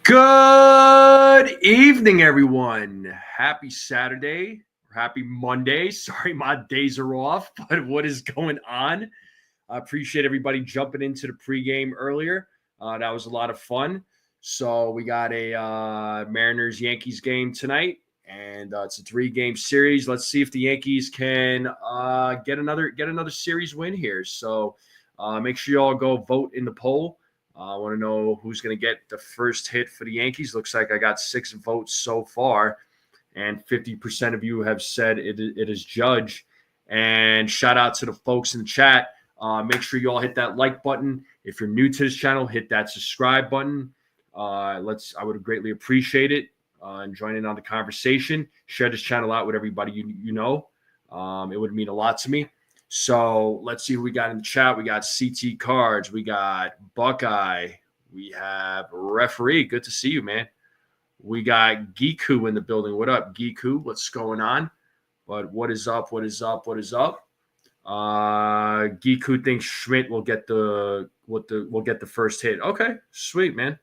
Good evening, everyone. Happy Saturday, or happy Monday. Sorry, my days are off, but what is going on? I appreciate everybody jumping into the pregame earlier. That was a lot of fun. So we got a Mariners Yankees game tonight, and it's a 3-game series. Let's see if the Yankees can get another series win here. So make sure you all go vote in the poll. I want to know who's going to get the first hit for the Yankees. Looks like I got 6 votes so far, and 50% of you have said it is Judge. And shout out to the folks in the chat. Make sure you all hit that like button. If you're new to this channel, hit that subscribe button. I would greatly appreciate it. And join in on the conversation. Share this channel out with everybody you know. It would mean a lot to me. So let's see who we got in the chat. We got CT Cards. We got Buckeye. We have Referee. Good to see you, man. We got Giku in the building. What up, Giku? What's going on? But what is up? What is up? What is up? Giku thinks Schmidt will get the first hit. Okay, sweet, man.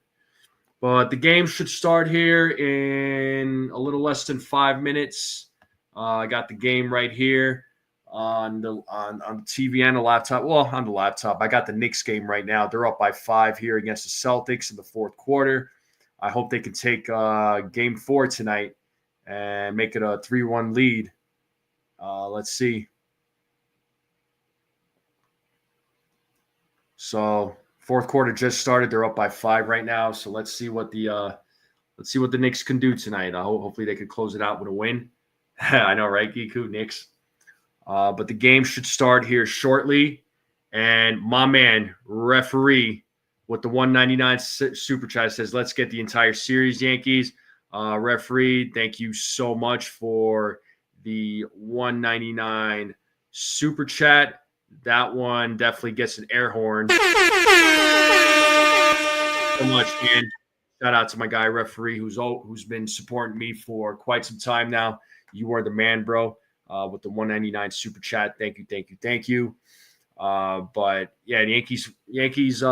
But the game should start here in a little less than 5 minutes. I got the game right here on the TV and the laptop. Well, on the laptop, I got the Knicks game right now. They're up by 5 here against the Celtics in the fourth quarter. I hope they can take game 4 tonight and make it a 3-1 lead. Let's see. So fourth quarter just started. They're up by 5 right now. So let's see what the Knicks can do tonight. Hopefully they could close it out with a win. I know, right, Giku? Knicks. But the game should start here shortly. And my man, Referee, with the 199 super chat says, let's get the entire series, Yankees. Referee, thank you so much for the 199 super chat. That one definitely gets an air horn. So much, man. Shout out to my guy, Referee, who's been supporting me for quite some time now. You are the man, bro. With the 199 super chat. Thank you. But yeah, the Yankees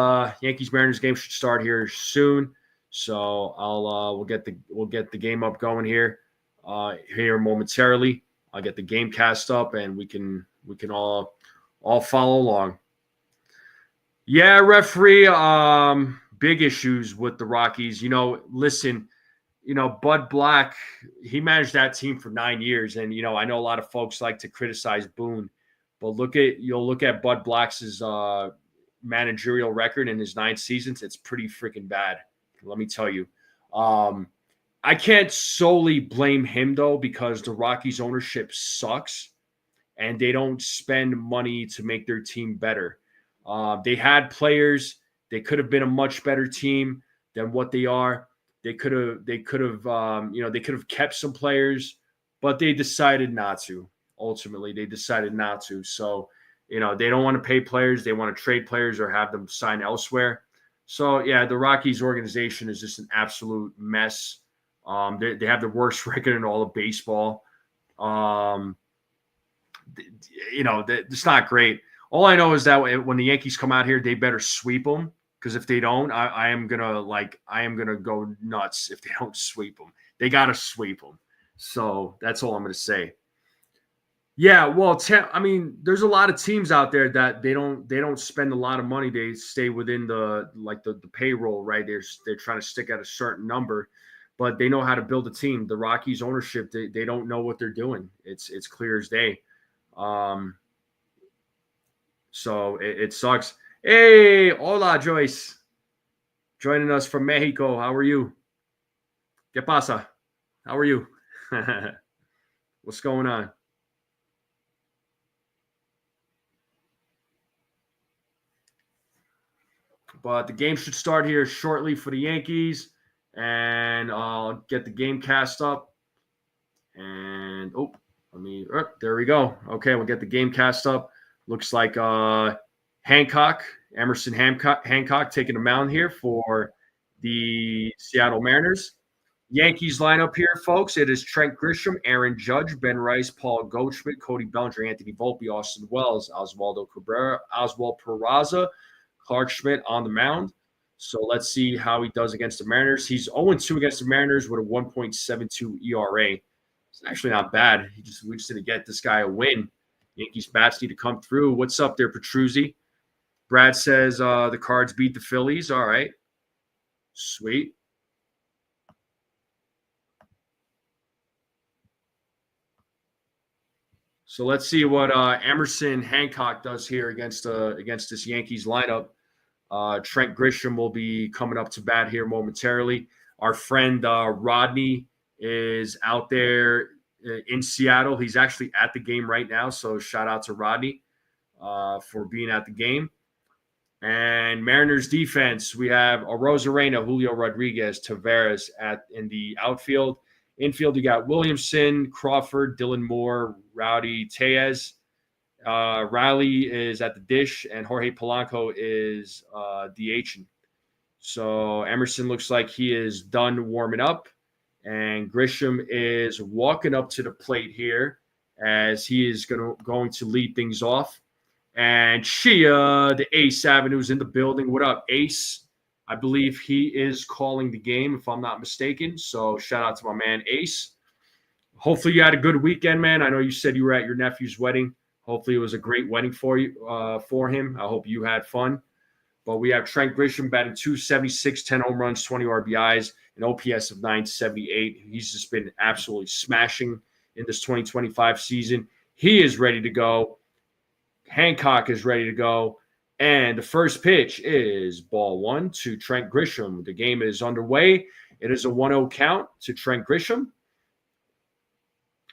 Mariners game should start here soon. So we'll get the game up going here momentarily. I'll get the game cast up and we can all follow along. Yeah, Referee, big issues with the Rockies. Listen, Bud Black, he managed that team for 9 years. And, I know a lot of folks like to criticize Boone, but you'll look at Bud Black's managerial record in his 9 seasons. It's pretty freaking bad. Let me tell you. I can't solely blame him, though, because the Rockies ownership sucks and they don't spend money to make their team better. They had players. They could have been a much better team than what they are. They could have kept some players, but they decided not to. Ultimately, they decided not to. So, they don't want to pay players. They want to trade players or have them sign elsewhere. So, yeah, the Rockies organization is just an absolute mess. They have the worst record in all of baseball. It's not great. All I know is that when the Yankees come out here, they better sweep them. Because if they don't, I am gonna go nuts if they don't sweep them. They gotta sweep them. So that's all I'm gonna say. Yeah, well, there's a lot of teams out there that they don't spend a lot of money. They stay within the payroll, right? They're trying to stick at a certain number, but they know how to build a team. The Rockies ownership, they don't know what they're doing. It's clear as day. So it sucks. Hey, hola, Joyce. Joining us from Mexico. How are you? ¿Qué pasa? How are you? What's going on? But the game should start here shortly for the Yankees. And I'll get the game cast up. And, there we go. Okay, we'll get the game cast up. Looks like Emerson Hancock taking the mound here for the Seattle Mariners. Yankees lineup here, folks. It is Trent Grisham, Aaron Judge, Ben Rice, Paul Goldschmidt, Cody Bellinger, Anthony Volpe, Austin Wells, Oswald Peraza, Clark Schmidt on the mound. So let's see how he does against the Mariners. He's 0-2 against the Mariners with a 1.72 ERA. It's actually not bad. We just didn't get this guy a win. Yankees bats need to come through. What's up there, Petruzzi? Brad says the Cards beat the Phillies. All right. Sweet. So let's see what Emerson Hancock does here against this Yankees lineup. Trent Grisham will be coming up to bat here momentarily. Our friend Rodney is out there in Seattle. He's actually at the game right now, so shout out to Rodney for being at the game. And Mariners defense, we have Arozarena, Julio Rodriguez, Taveras in the outfield. Infield, you got Williamson, Crawford, Dylan Moore, Rowdy Tellez. Riley is at the dish, and Jorge Polanco is DHing. So Emerson looks like he is done warming up, and Grisham is walking up to the plate here as he is going to lead things off. And Shia, the Ace Avenue, is in the building. What up, Ace? I believe he is calling the game, if I'm not mistaken. So shout out to my man, Ace. Hopefully you had a good weekend, man. I know you said you were at your nephew's wedding. Hopefully it was a great wedding for you, for him. I hope you had fun. But we have Trent Grisham batting .276, 10 home runs, 20 RBIs, an OPS of .978. He's just been absolutely smashing in this 2025 season. He is ready to go. Hancock is ready to go. And the first pitch is ball one to Trent Grisham. The game is underway. It is a 1-0 count to Trent Grisham.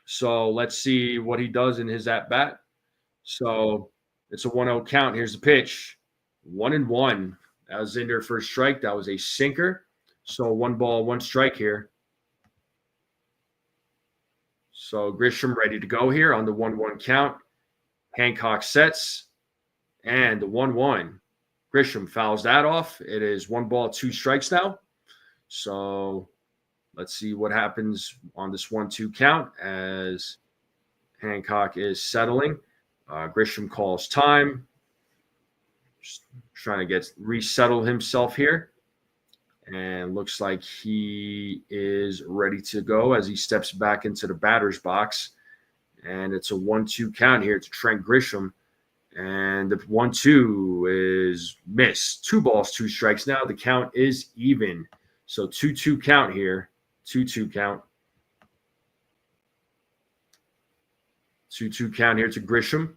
So let's see what he does in his at-bat. So it's a 1-0 count. Here's the pitch. 1-1. That was in there for a strike. That was a sinker. So 1 ball, 1 strike here. So Grisham ready to go here on the 1-1 count. Hancock sets. And the 1-1. Grisham fouls that off. It is 1 ball, 2 strikes now. So let's see what happens on this 1-2 count as Hancock is settling. Grisham calls time. Just trying to resettle himself here. And looks like he is ready to go as he steps back into the batter's box. And it's a 1-2 count here to Trent Grisham. And the 1-2 is missed. 2 balls, 2 strikes now. The count is even. So 2-2 count here. 2-2 count. 2-2 count here to Grisham.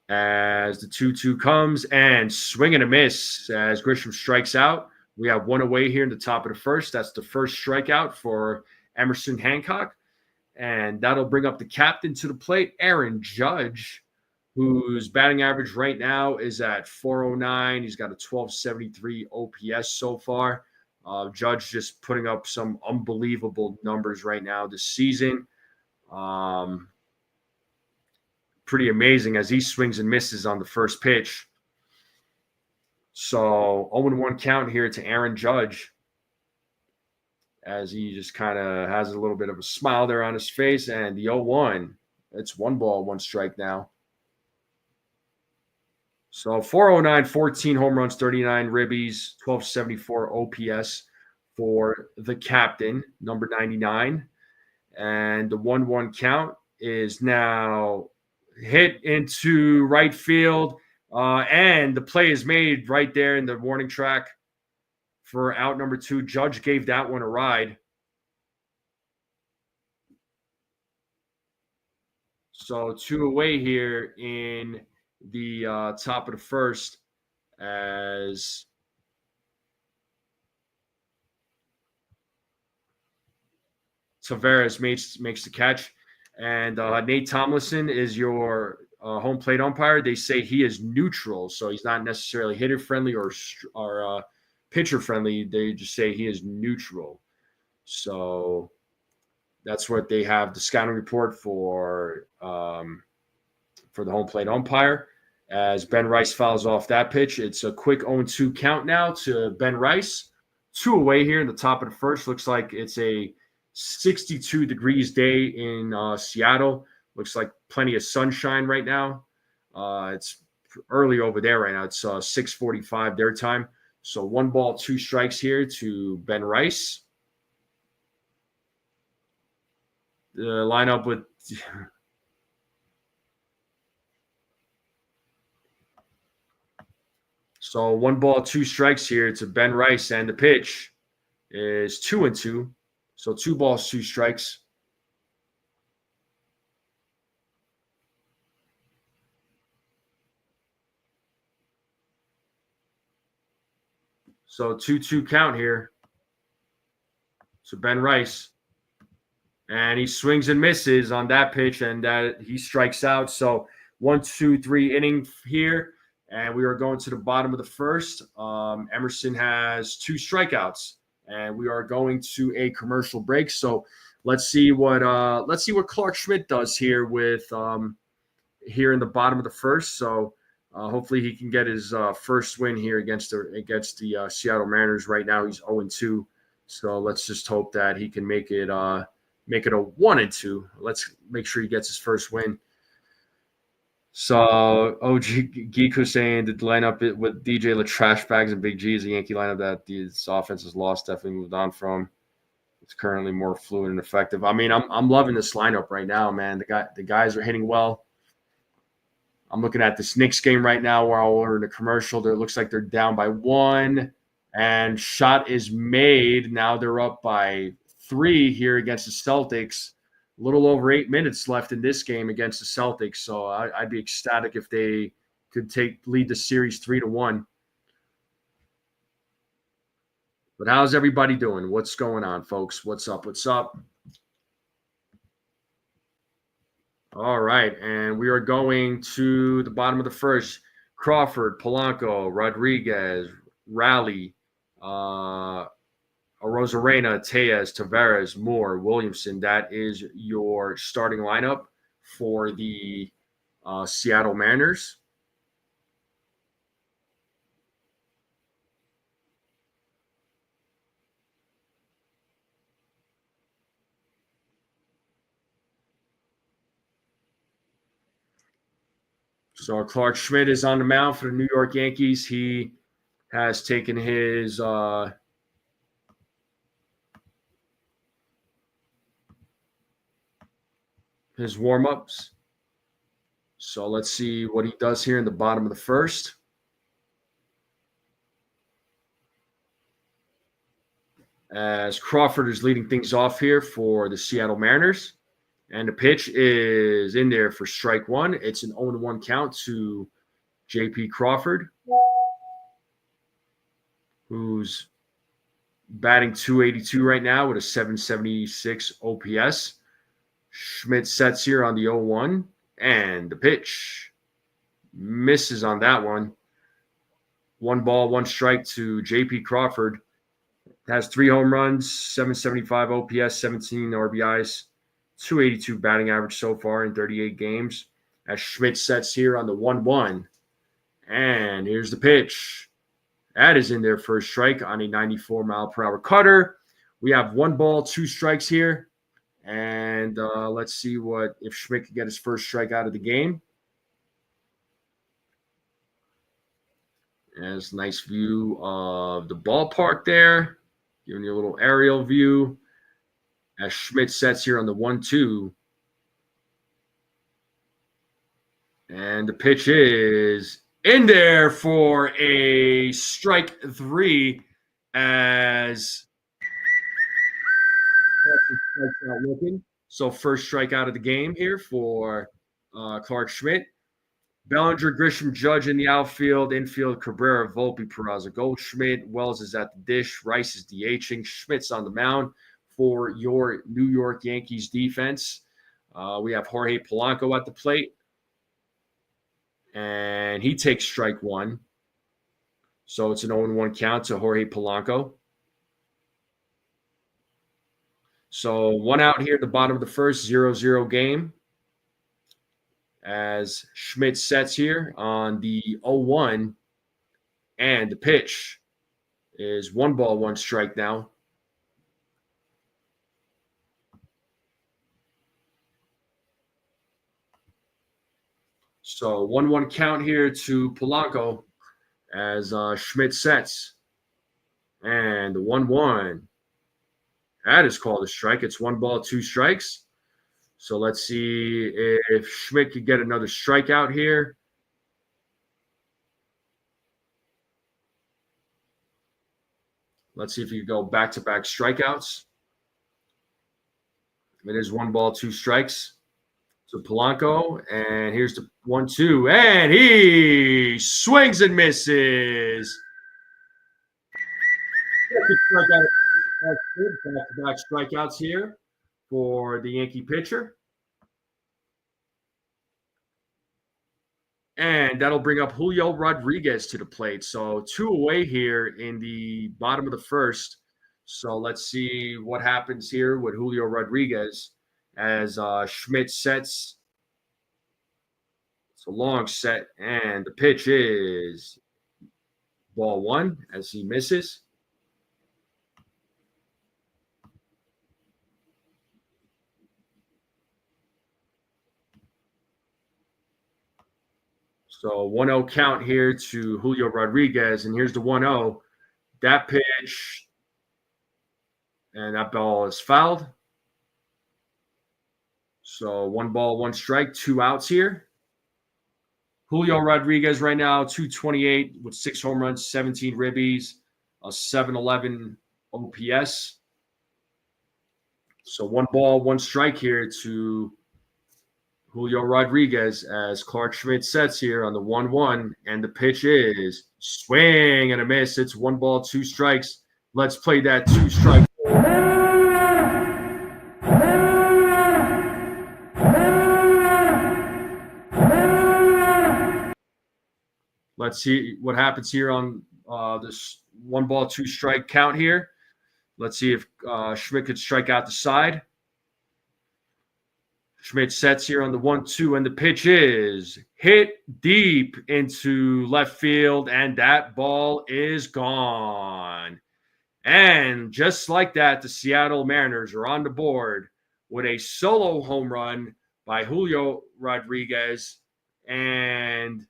As the 2-2 comes and swing and a miss as Grisham strikes out. We have 1 away here in the top of the first. That's the first strikeout for Emerson Hancock. And that'll bring up the captain to the plate, Aaron Judge, whose batting average right now is at .409. He's got a 1273 OPS so far. Judge just putting up some unbelievable numbers right now this season. Pretty amazing as he swings and misses on the first pitch. So 0-1 count here to Aaron Judge as he just kind of has a little bit of a smile there on his face. And the 0-1, it's 1 ball, 1 strike now. So 409, 14 home runs, 39 ribbies, 1274 OPS for the captain, number 99. And the 1-1 count is now hit into right field. And the play is made right there in the warning track for out number 2. Judge gave that one a ride. So 2 away here in the top of the first as Taveras makes the catch. And Nate Tomlinson is your home plate umpire. They say he is neutral, so he's not necessarily hitter friendly or pitcher friendly. They just say he is neutral. So that's what they have the scouting report for the home plate umpire. As Ben Rice fouls off that pitch, it's a quick 0-2 count now to Ben Rice. 2 away here in the top of the first. Looks like it's a 62 degrees day in Seattle. Looks like plenty of sunshine right now. It's early over there right now. It's 6:45 their time. So 1 ball, 2 strikes here to Ben Rice. The lineup with so 1 ball, 2 strikes here to Ben Rice, and the pitch is 2-2. So 2 balls, 2 strikes. So 2-2 count here to Ben Rice. And he swings and misses on that pitch, and that he strikes out. So 1, 2, 3 inning here, and we are going to the bottom of the first. Emerson has 2 strikeouts, and we are going to a commercial break. So let's see what Clark Schmidt does here with here in the bottom of the first. So hopefully he can get his first win here against the Seattle Mariners. Right now he's 0-2. So let's just hope that he can make it a 1-2. Let's make sure he gets his first win. So OG Geeko saying the lineup with DJ Trash Bags and Big G is a Yankee lineup that this offense has lost, definitely moved on from. It's currently more fluid and effective. I mean, I'm loving this lineup right now, man. The guys are hitting well. I'm looking at this Knicks game right now while we're in the commercial. It looks like they're down by 1, and shot is made. Now they're up by 3 here against the Celtics. A little over 8 minutes left in this game against the Celtics, so I'd be ecstatic if they could lead the series 3-1. But how's everybody doing? What's going on, folks? What's up? What's up? All right, and we are going to the bottom of the first. Crawford, Polanco, Rodriguez, Raleigh, Rosarena, Tejas, Tavares, Moore, Williamson. That is your starting lineup for the Seattle Mariners. So Clark Schmidt is on the mound for the New York Yankees. He has taken his warm-ups. So let's see what he does here in the bottom of the first. As Crawford is leading things off here for the Seattle Mariners. And the pitch is in there for strike 1. It's an 0-1 count to J.P. Crawford, who's batting .282 right now with a .776 OPS. Schmidt sets here on the 0-1, and the pitch misses on that one. 1 ball, 1 strike to J.P. Crawford. Has 3 home runs, .775 OPS, 17 RBIs, .282 batting average so far in 38 games. As Schmidt sets here on the 1-1. And here's the pitch. That is in there for a strike on a 94-mile-per-hour cutter. We have 1 ball, 2 strikes here. And let's see if Schmidt can get his first strike out of the game. There's a nice view of the ballpark there. Giving you a little aerial view. As Schmidt sets here on the 1-2. And the pitch is in there for a strike 3 as strikes out looking. So first strikeout of the game here for Clark Schmidt. Bellinger, Grisham, Judge in the outfield. Infield, Cabrera, Volpe, Peraza, Goldschmidt. Wells is at the dish. Rice is DHing. Schmidt's on the mound for your New York Yankees defense. We have Jorge Polanco at the plate. And he takes strike 1. So it's an 0-1 count to Jorge Polanco. So 1 out here at the bottom of the first, 0-0 game. As Schmidt sets here on the 0-1, and the pitch is 1 ball, 1 strike now. So 1-1 count here to Polanco as Schmidt sets. And the 1-1. That is called a strike. It's 1 ball, 2 strikes. So let's see if Schmidt could get another strikeout here. Let's see if he could go back-to-back strikeouts. It is 1 ball, 2 strikes to Polanco. And here's the 1-2. And he swings and misses. Back-to-back strikeouts here for the Yankee pitcher. And that'll bring up Julio Rodriguez to the plate. So 2 away here in the bottom of the first. So let's see what happens here with Julio Rodriguez as Schmidt sets. It's a long set, and the pitch is ball 1 as he misses. So 1-0 count here to Julio Rodriguez, and here's the 1-0. That pitch, and that ball is fouled. So 1 ball, 1 strike, 2 outs here. Julio Rodriguez right now, 228 with 6 home runs, 17 ribbies, a 711 OPS. So 1 ball, 1 strike here to Julio Rodriguez as Clark Schmidt sets here on the 1-1, and the pitch is swing and a miss. It's 1 ball, 2 strikes. Let's play that 2 strike. Let's see what happens here on this 1 ball, 2 strike count here. Let's see if Schmidt could strike out the side. Schmidt sets here on the 1-2, and the pitch is hit deep into left field, and that ball is gone. And just like that, the Seattle Mariners are on the board with a solo home run by Julio Rodriguez, and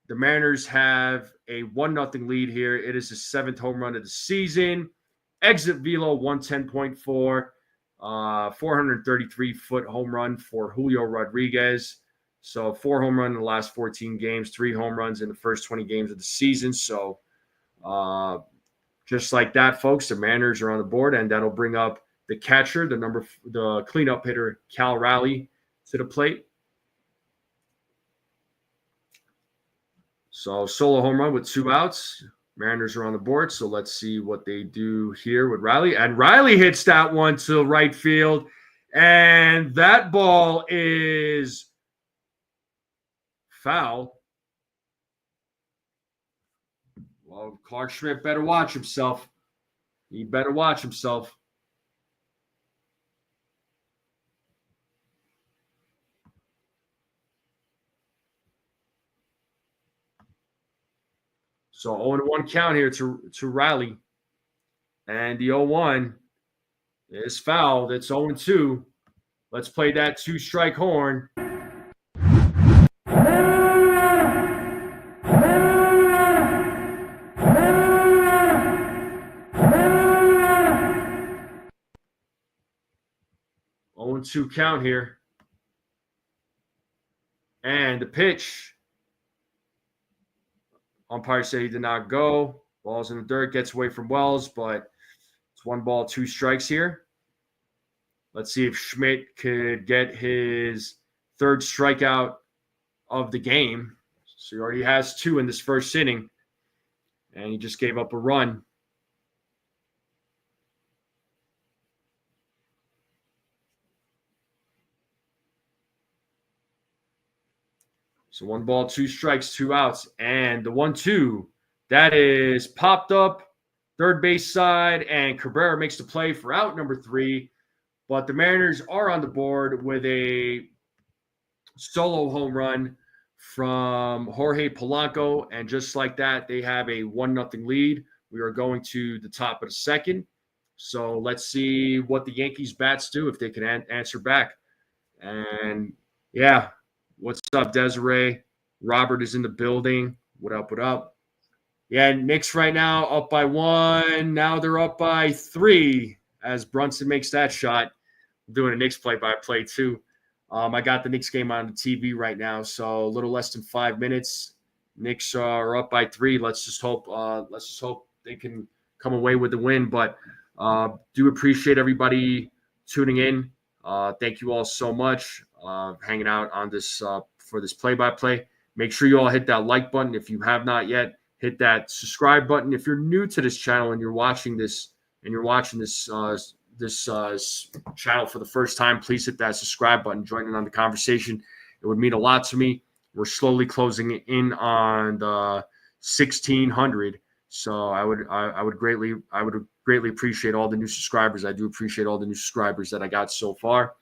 the Mariners have a 1-0 lead here. It is the 7th home run of the season. Exit velo 110.4. 433-foot home run for Julio Rodriguez. So 4 home runs in the last 14 games, 3 home runs in the first 20 games of the season. So just like that, folks, the Mariners are on the board, and that'll bring up the catcher, the cleanup hitter, Cal Raleigh, to the plate. So solo home run with 2 outs. Mariners are on the board, so let's see what they do here with Riley. And Riley hits that one to right field, and that ball is foul. Well, Clark Schmidt better watch himself. He better watch himself. So 0-1 count here to Riley. And the 0-1 is fouled. It's 0-2. Let's play that 2-strike horn. Two count here. And the pitch. Umpire said he did not go. Ball's in the dirt, gets away from Wells, but it's 1 ball, 2 strikes here. Let's see if Schmidt could get his 3rd strikeout of the game. So he already has 2 in this first inning, and he just gave up a run. So 1 ball, 2 strikes, 2 outs. And the 1-2, that is popped up, third base side, and Cabrera makes the play for out number 3. But the Mariners are on the board with a solo home run from Jorge Polanco. And just like that, they have a 1-0 lead. We are going to the top of the second. So let's see what the Yankees bats do, if they can answer back. And yeah. What's up, Desiree? Robert is in the building. What up, what up? Yeah, Knicks right now up by 1. Now they're up by 3 as Brunson makes that shot. I'm doing a Knicks play-by-play too. I got the Knicks game on the TV right now, so a little less than 5 minutes. Knicks are up by 3. Let's just hope. Let's just hope they can come away with the win. But do appreciate everybody tuning in. Thank you all so much hanging out on this for this play-by-play. Make sure you all hit that like button if you have not yet. Hit that subscribe button if you're new to this channel and you're watching this channel for the first time. Please hit that subscribe button. Join in on the conversation. It would mean a lot to me. We're slowly closing in on the 1,600. So I would greatly appreciate all the new subscribers. I do appreciate all the new subscribers that I got so far,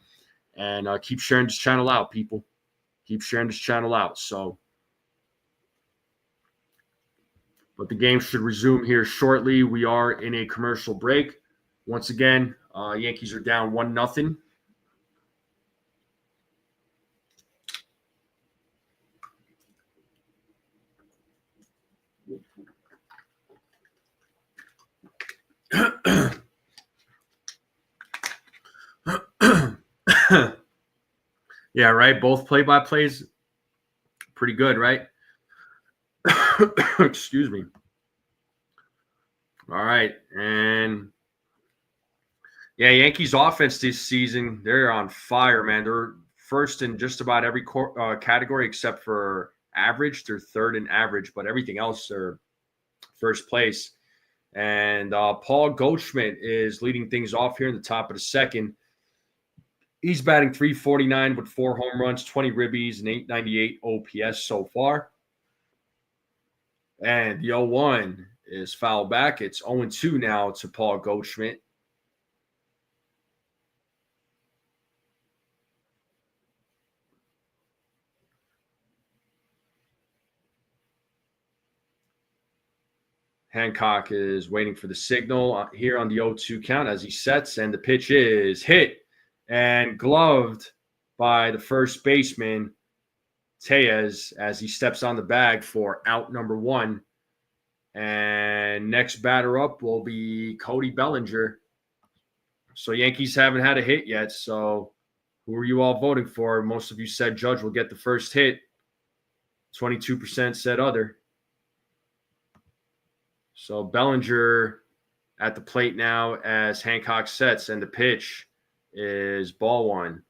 and keep sharing this channel out, people. Keep sharing this channel out. So, but the game should resume here shortly. We are in a commercial break. Once again, Yankees are down 1-0. Yeah, right. Both play-by-plays, pretty good, right? Excuse me. All right, and yeah, Yankees offense this season, they're on fire, man. They're first in just about every category except for average. They're third in average, but everything else they're first place. And Paul Goldschmidt is leading things off here in the top of the second. He's batting .349 with 4 home runs, 20 ribbies, and .898 OPS so far. And the 0-1 is foul back. It's 0-2 now to Paul Goldschmidt. Hancock is waiting for the signal here on the 0-2 count as he sets, and the pitch is hit and gloved by the first baseman, Tejas, as he steps on the bag for out number 1. And next batter up will be Cody Bellinger. So Yankees haven't had a hit yet. So who are you all voting for? Most of you said Judge will get the first hit. 22% said other. So Bellinger at the plate now as Hancock sets, and the pitch is ball 1.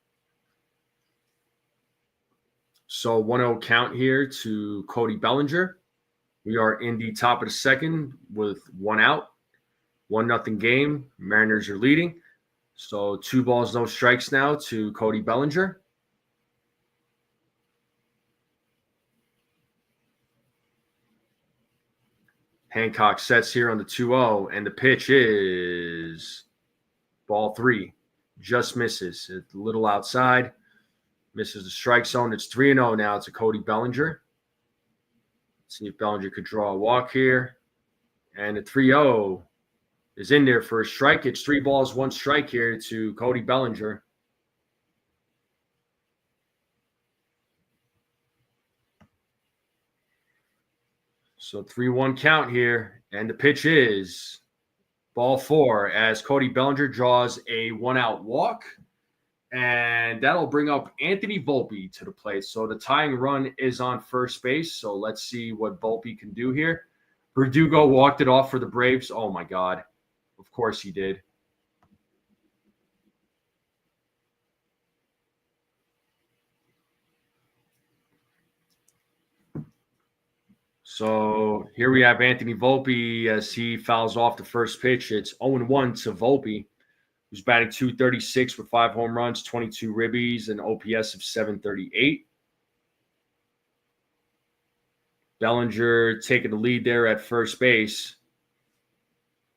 So 1-0 count here to Cody Bellinger. We are in the top of the second with 1 out. 1-0 game. Mariners are leading. So 2 balls, no strikes now to Cody Bellinger. Hancock sets here on the 2-0, and the pitch is ball 3. Just misses. It's a little outside. Misses the strike zone. It's 3-0 now to Cody Bellinger. Let's see if Bellinger could draw a walk here. And the 3-0 is in there for a strike. It's 3 balls, 1 strike here to Cody Bellinger. So 3-1 count here, and the pitch is ball 4 as Cody Bellinger draws a 1-out walk, and that'll bring up Anthony Volpe to the plate. So the tying run is on first base, so let's see what Volpe can do here. Verdugo walked it off for the Braves. Oh, my God. Of course he did. So here we have Anthony Volpe as he fouls off the first pitch. It's 0-1 to Volpe, who's batting .236 with 5 home runs, 22 ribbies, and OPS of .738. Bellinger taking the lead there at first base.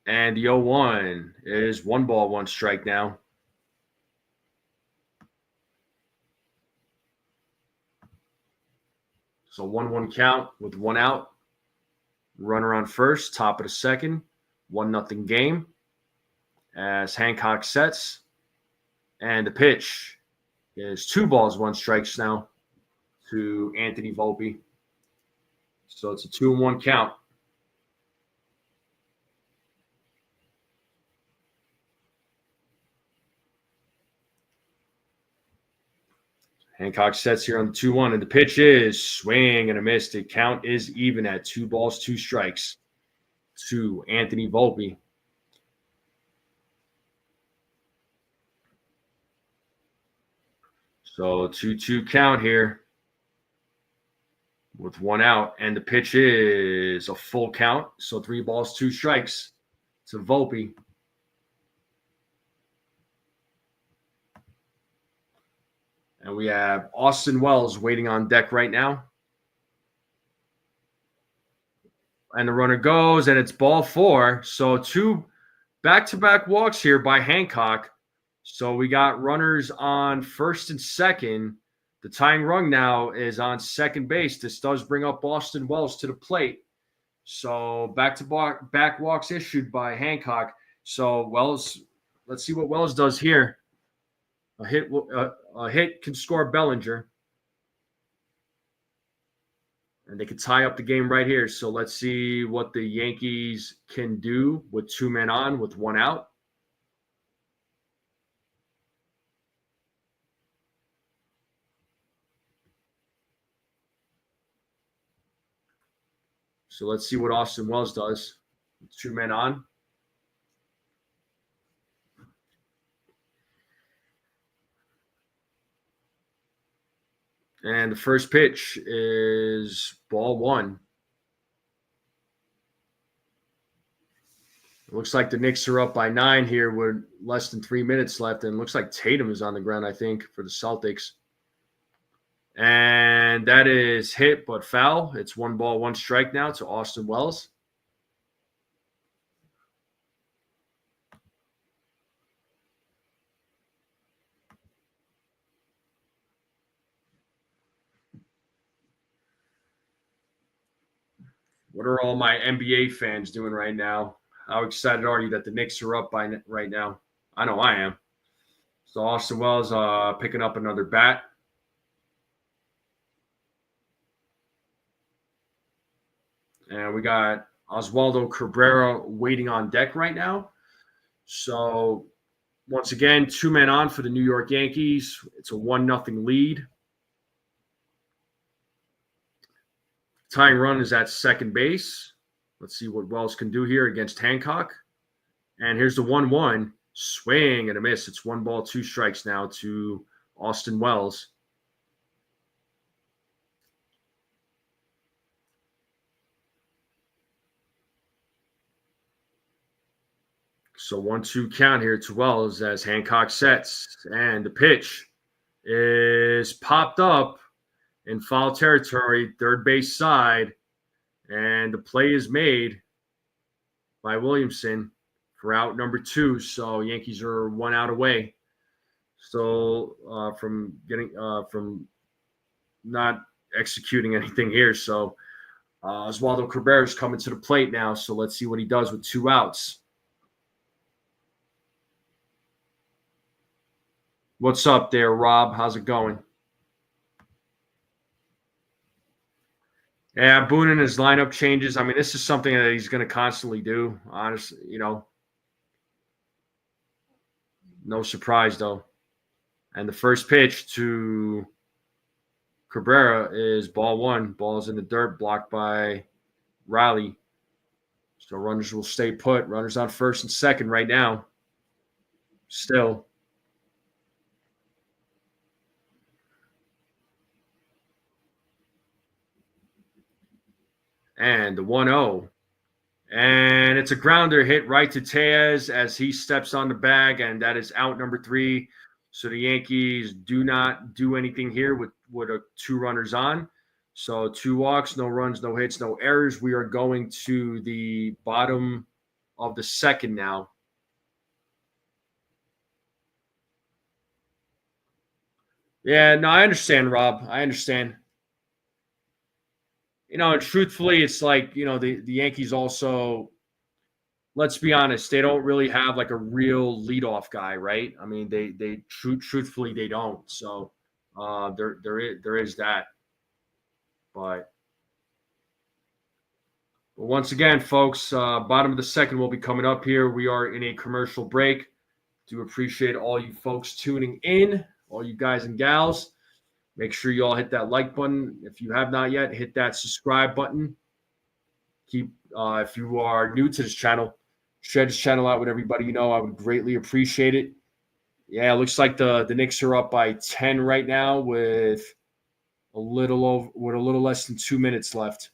And the 0-1 is 1 ball, 1 strike now. So 1-1 count with 1 out. Runner on first, top of the second. 1-0 game as Hancock sets. And the pitch is 2 balls, 1 strikes now to Anthony Volpe. So it's a 2-1 count. Hancock sets here on the 2-1, and the pitch is swing and a miss. The count is even at 2 balls, 2 strikes to Anthony Volpe. So 2-2 count here with 1 out, and the pitch is a full count. So 3 balls, 2 strikes to Volpe. And we have Austin Wells waiting on deck right now. And the runner goes, and it's ball 4. So 2 back-to-back walks here by Hancock. So we got runners on first and second. The tying run now is on second base. This does bring up Austin Wells to the plate. So back-to-back walks issued by Hancock. So Wells, let's see what Wells does here. A hit can score Bellinger. And they could tie up the game right here. So let's see what the Yankees can do with 2 men on with 1 out. So let's see what Austin Wells does with 2 men on. And the first pitch is ball 1. It looks like the Knicks are up by 9 here with less than 3 minutes left. And it looks like Tatum is on the ground, I think, for the Celtics. And that is hit but foul. It's 1 ball, 1 strike now to Austin Wells. What are all my NBA fans doing right now? How excited are you that the Knicks are up by right now? I know I am. So Austin Wells picking up another bat. And we got Oswaldo Cabrera waiting on deck right now. So once again, 2 men on for the New York Yankees. It's a 1-0 lead. Tying run is at second base. Let's see what Wells can do here against Hancock. And here's the 1-1. Swing and a miss. It's 1 ball, 2 strikes now to Austin Wells. So 1-2 count here to Wells as Hancock sets. And the pitch is popped up in foul territory, third base side. And the play is made by Williamson for out number 2. So Yankees are 1 out away. So from not executing anything here. So Oswaldo Cabrera is coming to the plate now. So let's see what he does with 2 outs. What's up there, Rob? How's it going? Yeah, Boone and his lineup changes. I mean, this is something that he's going to constantly do. Honestly, no surprise though. And the first pitch to Cabrera is ball 1. Ball's in the dirt, blocked by Riley. So runners will stay put. Runners on first and second right now. Still. And the 1-0. And it's a grounder hit right to Tejas as he steps on the bag, and that is out number 3. So the Yankees do not do anything here with 2 runners on. So 2 walks, no runs, no hits, no errors. We are going to the bottom of the second now. Yeah, no, I understand, Rob. I understand. And truthfully, it's like, the Yankees also, let's be honest, they don't really have like a real leadoff guy, right? I mean, truthfully, they don't. So there is that. But once again, folks, bottom of the second will be coming up here. We are in a commercial break. Do appreciate all you folks tuning in, all you guys and gals. Make sure you all hit that like button. If you have not yet, hit that subscribe button. If you are new to this channel, share this channel out with everybody you know. I would greatly appreciate it. Yeah, it looks like the Knicks are up by 10 right now with a little less than 2 minutes left.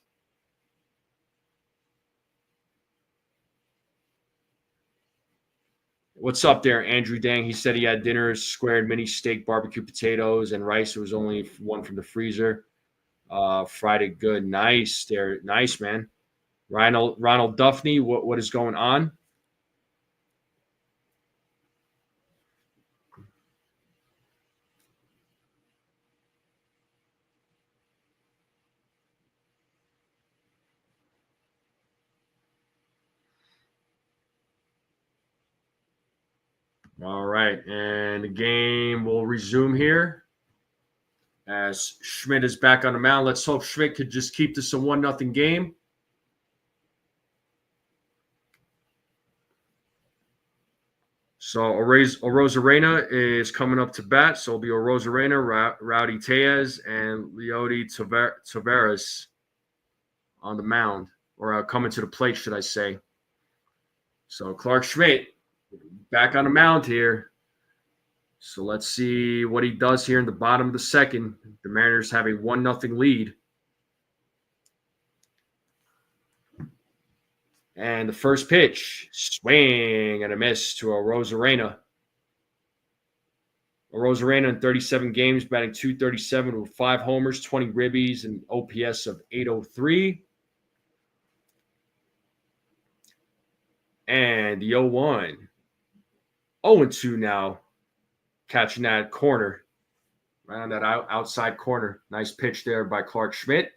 What's up there, Andrew Dang? He said he had dinner, squared mini steak, barbecue potatoes, and rice. There was only one from the freezer. Fried it good. Nice there. Nice, man. Ronald Duffney, what is going on? All right, and the game will resume here as Schmidt is back on the mound. Let's hope Schmidt could just keep this a 1-0 game. So Arozarena is coming up to bat. So it'll be Arozarena, Rowdy Tellez, and Leody Taveras on the mound, or coming to the plate, should I say. So Clark Schmidt back on the mound here. So let's see what he does here in the bottom of the second. The Mariners have a 1-0 lead. And the first pitch, swing and a miss to Arozarena. Arozarena in 37 games, batting .237 with 5 homers, 20 ribbies, and OPS of .803. And the 0-1. 0-2 now, catching that corner, right on that outside corner. Nice pitch there by Clark Schmidt.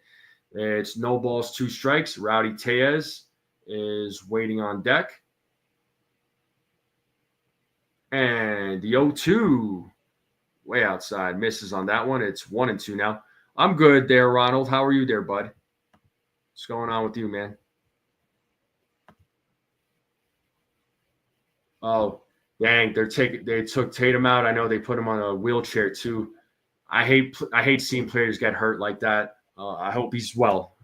It's no balls, 2 strikes. Rowdy Tellez is waiting on deck. And the 0-2, way outside, misses on that one. It's 1-2 now. I'm good there, Ronald. How are you there, bud? What's going on with you, man? Oh, dang! They took Tatum out. I know they put him on a wheelchair too. I hate seeing players get hurt like that. I hope he's well.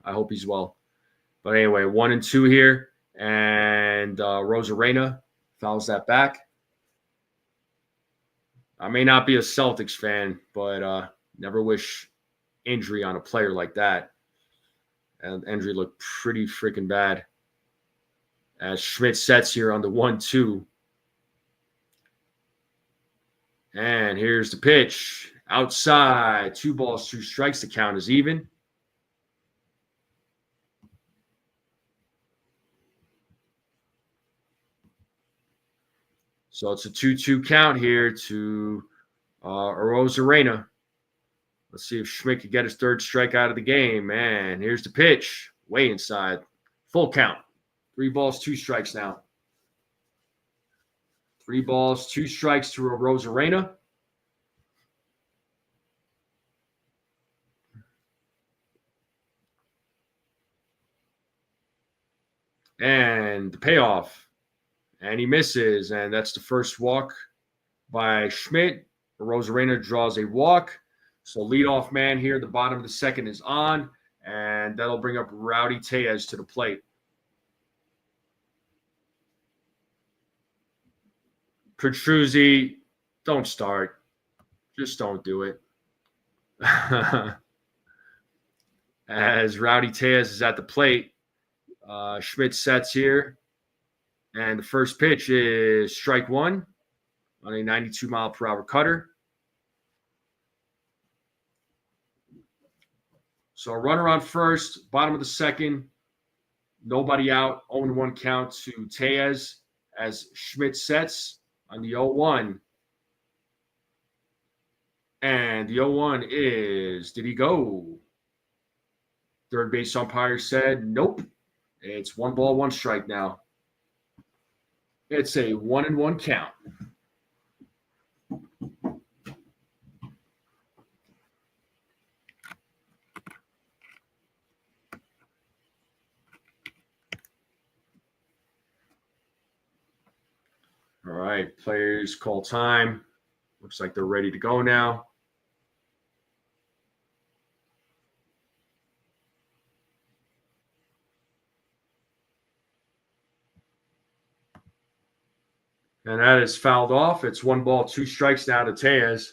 But anyway, 1-2 here, and Arozarena fouls that back. I may not be a Celtics fan, but never wish injury on a player like that. And injury looked pretty freaking bad. As Schmidt sets here on the 1-2. And here's the pitch. Outside. 2 balls, 2 strikes. The count is even. So it's a 2-2 count here to Arozarena. Let's see if Schmidt can get his 3rd strike out of the game. And here's the pitch. Way inside. Full count. 3 balls, 2 strikes now. 3 balls, 2 strikes to Arozarena. And the payoff. And he misses. And that's the first walk by Schmidt. Arozarena draws a walk. So leadoff man here, the bottom of the second is on. And that'll bring up Rowdy Tellez to the plate. Petruzzi, don't start. Just don't do it. As Rowdy Tellez is at the plate, Schmidt sets here. And the first pitch is strike 1 on a 92-mile-per-hour cutter. So a runner on first, bottom of the second, nobody out, 0-1 count to Tellez as Schmidt sets on the 0-1. And the 0-1 is, did he go? Third base umpire said, nope. It's 1 ball, 1 strike now. It's a 1-1 count. All right, players call time. Looks like they're ready to go now. And that is fouled off. It's 1-2 strikes now to Tejas.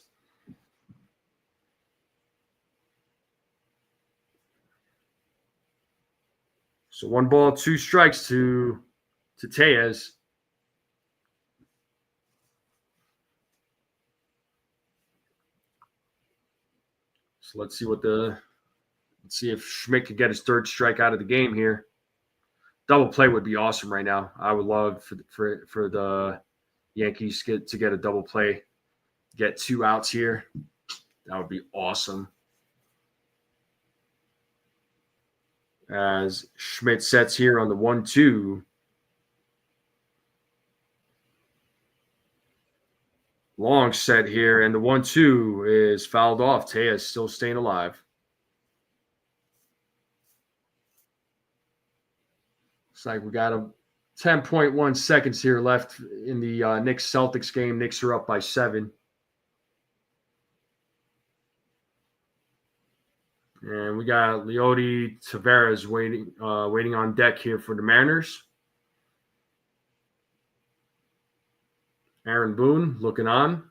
So 1-2 strikes to Tejas. So let's see if Schmidt can get his third strike out of the game here. Double play would be awesome right now. I would love for the Yankees to get a double play, get 2 outs here. That would be awesome. As Schmidt sets here on the 1-2. Long set here, and the 1-2 is fouled off. Tejas still staying alive. Looks like we got a 10.1 seconds here left in the Knicks-Celtics game. Knicks are up by 7. And we got Leody Taveras waiting on deck here for the Mariners. Aaron Boone looking on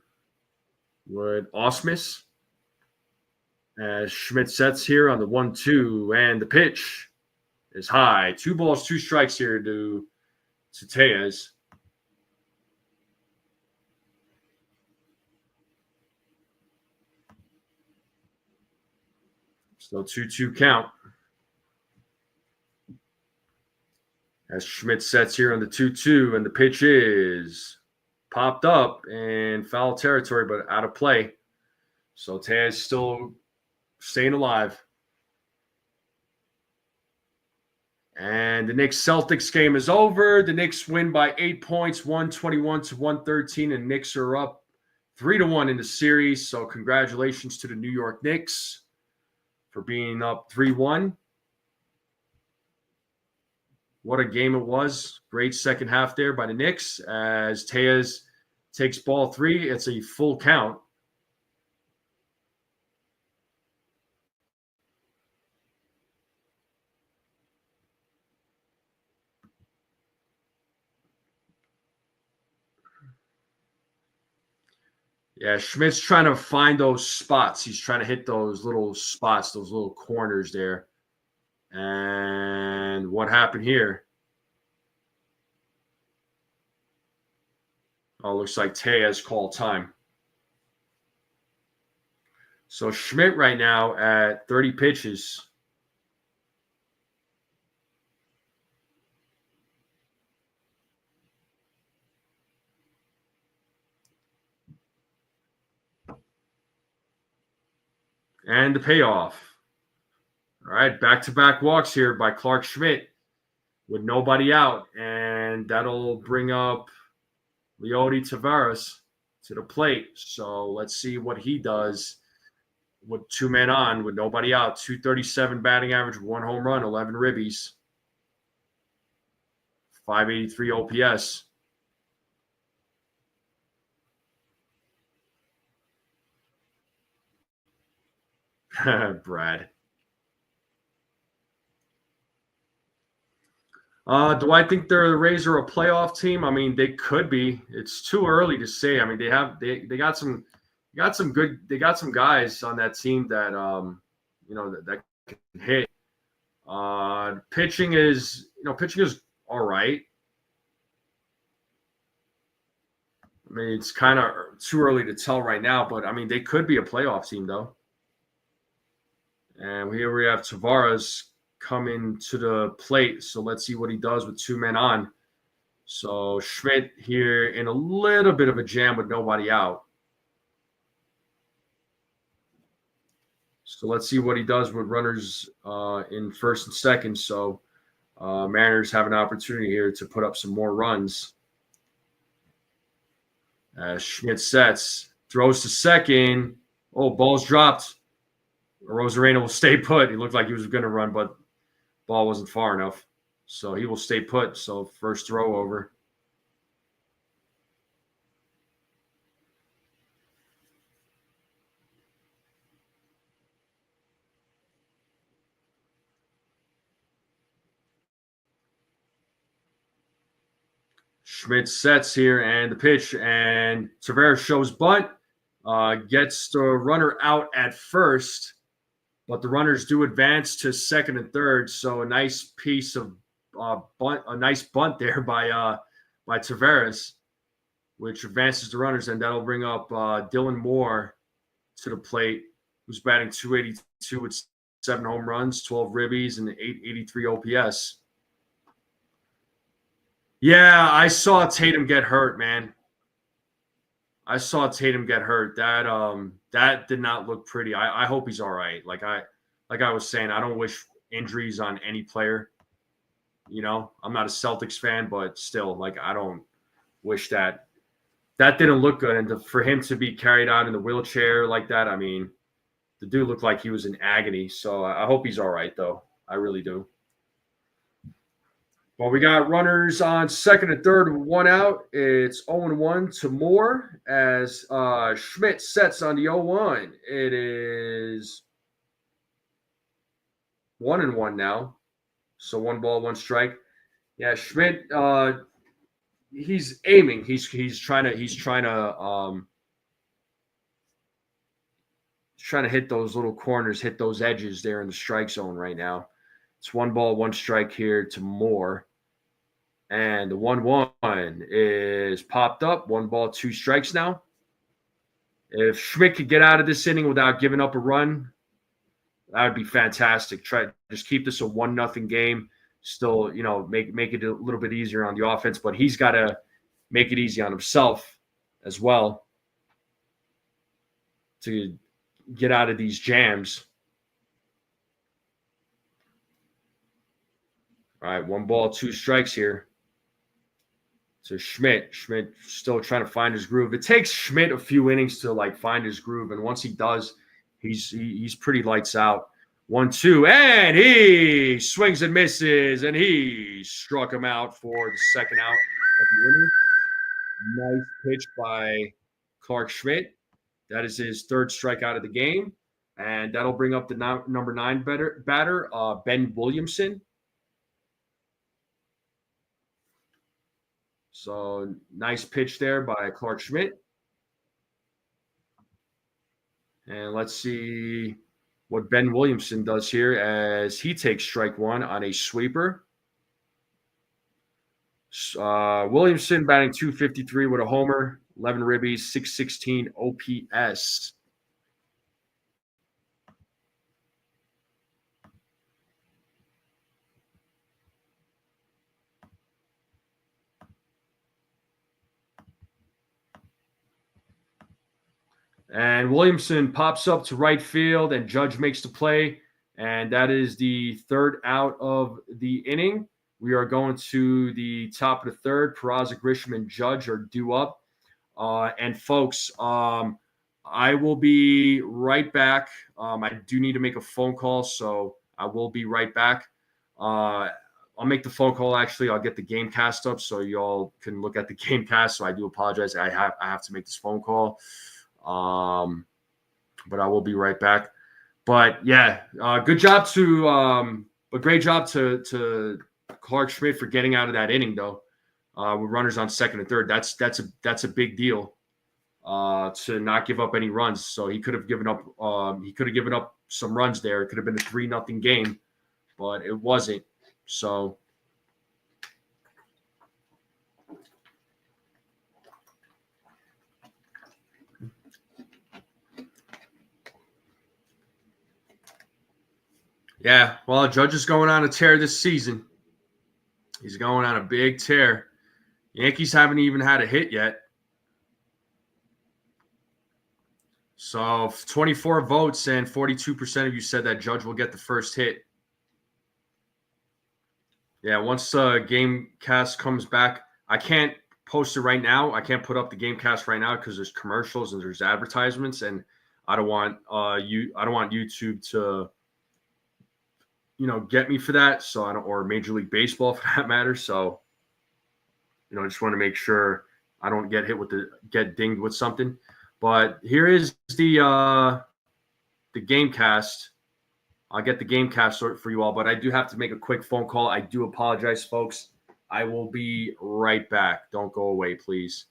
with Osmus. As Schmidt sets here on the 1-2, and the pitch is high. 2-2 strikes here to Tejas. So 2-2 count. As Schmidt sets here on the 2-2, and the pitch is popped up in foul territory, but out of play. So Tejas still staying alive. And the Knicks-Celtics game is over. The Knicks win by 8 points, 121-113, and Knicks are up 3-1 in the series. So congratulations to the New York Knicks for being up 3-1. What a game it was. Great second half there by the Knicks as Tejas takes ball 3. It's a full count. Yeah, Schmidt's trying to find those spots. He's trying to hit those little spots, those little corners there. And what happened here? Oh, looks like Tejas called time. So Schmidt right now at 30 pitches. And the payoff. All right, back-to-back walks here by Clark Schmidt with nobody out. And that'll bring up Leody Taveras to the plate. So let's see what he does with 2 men on, with nobody out. 237 batting average, 1 home run, 11 ribbies, 583 OPS. Brad. Do I think the Rays are a playoff team? I mean, they could be. It's too early to say. I mean, they got some guys on that team that that can hit. Pitching is all right. I mean, it's kind of too early to tell right now, but I mean, they could be a playoff team though. And here we have Taveras coming to the plate. So let's see what he does with 2 men on. So Schmidt here in a little bit of a jam with nobody out. So let's see what he does with runners in first and second. So Mariners have an opportunity here to put up some more runs. Schmidt sets, throws to second. Oh, ball's dropped. Rosarena will stay put. He looked like he was going to run, but ball wasn't far enough. So he will stay put. So first throw over. Schmidt sets here and the pitch, and Tavares shows bunt, gets the runner out at first, but the runners do advance to second and third. So a nice piece of bunt, a nice bunt there by Tavares, which advances the runners, and that'll bring up Dylan Moore to the plate, who's batting .282 with 7 home runs, 12 ribbies, and .883 OPS. Yeah, I saw Tatum get hurt, man. I saw Tatum get hurt. That did not look pretty. I hope he's all right. Like I was saying, I don't wish injuries on any player. You know, I'm not a Celtics fan, but still, like, I don't wish that. That didn't look good. And for him to be carried out in the wheelchair like that, I mean, the dude looked like he was in agony. So I hope he's all right, though. I really do. Well, we got runners on second and third, 1 out. It's 0-1 to Moore as Schmidt sets on the 0-1. It is 1-1 now. So 1 ball, 1 strike. Yeah, Schmidt, he's aiming. He's trying to hit those little corners, hit those edges there in the strike zone right now. It's 1 ball, 1 strike here to Moore. And the 1-1 is popped up. 1 ball, 2 strikes now. If Schmidt could get out of this inning without giving up a run, that would be fantastic. Just keep this a 1-0 game. Still, you know, make it a little bit easier on the offense, but he's got to make it easy on himself as well to get out of these jams. All right, 1 ball, 2 strikes here. So Schmidt still trying to find his groove. It takes Schmidt a few innings to like find his groove, and once he does, he's pretty lights out. 1-2, and he swings and misses, and he struck him out for the second out of the inning. Nice pitch by Clark Schmidt. That is his 3rd strikeout of the game, and that'll bring up the number 9 batter, Ben Williamson. So nice pitch there by Clark Schmidt. And let's see what Ben Williamson does here as he takes strike 1 on a sweeper. Williamson batting .253 with a homer, 11 ribbies, .616 OPS. And Williamson pops up to right field, and Judge makes the play. And that is the 3rd out of the inning. We are going to the top of the 3rd. Peraza, Grisham, and Judge are due up. And folks, I will be right back. I do need to make a phone call, so I will be right back. I'll make the phone call. Actually, I'll get the game cast up so y'all can look at the game cast. So I do apologize. I have to make this phone call. But I will be right back. But yeah, good job a great job to Clark Schmidt for getting out of that inning though. With runners on second and third, that's a big deal. To not give up any runs. So he could have given up. He could have given up some runs there. It could have been a 3-0 game, but it wasn't. So. Yeah, well, Judge is going on a tear this season. He's going on a big tear. Yankees haven't even had a hit yet. So 24 votes and 42% of you said that Judge will get the first hit. Yeah, once game cast comes back, I can't post it right now. I can't put up the game cast right now because there's commercials and there's advertisements, and I don't want YouTube to get me for that. So I don't, or Major League Baseball for that matter. So, I just want to make sure I don't get dinged with something. But here is the game cast. I'll get the game cast for you all, but I do have to make a quick phone call. I do apologize, folks. I will be right back. Don't go away, please.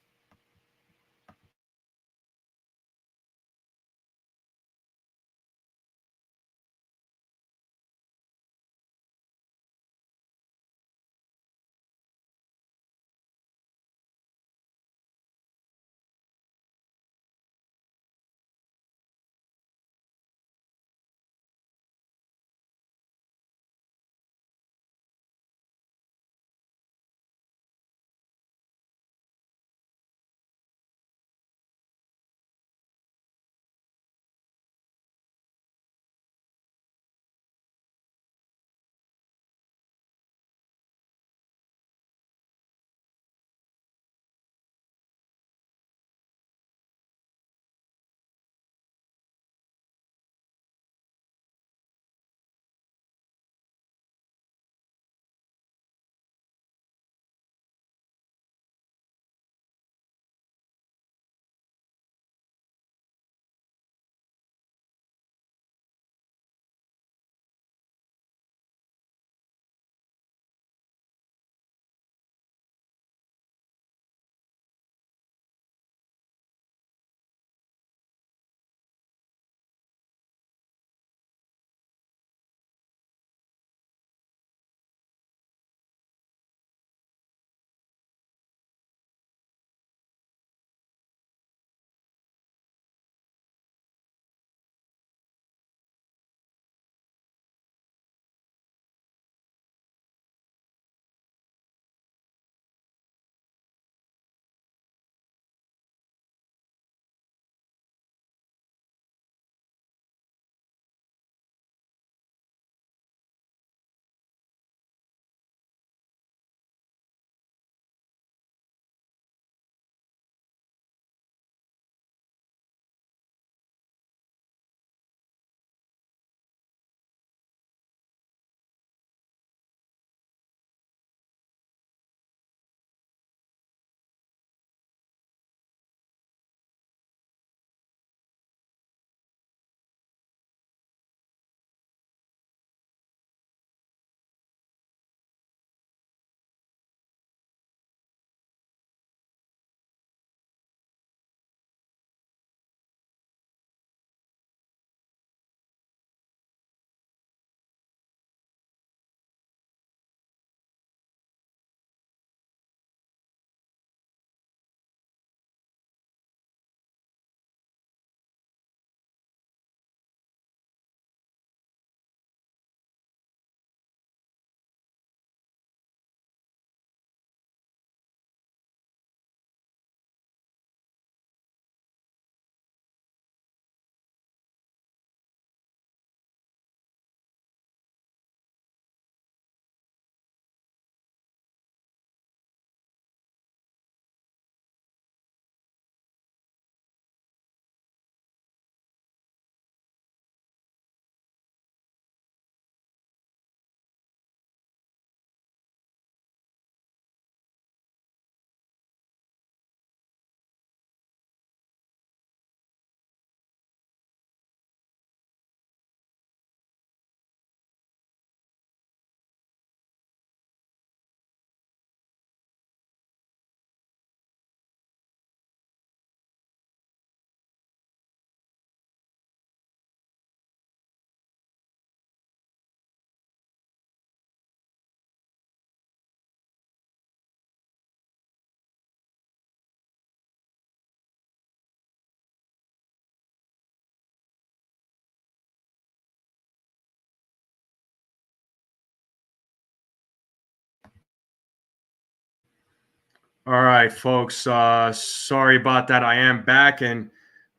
All right, folks. Sorry about that. I am back, and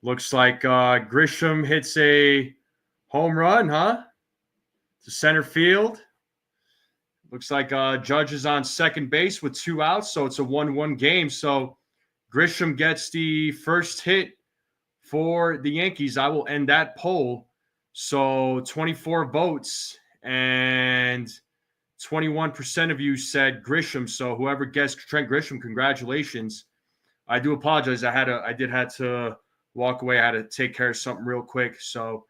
looks like Grisham hits a home run, huh? To center field. Looks like Judge is on second base with 2 outs, so it's a 1-1 game. So Grisham gets the first hit for the Yankees. I will end that poll. So 24 votes, and 21% of you said Grisham. So whoever guessed Trent Grisham, congratulations. I do apologize. I did have to walk away. I had to take care of something real quick. So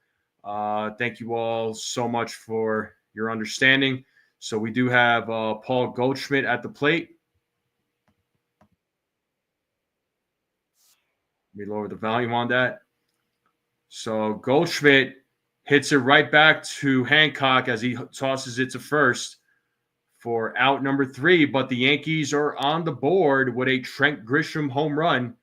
thank you all so much for your understanding. So we do have Paul Goldschmidt at the plate. Let me lower the volume on that. So Goldschmidt hits it right back to Hancock as he tosses it to first for out number 3. But the Yankees are on the board with a Trent Grisham home run.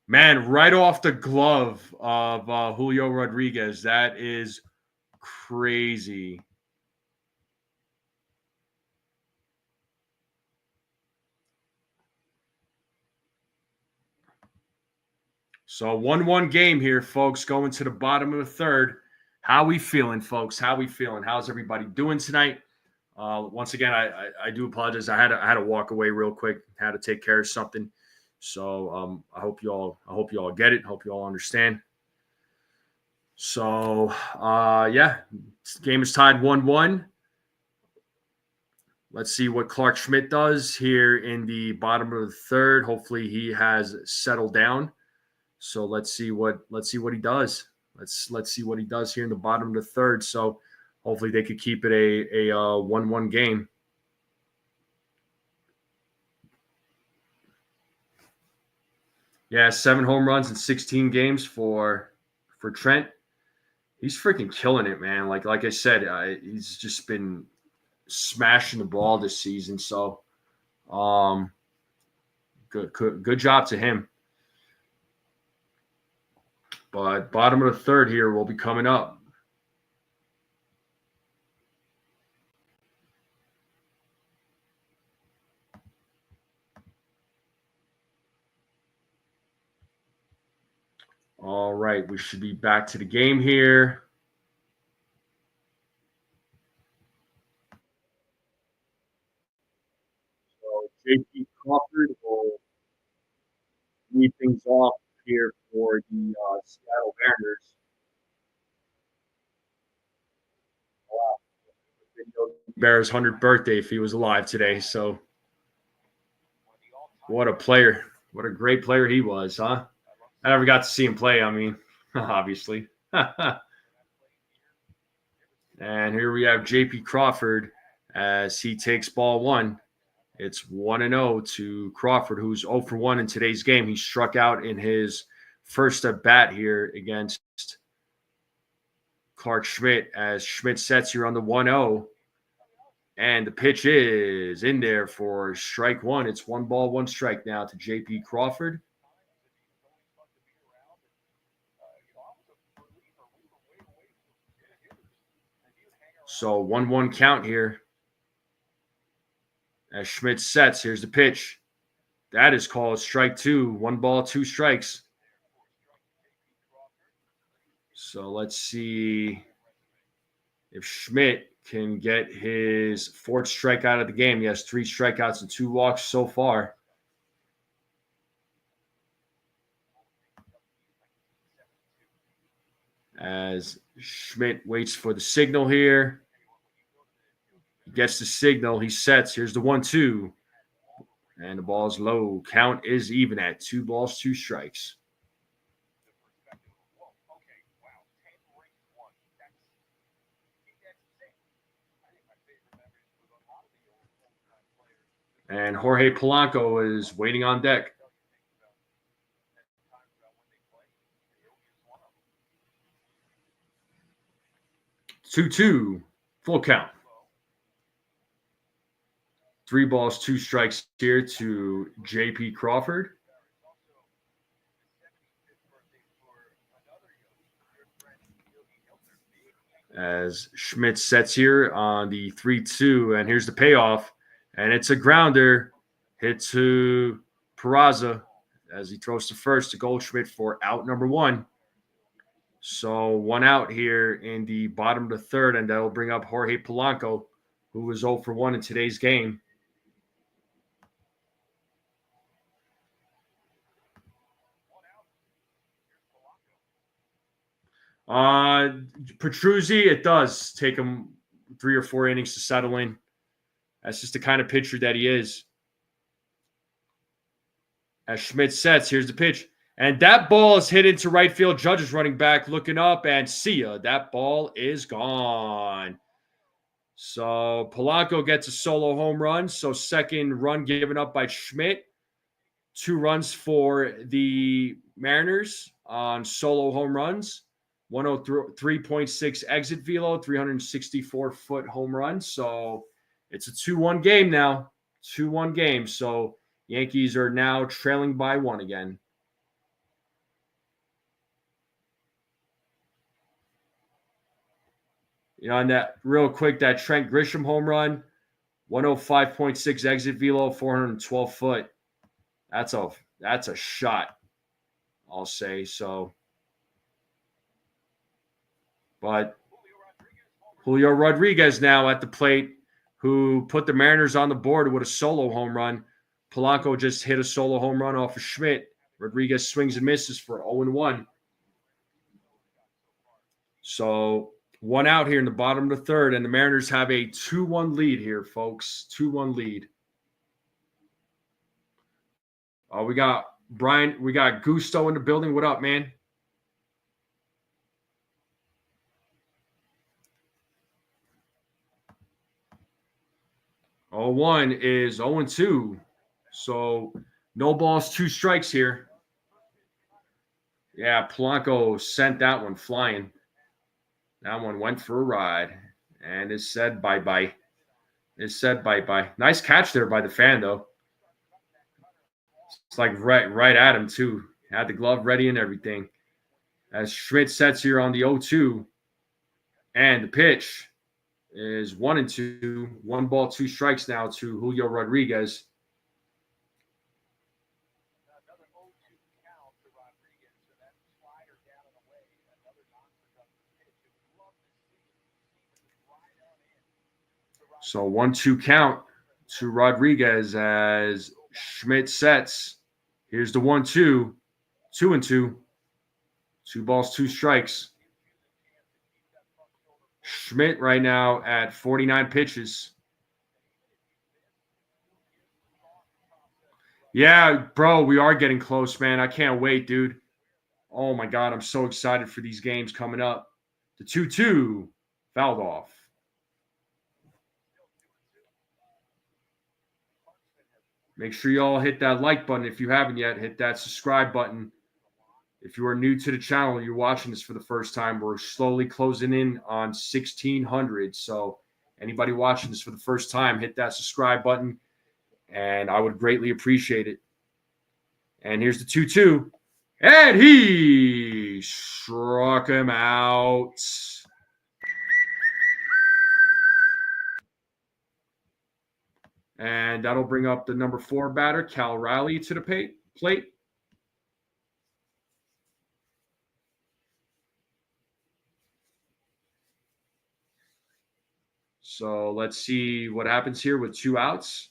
Man, right off the glove of Julio Rodriguez. That is crazy. So 1-1 game here, folks, going to the bottom of the third. How we feeling, folks? How we feeling? How's everybody doing tonight? Once again, I do apologize. I had to walk away real quick. Had to take care of something. So I hope you all get it. Hope you all understand. So yeah, this game is tied 1-1. Let's see what Clark Schmidt does here in the bottom of the third. Hopefully he has settled down. So let's see what he does. Let's see what he does here in the bottom of the third. So hopefully they could keep it a 1-1 game. Yeah, 7 home runs in 16 games for Trent. He's freaking killing it, man. Like I said, he's just been smashing the ball this season. So good job to him. But bottom of the third here will be coming up. All right, we should be back to the game here. So JP Crawford will lead things off here for the Seattle Mariners. Wow. Bear's 100th birthday if he was alive today. So what a player. What a great player he was, huh? I never got to see him play, I mean, obviously. And here we have JP Crawford as he takes ball 1. It's 1-0 to Crawford, who's 0 for 1 in today's game. He struck out in his first at bat here against Clark Schmidt as Schmidt sets here on the 1-0. And the pitch is in there for strike 1. It's 1 ball, 1 strike now to JP Crawford. So 1-1 count here. As Schmidt sets, here's the pitch. That is called strike 2. 1 ball, 2 strikes. So let's see if Schmidt can get his 4th strikeout of the game. He has 3 strikeouts and 2 walks so far. As Schmidt waits for the signal here. He gets the signal. He sets. Here's the 1-2. And the ball's low. Count is even at 2 balls, 2 strikes. And Jorge Polanco is waiting on deck. Two, full count. 3 balls, 2 strikes here to JP Crawford. As Schmidt sets here on the 3-2, and here's the payoff. And it's a grounder hit to Peraza as he throws to first to Goldschmidt for out number 1. So 1 out here in the bottom of the third, and that will bring up Jorge Polanco, who was 0 for 1 in today's game. Petruzzi, it does take him 3 or 4 innings to settle in. That's just the kind of pitcher that he is. As Schmidt sets, here's the pitch. And that ball is hit into right field. Judge is running back, looking up, and see ya. That ball is gone. So Polanco gets a solo home run. So second run given up by Schmidt. 2 runs for the Mariners on solo home runs. 103.6 exit velo, 364-foot home run. So it's a 2-1 game now. 2-1 game. So Yankees are now trailing by 1 again. You know, and that real quick, that Trent Grisham home run, 105.6 exit velo, 412 foot. That's a shot, I'll say. So, but Julio Rodriguez now at the plate, who put the Mariners on the board with a solo home run. Polanco just hit a solo home run off of Schmidt. Rodriguez swings and misses for 0-1. So 1 out here in the bottom of the third, and the Mariners have a 2-1 lead here, folks. 2-1 lead. Oh, we got Brian. We got Gusto in the building. What up, man? Oh, 1 is 0-2. So no balls, 2 strikes here. Yeah, Polanco sent that one flying. That one went for a ride, and it said bye-bye. It said bye-bye. Nice catch there by the fan, though. It's like right at him, too. Had the glove ready and everything. As Schmidt sets here on the 0-2, and the pitch is 1-2. 1 ball, 2 strikes now to Julio Rodriguez. So 1-2 count to Rodriguez as Schmidt sets. Here's the 1-2. 2-2. 2 balls, 2 strikes. Schmidt right now at 49 pitches. Yeah, bro, we are getting close, man. I can't wait, dude. Oh, my God. I'm so excited for these games coming up. The 2-2 fouled off. Make sure you all hit that like button if you haven't yet. Hit that subscribe button. If you are new to the channel, you're watching this for the first time, we're slowly closing in on 1,600. So anybody watching this for the first time, hit that subscribe button, and I would greatly appreciate it. And here's the 2-2. And he struck him out. And that'll bring up the number 4 batter, Cal Riley, to the plate. So let's see what happens here with 2 outs.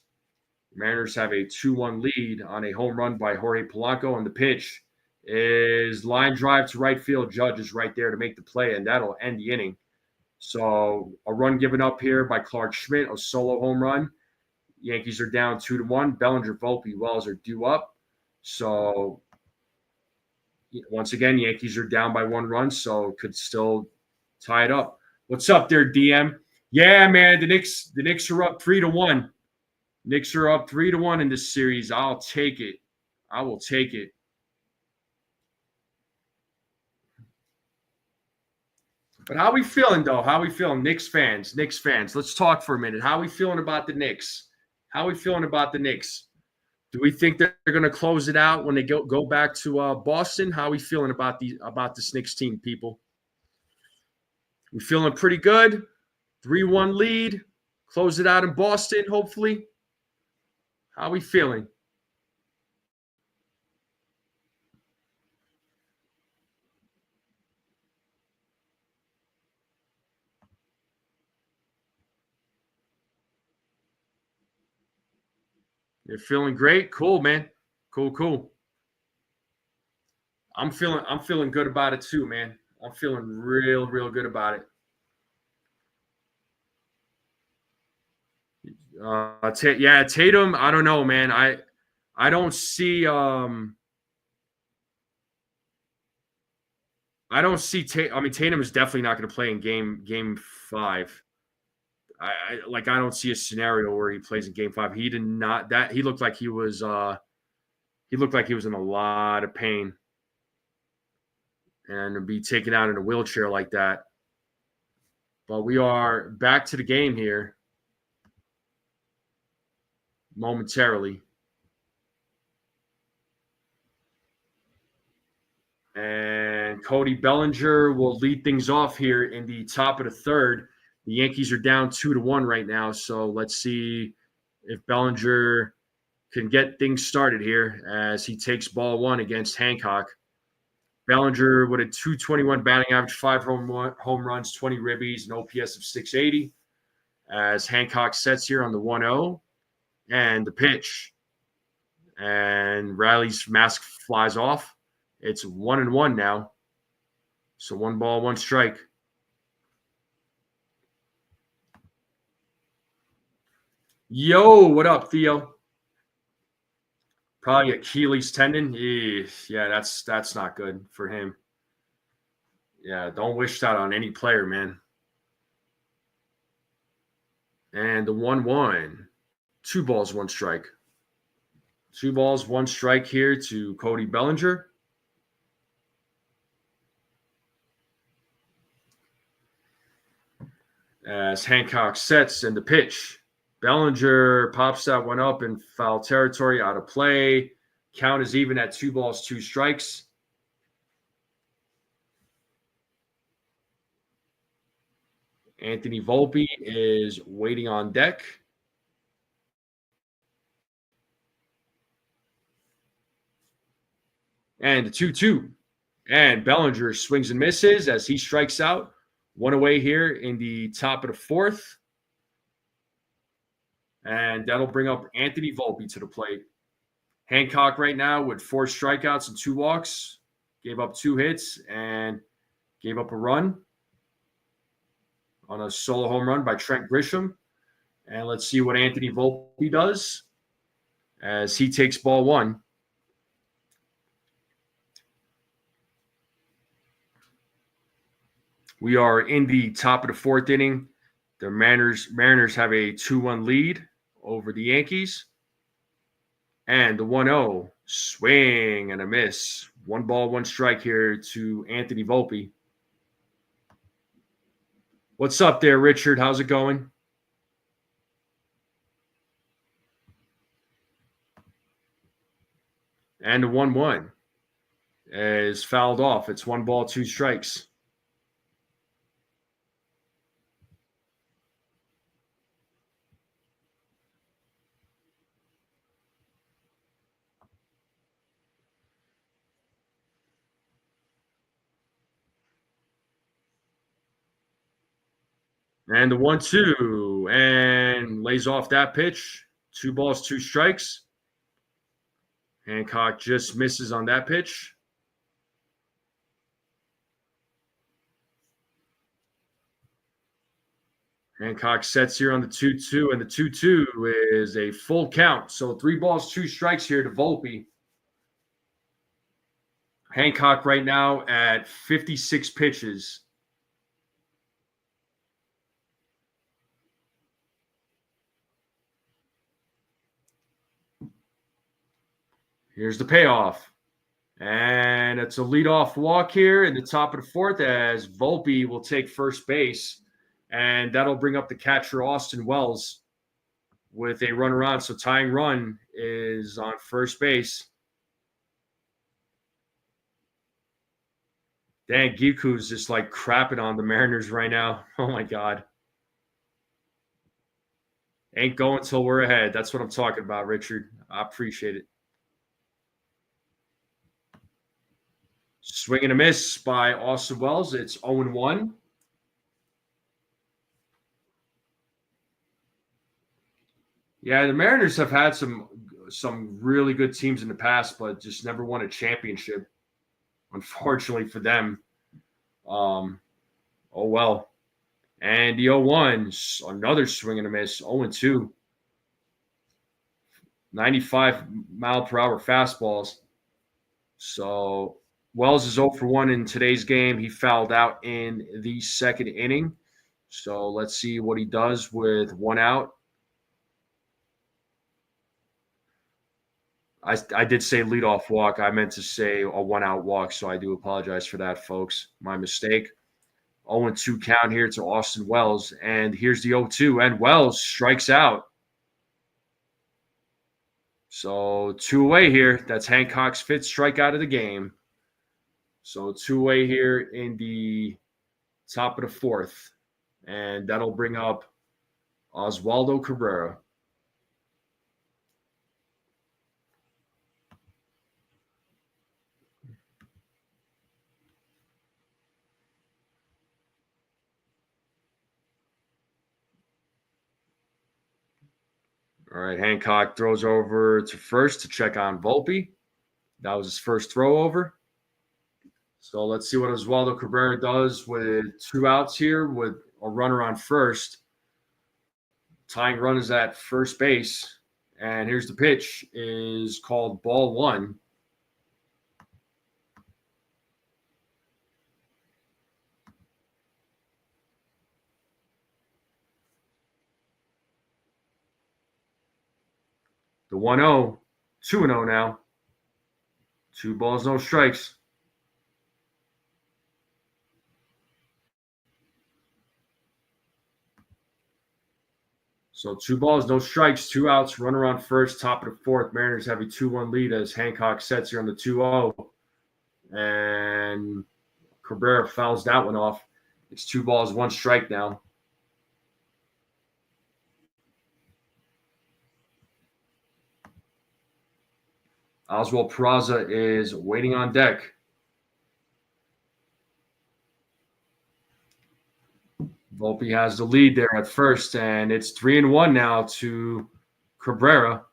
The Mariners have a 2-1 lead on a home run by Jorge Polanco, and the pitch is line drive to right field. Judge is right there to make the play, and that'll end the inning. So a run given up here by Clark Schmidt, a solo home run. Yankees are down 2-1. Bellinger, Volpe, Wells are due up. So once again, Yankees are down by 1 run, so could still tie it up. What's up there, DM? Yeah, man, the Knicks are up 3-1. Knicks are up 3-1 in this series. I'll take it. I will take it. But how we feeling, though? How we feeling? Knicks fans. Let's talk for a minute. How we feeling about the Knicks? How we feeling about the Knicks? Do we think they're going to close it out when they go back to Boston? How we feeling about this Knicks team, people? We feeling pretty good. 3-1 lead. Close it out in Boston, hopefully. How we feeling? You're feeling great? Cool, man. Cool. I'm feeling good about it too, man. I'm feeling real good about it. Tatum, I don't know, man. I don't see I don't see Tatum is definitely not going to play in game 5. I don't see a scenario where he plays in game 5. He did not that he looked like he was in a lot of pain, and to be taken out in a wheelchair like that. But we are back to the game here momentarily. And Cody Bellinger will lead things off here in the top of the third. The Yankees are down 2-1 right now, so let's see if Bellinger can get things started here as he takes ball 1 against Hancock. Bellinger with a .221 batting average, 5 home runs, 20 ribbies, an OPS of 680. As Hancock sets here on the 1-0, and the pitch. And Riley's mask flies off. It's 1-1 now. So 1 ball, 1 strike. Yo, what up, Theo? Probably Achilles tendon. Yeah, that's not good for him. Yeah, don't wish that on any player, man. And the 1-1. 2 balls, 1 strike. 2 balls, 1 strike here to Cody Bellinger. As Hancock sets and the pitch. Bellinger pops that one up in foul territory, out of play. Count is even at 2 balls, 2 strikes. Anthony Volpe is waiting on deck. And the 2-2. And Bellinger swings and misses as he strikes out. 1 away here in the top of the 4th. And that'll bring up Anthony Volpe to the plate. Hancock right now with 4 strikeouts and 2 walks. Gave up 2 hits and gave up a run on a solo home run by Trent Grisham. And let's see what Anthony Volpe does as he takes ball 1. We are in the top of the 4th inning. The Mariners have a 2-1 lead over the Yankees. And the 1-0, swing and a miss. 1 ball, 1 strike here to Anthony Volpe. What's up there, Richard? How's it going? And the 1-1 is fouled off. It's 1 ball, 2 strikes. And the 1-2, and lays off that pitch. 2 balls, 2 strikes. Hancock just misses on that pitch. Hancock sets here on the 2-2, and the 2-2 is a full count. So 3 balls, 2 strikes here to Volpe. Hancock right now at 56 pitches. Here's the payoff. And it's a leadoff walk here in the top of the 4th as Volpe will take first base. And that'll bring up the catcher, Austin Wells, with a runner on. So tying run is on first base. Dang, Giku's just like crapping on the Mariners right now. Oh, my God. Ain't going till we're ahead. That's what I'm talking about, Richard. I appreciate it. Swing and a miss by Austin Wells. It's 0-1. Yeah, the Mariners have had some really good teams in the past, but just never won a championship, unfortunately for them. Oh, well. And the 0-1, another swing and a miss, 0-2. 95 mile per hour fastballs. So Wells is 0 for 1 in today's game. He fouled out in the second inning. So let's see what he does with one out. I did say leadoff walk. I meant to say a one-out walk, so I do apologize for that, folks. My mistake. 0-2 count here to Austin Wells. And here's the 0-2, and Wells strikes out. So 2 away here. That's Hancock's 5th strikeout of the game. So 2 away here in the top of the 4th. And that'll bring up Oswaldo Cabrera. All right, Hancock throws over to first to check on Volpe. That was his first throw over. So let's see what Oswaldo Cabrera does with 2 outs here with a runner on first. Tying run is at first base. And here's the pitch is called ball 1. The 1-0, 2-0 now. 2 balls, no strikes. So 2 balls, no strikes, 2 outs, runner on first, top of the 4th. Mariners have a 2-1 lead as Hancock sets here on the 2-0. And Cabrera fouls that one off. It's 2 balls, 1 strike now. Oswald Peraza is waiting on deck. Volpe has the lead there at first, and it's 3-1 now to Cabrera.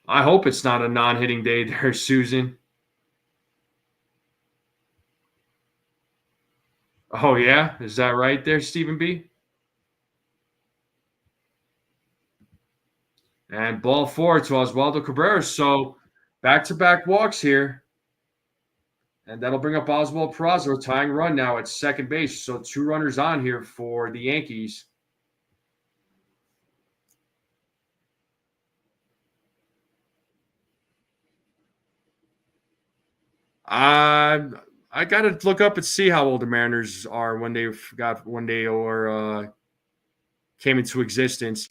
I hope it's not a non-hitting day there, Susan. Oh, yeah? Is that right there, Stephen B? And ball 4 to Oswaldo Cabrera. So back-to-back walks here. And that'll bring up Oswald Peraza, tying run now at second base. So 2 runners on here for the Yankees. I got to look up and see how old the Mariners are when they came into existence.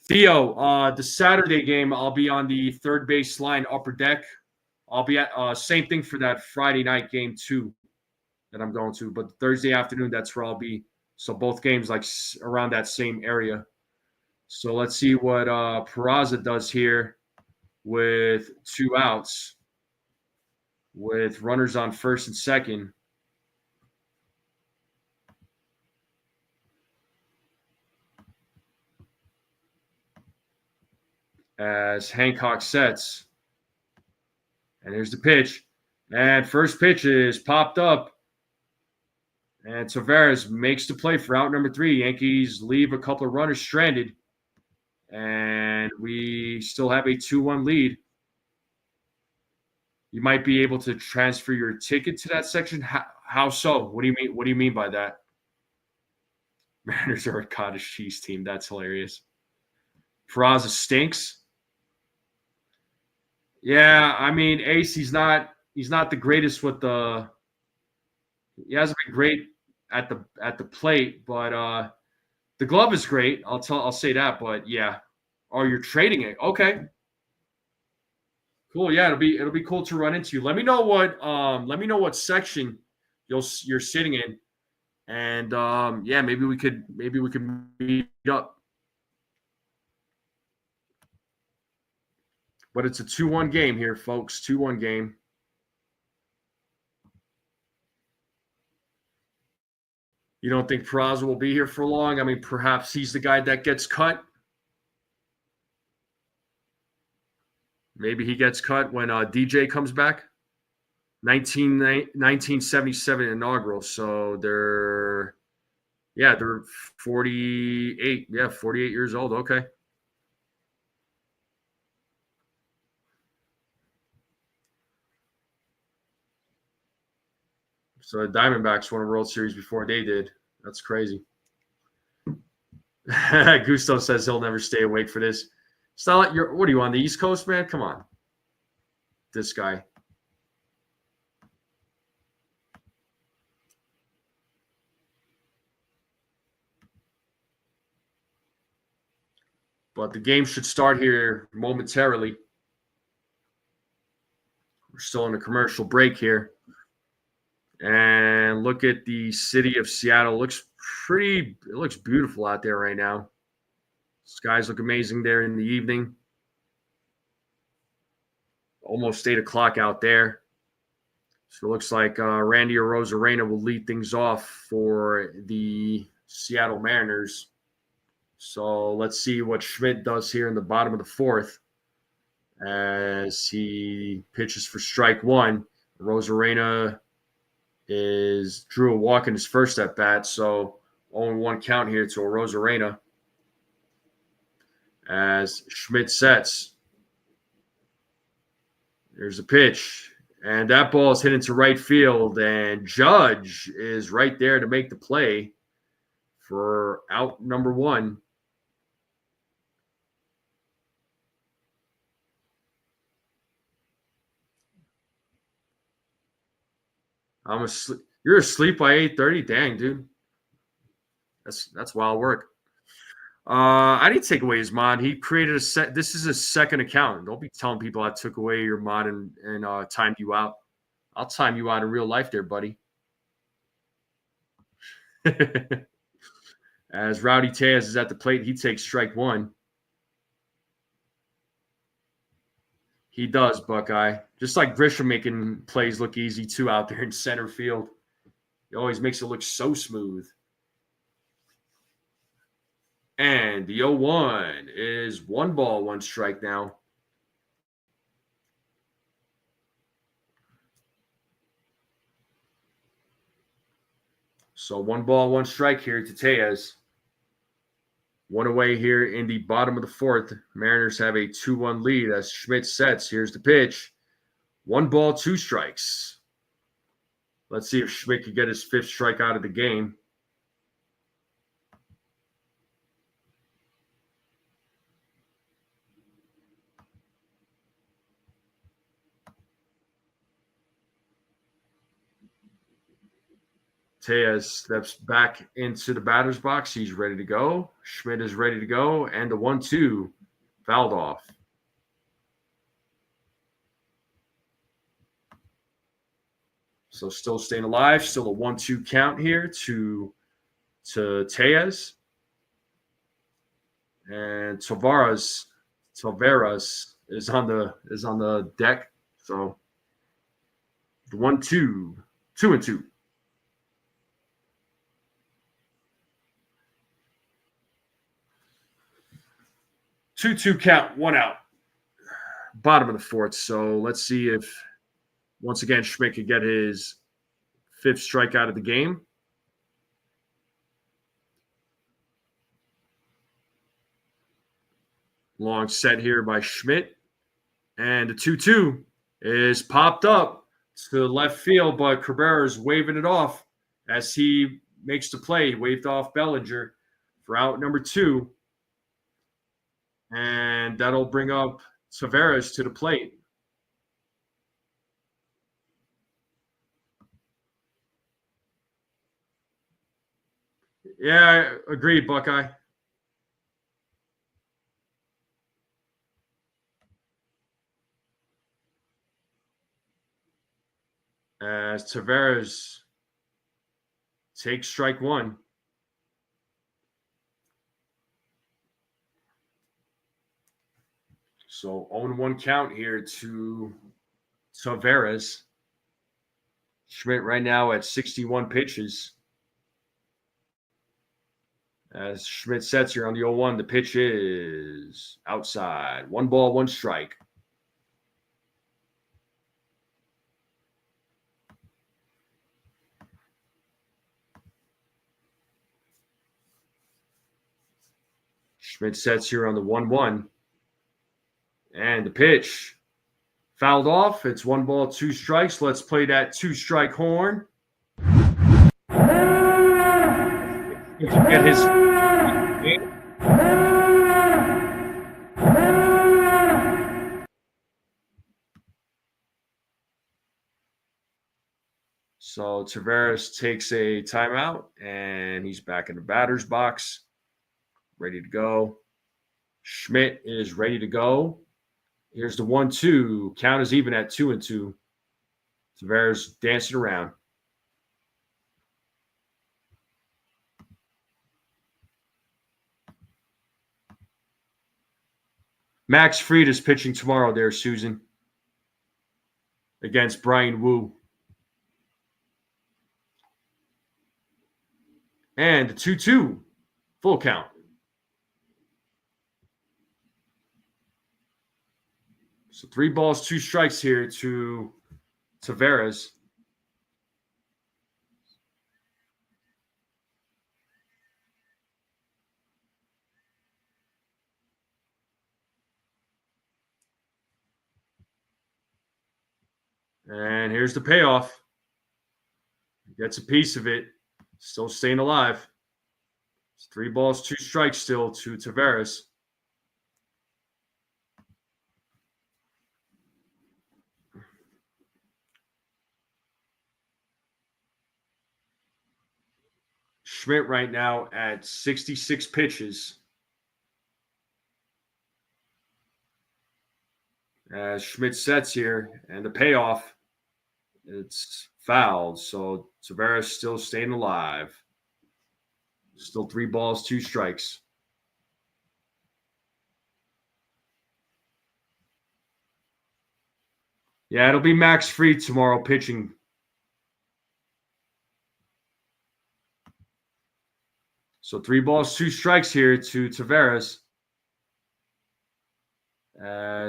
Theo, the Saturday game, I'll be on the third base line, upper deck. I'll be at same thing for that Friday night game too that I'm going to. But Thursday afternoon, that's where I'll be. So both games like around that same area. So let's see what Peraza does here with 2 outs, with runners on first and second. As Hancock sets. And here's the pitch. And first pitch is popped up. And Tavares makes the play for out number 3. Yankees leave a couple of runners stranded. And we still have a 2-1 lead. You might be able to transfer your ticket to that section. How so? What do you mean? What do you mean by that? Mariners are a cottage cheese team. That's hilarious. Peraza stinks. Yeah, I mean, Ace, he's not the greatest with the. He hasn't been great at the plate, but the glove is great. I'll say that. But yeah, oh, you're trading it. Okay, cool. Yeah, it'll be cool to run into you. Let me know what section you're sitting in, and yeah, maybe we could meet up. But it's a 2-1 game here, folks. 2-1 game. You don't think Peraza will be here for long? I mean, perhaps he's the guy that gets cut. Maybe he gets cut when DJ comes back. 1977 inaugural. So they're 48. Yeah, 48 years old. Okay. So the Diamondbacks won a World Series before they did. That's crazy. Gusto says he'll never stay awake for this. It's not like you're. What are you on the East Coast, man? Come on, this guy. But the game should start here momentarily. We're still in a commercial break here. And look at the city of Seattle. It looks beautiful out there right now. Skies look amazing there in the evening. Almost 8 o'clock out there. So it looks like Randy Arozarena will lead things off for the Seattle Mariners. So let's see what Schmidt does here in the bottom of the fourth as he pitches for strike one. Arozarena drew a walk in his first at bat, so 0-1 count here to Arozarena as Schmidt sets. There's a pitch, and that ball is hit into right field, and Judge is right there to make the play for out number one. I'm asleep. You're asleep by 8:30? Dang, dude. That's wild work. I didn't take away his mod. He created a set. This is a second account. Don't be telling people I took away your mod and timed you out. I'll time you out in real life there, buddy. As Rowdy Tejas is at the plate, he takes strike one. He does, Buckeye. Just like Grisham making plays look easy, too, out there in center field. He always makes it look so smooth. And the 0-1 is 1 ball, 1 strike now. So 1 ball, 1 strike here to Tejas. 1 away here in the bottom of the fourth. Mariners have a 2-1 lead as Schmidt sets. Here's the pitch. 1 ball, 2 strikes. Let's see if Schmidt can get his 5th strikeout of the game. Tejas steps back into the batter's box. He's ready to go. Schmidt is ready to go. And the 1-2 fouled off. So still staying alive. Still a 1-2 count here to Tejas. And Tavares is on the deck. So the 1-2, 2-2. 2-2 count, 1 out. Bottom of the fourth. So let's see if, once again, Schmidt could get his 5th strikeout of the game. Long set here by Schmidt. And the 2-2 is popped up to left field, but Cabrera's waving it off as he makes the play. He waved off Bellinger for out number 2. And that'll bring up Tavares to the plate. Yeah, I agree, Buckeye. As Tavares takes strike one. So 0-1 count here to Tavares. Schmidt right now at 61 pitches. As Schmidt sets here on the 0-1, the pitch is outside. 1 ball, 1 strike. Schmidt sets here on the 1-1. And the pitch fouled off. It's 1 ball, 2 strikes. Let's play that 2-strike horn. to get his. So Tavares takes a timeout, and he's back in the batter's box, ready to go. Schmidt is ready to go. Here's the 1-2. Count is even at 2-2. Tavares dancing around. Max Fried is pitching tomorrow there, Susan, against Brian Wu. And the 2-2, full count. So 3 balls, 2 strikes here to Tavares. And here's the payoff. Gets a piece of it. Still staying alive. It's 3 balls, 2 strikes still to Tavares. Schmidt right now at 66 pitches. As Schmidt sets here, and the payoff, it's fouled. So Tavares still staying alive. Still 3 balls, 2 strikes. Yeah, it'll be Max Fried tomorrow pitching. So 3 balls, 2 strikes here to Tavares.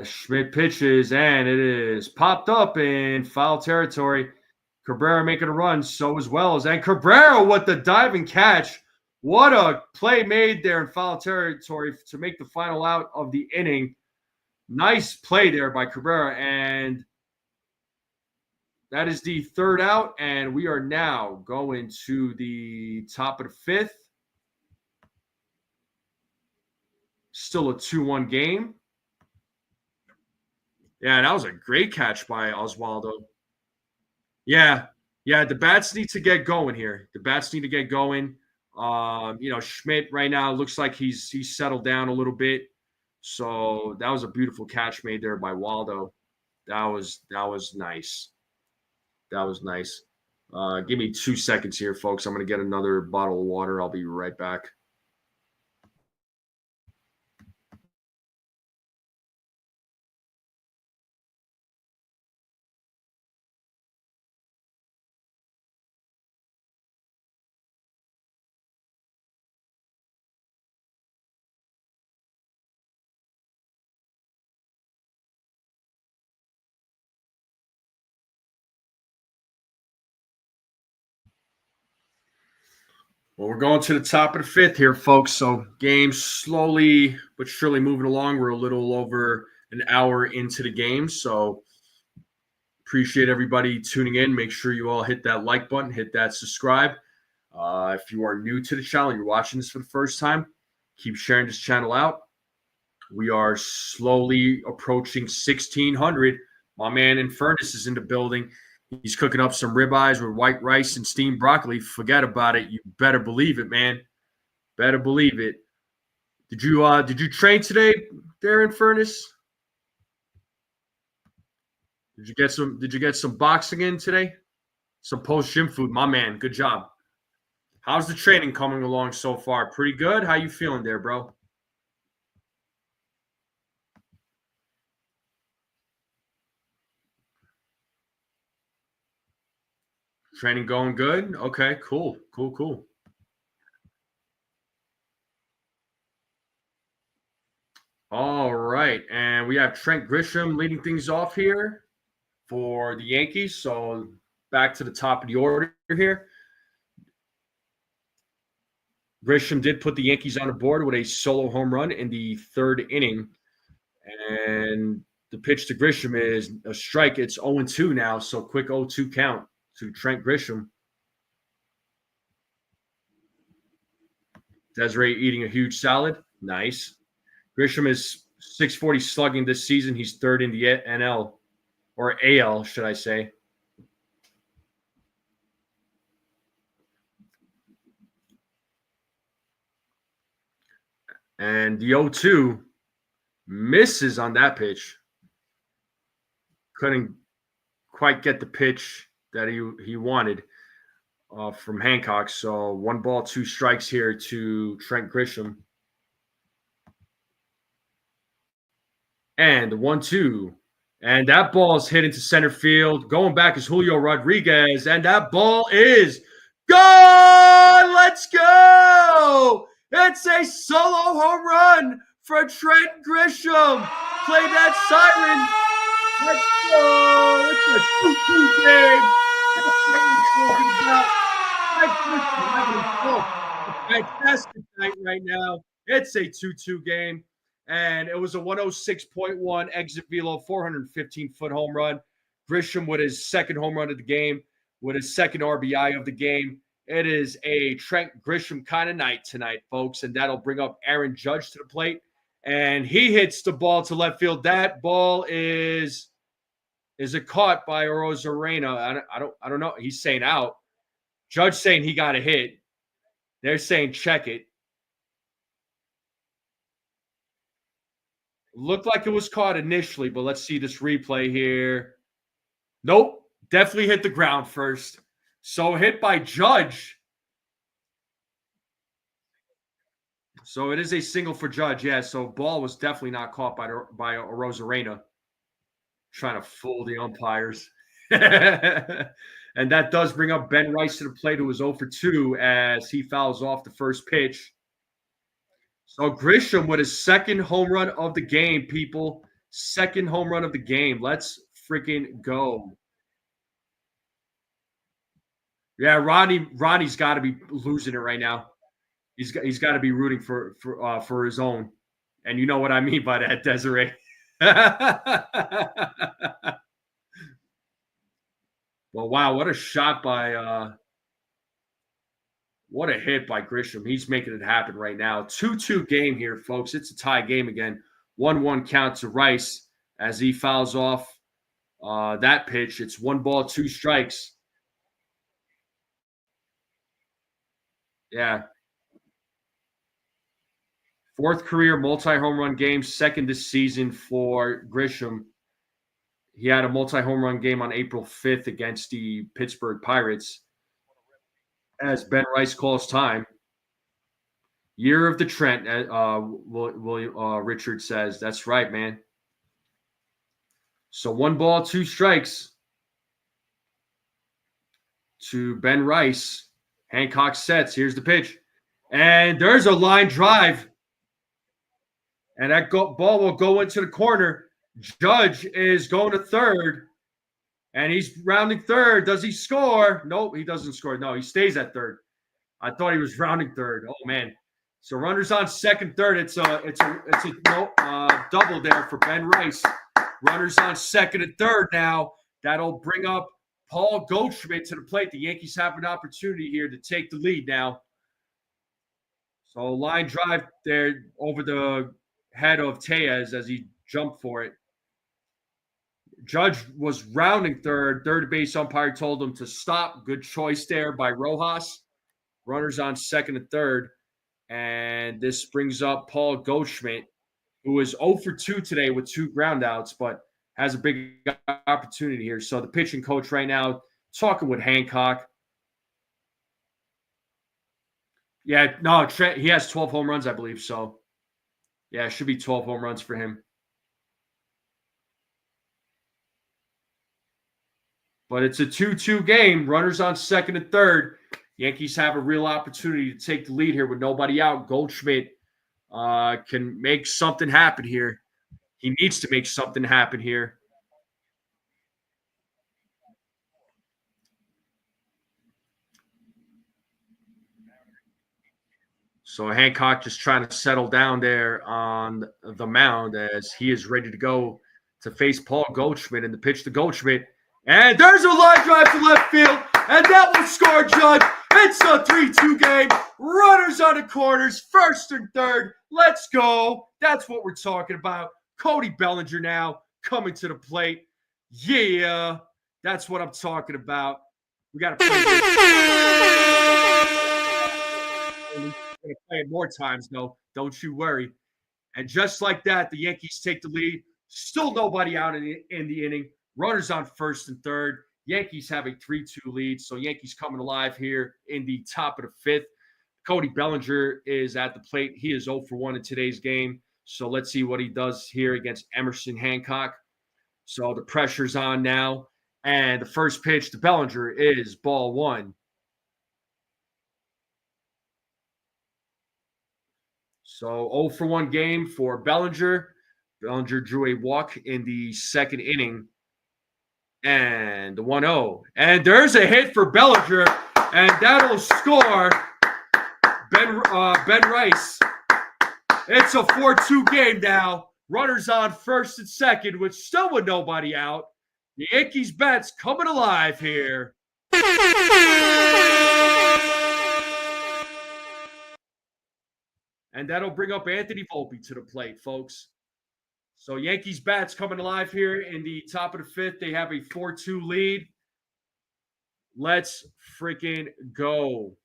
Schmidt pitches, and it is popped up in foul territory. Cabrera making a run, so as well as, and Cabrera with the diving catch. What a play made there in foul territory to make the final out of the inning. Nice play there by Cabrera, and that is the 3rd out, and we are now going to the top of the 5th. Still a 2-1 game. Yeah, that was a great catch by Oswaldo. Yeah, the bats need to get going here. The bats need to get going. Schmidt right now looks like he's settled down a little bit. So that was a beautiful catch made there by Waldo. That was nice. That was nice. Give me 2 seconds here, folks. I'm going to get another bottle of water. I'll be right back. Well, we're going to the top of the 5th here, folks. So game slowly but surely moving along. We're a little over an hour into the game. So appreciate everybody tuning in. Make sure you all hit that like button, hit that subscribe. If you are new to the channel, you're watching this for the first time, keep sharing this channel out. We are slowly approaching 1,600. My man Infernus is in the building. He's cooking up some ribeyes with white rice and steamed broccoli. Forget about it. You better believe it, man. Better believe it. Did you train today, there, Infernus? Did you get some boxing in today? Some post-gym food, my man. Good job. How's the training coming along so far? Pretty good? How you feeling there, bro? Training going good? Okay, cool. All right. And we have Trent Grisham leading things off here for the Yankees. So back to the top of the order here. Grisham did put the Yankees on the board with a solo home run in the 3rd inning. And the pitch to Grisham is a strike. It's 0-2 now. So quick 0-2 count to Trent Grisham. Desiree eating a huge salad. Nice. Grisham is 640 slugging this season. He's third in the NL, or AL, should I say. And the 0-2 misses on that pitch. Couldn't quite get the pitch that he wanted from Hancock. So 1 ball, 2 strikes here to Trent Grisham. And the 1-2. And that ball is hit into center field. Going back is Julio Rodriguez. And that ball is gone! Let's go! It's a solo home run for Trent Grisham. Play that siren. Let's go! It's a 2-2 game. That's what I'm talking about. A fantastic night right now. It's a 2-2 game. And it was a 106.1 exit velo, 415-foot home run. Grisham with his second home run of the game, with his second RBI of the game. It is a Trent Grisham kind of night tonight, folks, and that'll bring up Aaron Judge to the plate. And he hits the ball to left field. That ball is it caught by Arozarena? I don't know. He's saying out. Judge saying he got a hit. They're saying check it. Looked like it was caught initially, but let's see this replay here. Nope. Definitely hit the ground first. So hit by Judge. So it is a single for Judge. Yeah, so ball was definitely not caught by Arozarena. Trying to fool the umpires. And that does bring up Ben Rice to the plate, who was 0 for 2 as he fouls off the first pitch. So Grisham with his second home run of the game, people. Second home run of the game. Let's freaking go. Yeah, Ronnie's got to be losing it right now. He's got to be rooting for his own. And you know what I mean by that, Desiree. Well, wow, what a shot by what a hit by Grisham. He's making it happen right now. 2-2 game here, folks. It's a tie game again. 1-1 count to Rice as he fouls off that pitch. It's 1 ball, 2 strikes. Yeah. 4th career multi-home run game, 2nd this season for Grisham. He had a multi-home run game on April 5th against the Pittsburgh Pirates. As Ben Rice calls time. Year of the Trent, Richard says. That's right, man. So 1 ball, 2 strikes to Ben Rice. Hancock sets. Here's the pitch. And there's a line drive. And that ball will go into the corner. Judge is going to third. And he's rounding third. Does he score? Nope, he doesn't score. No, he stays at third. I thought he was rounding third. Oh, man. So runners on second, third. It's a double there for Ben Rice. Runners on second and third now. That'll bring up Paul Goldschmidt to the plate. The Yankees have an opportunity here to take the lead now. So line drive there over the head of Tejas as he jumped for it. Judge was rounding third. Third base umpire told him to stop. Good choice there by Rojas. Runners on second and third. And this brings up Paul Goldschmidt, who is 0 for 2 today with 2 groundouts, but has a big opportunity here. So the pitching coach right now talking with Hancock. Yeah, no, he has 12 home runs, I believe. So, yeah, it should be 12 home runs for him. But it's a 2-2 game. Runners on second and third. Yankees have a real opportunity to take the lead here with nobody out. Goldschmidt can make something happen here. He needs to make something happen here. So Hancock just trying to settle down there on the mound as he is ready to go to face Paul Goldschmidt, and the pitch to Goldschmidt. And there's a line drive to left field, and that will score, Judge. It's a 3-2 game. Runners on the corners, first and third. Let's go. That's what we're talking about. Cody Bellinger now coming to the plate. Yeah, that's what I'm talking about. We got to play this. We're going to play it more times, though. Don't you worry. And just like that, the Yankees take the lead. Still nobody out in the inning. Runners on first and third. Yankees have a 3-2 lead. So Yankees coming alive here in the top of the fifth. Cody Bellinger is at the plate. He is 0 for 1 in today's game. So let's see what he does here against Emerson Hancock. So the pressure's on now. And the first pitch to Bellinger is ball one. So 0 for 1 game for Bellinger. Bellinger drew a walk in the second inning. And the 1-0. And there's a hit for Bellinger. And that'll score Ben Rice. It's a 4-2 game now. Runners on first and second with still with nobody out. The Yankees bats coming alive here. And that'll bring up Anthony Volpe to the plate, folks. So Yankees bats coming alive here in the top of the fifth. They have a 4-2 lead. Let's freaking go.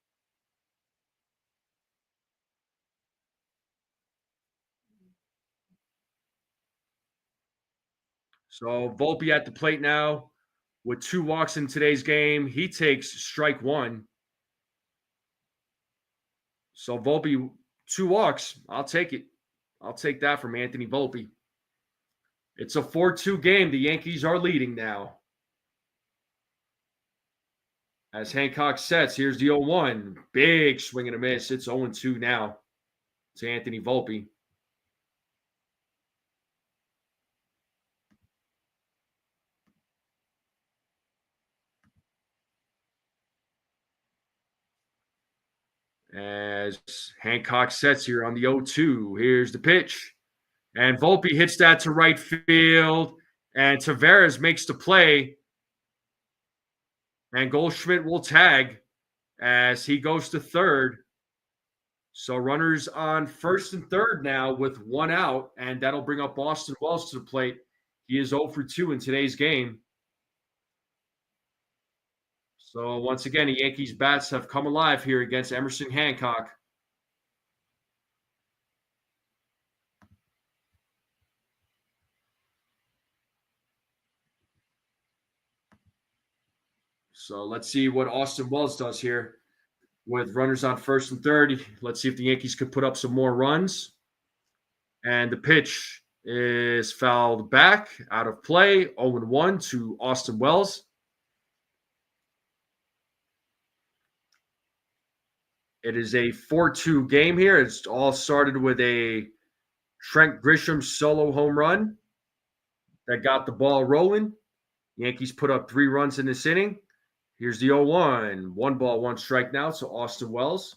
So Volpe at the plate now with 2 walks in today's game. He takes strike one. So Volpe, 2 walks. I'll take it. I'll take that from Anthony Volpe. It's a 4-2 game. The Yankees are leading now. As Hancock sets, here's the 0-1. Big swing and a miss. It's 0-2 now to Anthony Volpe. As Hancock sets here on the 0-2. Here's the pitch. And Volpe hits that to right field. And Taveras makes the play. And Goldschmidt will tag as he goes to third. So runners on first and third now with 1 out. And that'll bring up Austin Wells to the plate. He is 0 for 2 in today's game. So once again, the Yankees bats have come alive here against Emerson Hancock. So let's see what Austin Wells does here with runners on first and third. Let's see if the Yankees could put up some more runs. And the pitch is fouled back, out of play, 0-1 to Austin Wells. It is a 4-2 game here. It's all started with a Trent Grisham solo home run that got the ball rolling. Yankees put up 3 runs in this inning. Here's the 0-1. 1 ball, 1 strike now to Austin Wells.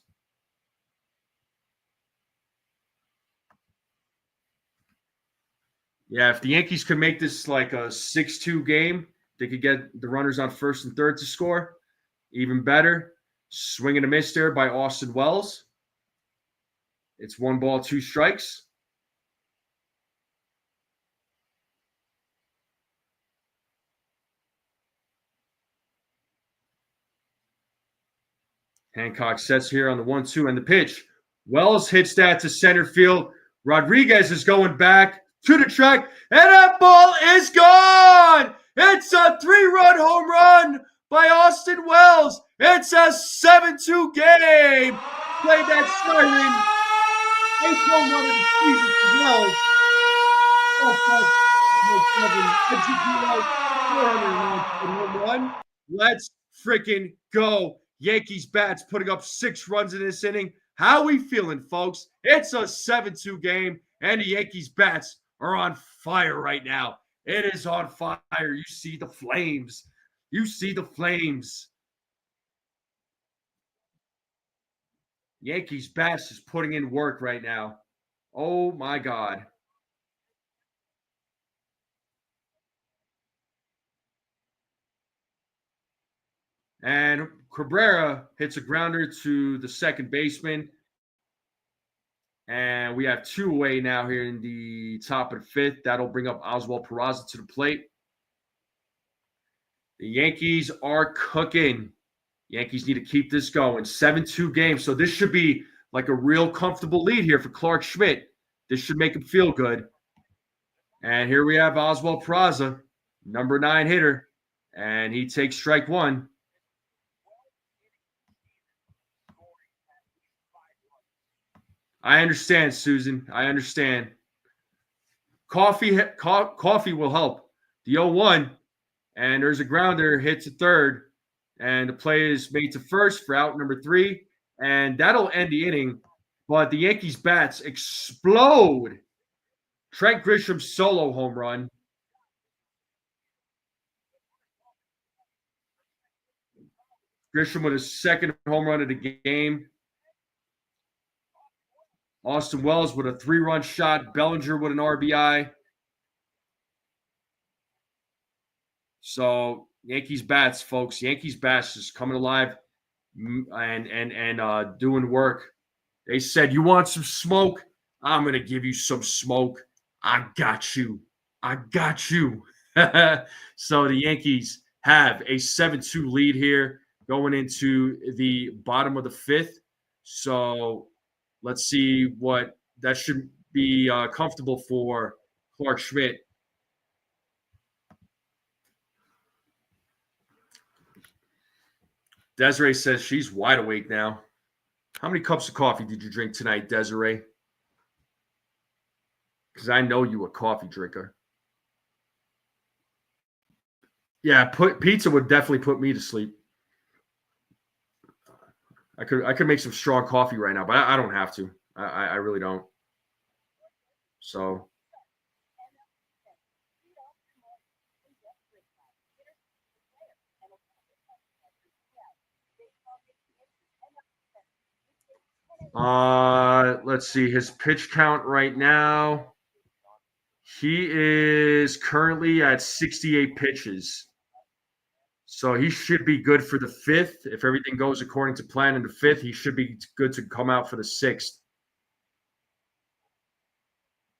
Yeah, if the Yankees could make this like a 6-2 game, they could get the runners on first and third to score. Even better. Swing and a miss there by Austin Wells. It's 1 ball, 2 strikes. Hancock sets here on the 1-2 and the pitch. Wells hits that to center field. Rodriguez is going back to the track, and that ball is gone. It's a 3-run home run by Austin Wells. It's a 7-2 game. Play that siren. 8th home run of the season for Wells. Home run. Let's freaking go. Yankees bats putting up 6 runs in this inning. How we feeling, folks? It's a 7-2 game, and the Yankees bats are on fire right now. It is on fire. You see the flames. You see the flames. Yankees bats is putting in work right now. Oh, my God. And Cabrera hits a grounder to the second baseman. And we have 2 away now here in the top of the 5th. That'll bring up Oswald Peraza to the plate. The Yankees are cooking. Yankees need to keep this going. 7-2 game. So this should be like a real comfortable lead here for Clark Schmidt. This should make him feel good. And here we have Oswald Peraza, number 9 hitter. And he takes strike 1. I understand, Susan. I understand. Coffee will help. The 0-1. And there's a grounder, hits a third. And the play is made to first for out number 3. And that'll end the inning. But the Yankees' bats explode. Trent Grisham's solo home run. Grisham with his second home run of the game. Austin Wells with a 3-run shot. Bellinger with an RBI. So Yankees bats, folks. Yankees bats just coming alive and doing work. They said, "You want some smoke? I'm gonna give you some smoke. I got you. I got you." So the Yankees have a 7-2 lead here going into the bottom of the 5th. So let's see what that should be comfortable for Clark Schmidt. Desiree says she's wide awake now. How many cups of coffee did you drink tonight, Desiree? Because I know you a coffee drinker. Yeah, pizza would definitely put me to sleep. I could make some strong coffee right now, but I don't have to. I really don't. So let's see his pitch count right now. He is currently at 68 pitches. So he should be good for the 5th. If everything goes according to plan in the 5th, he should be good to come out for the 6th.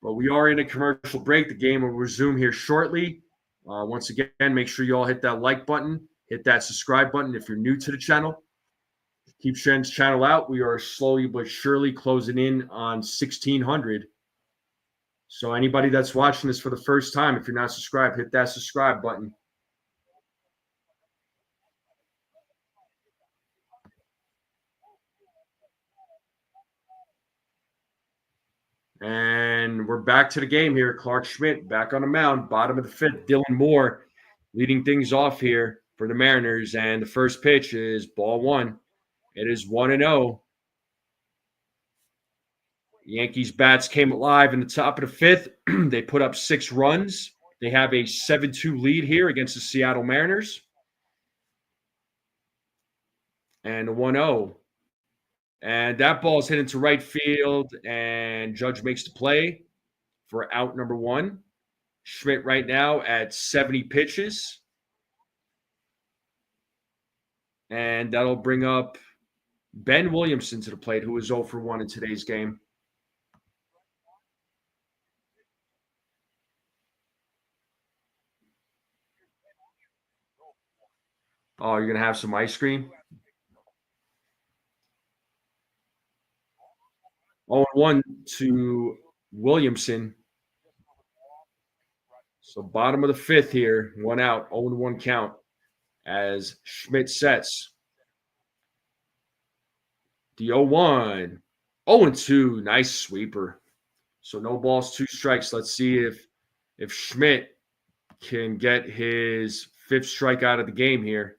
But we are in a commercial break. The game will resume here shortly. Once again, make sure you all hit that like button, hit that subscribe button if you're new to the channel. Keep sharing this channel out. We are slowly but surely closing in on 1,600. So anybody that's watching this for the first time, if you're not subscribed, hit that subscribe button. And we're back to the game here. Clark Schmidt back on the mound, bottom of the 5th. Dylan Moore leading things off here for the Mariners. And the first pitch is ball 1. It is 1-0. Yankees bats came alive in the top of the 5th. They put up 6 runs. They have a 7-2 lead here against the Seattle Mariners. And a 1-0. And that ball is hit into right field, and Judge makes the play for out number 1. Schmidt right now at 70 pitches. And that'll bring up Ben Williamson to the plate, who is 0 for 1 in today's game. Oh, you're going to have some ice cream? 0-1 to Williamson. So bottom of the 5th here, 1 out, 0-1 count as Schmidt sets. The 0-1, 0-2, nice sweeper. So no balls, 2 strikes. Let's see if Schmidt can get his 5th strikeout of the game here.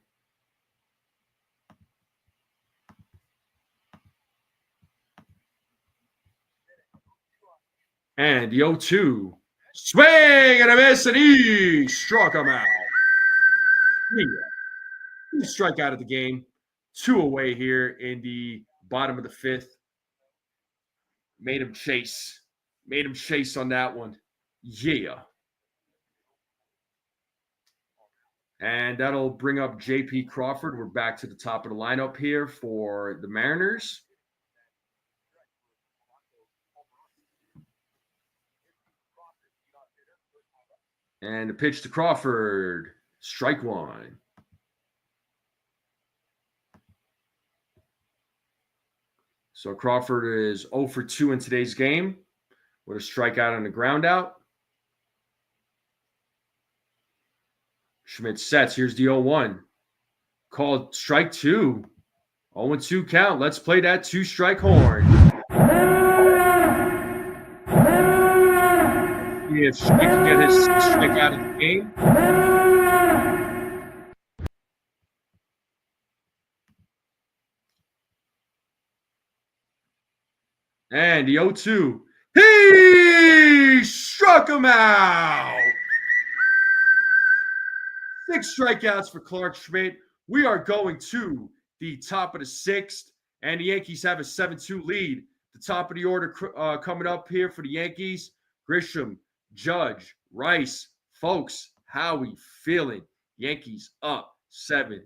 And the 0-2, swing and a miss, and he struck him out. Yeah. Strikeout of the game. 2 away here in the bottom of the 5th. Made him chase. Made him chase on that one. Yeah. And that'll bring up J.P. Crawford. We're back to the top of the lineup here for the Mariners. And the pitch to Crawford. Strike one. So Crawford is 0 for 2 in today's game with a strikeout and a ground out. Schmidt sets. Here's the 0-1. Called strike two. 0-2 count. Let's play that two-strike horn. See if Schmidt can get his strikeout of the game. And the 0-2. He struck him out. 6 strikeouts for Clark Schmidt. We are going to the top of the 6th, and the Yankees have a 7-2 lead. The top of the order coming up here for the Yankees: Grisham, Judge, Rice. Folks, how we feeling? Yankees up 7-2.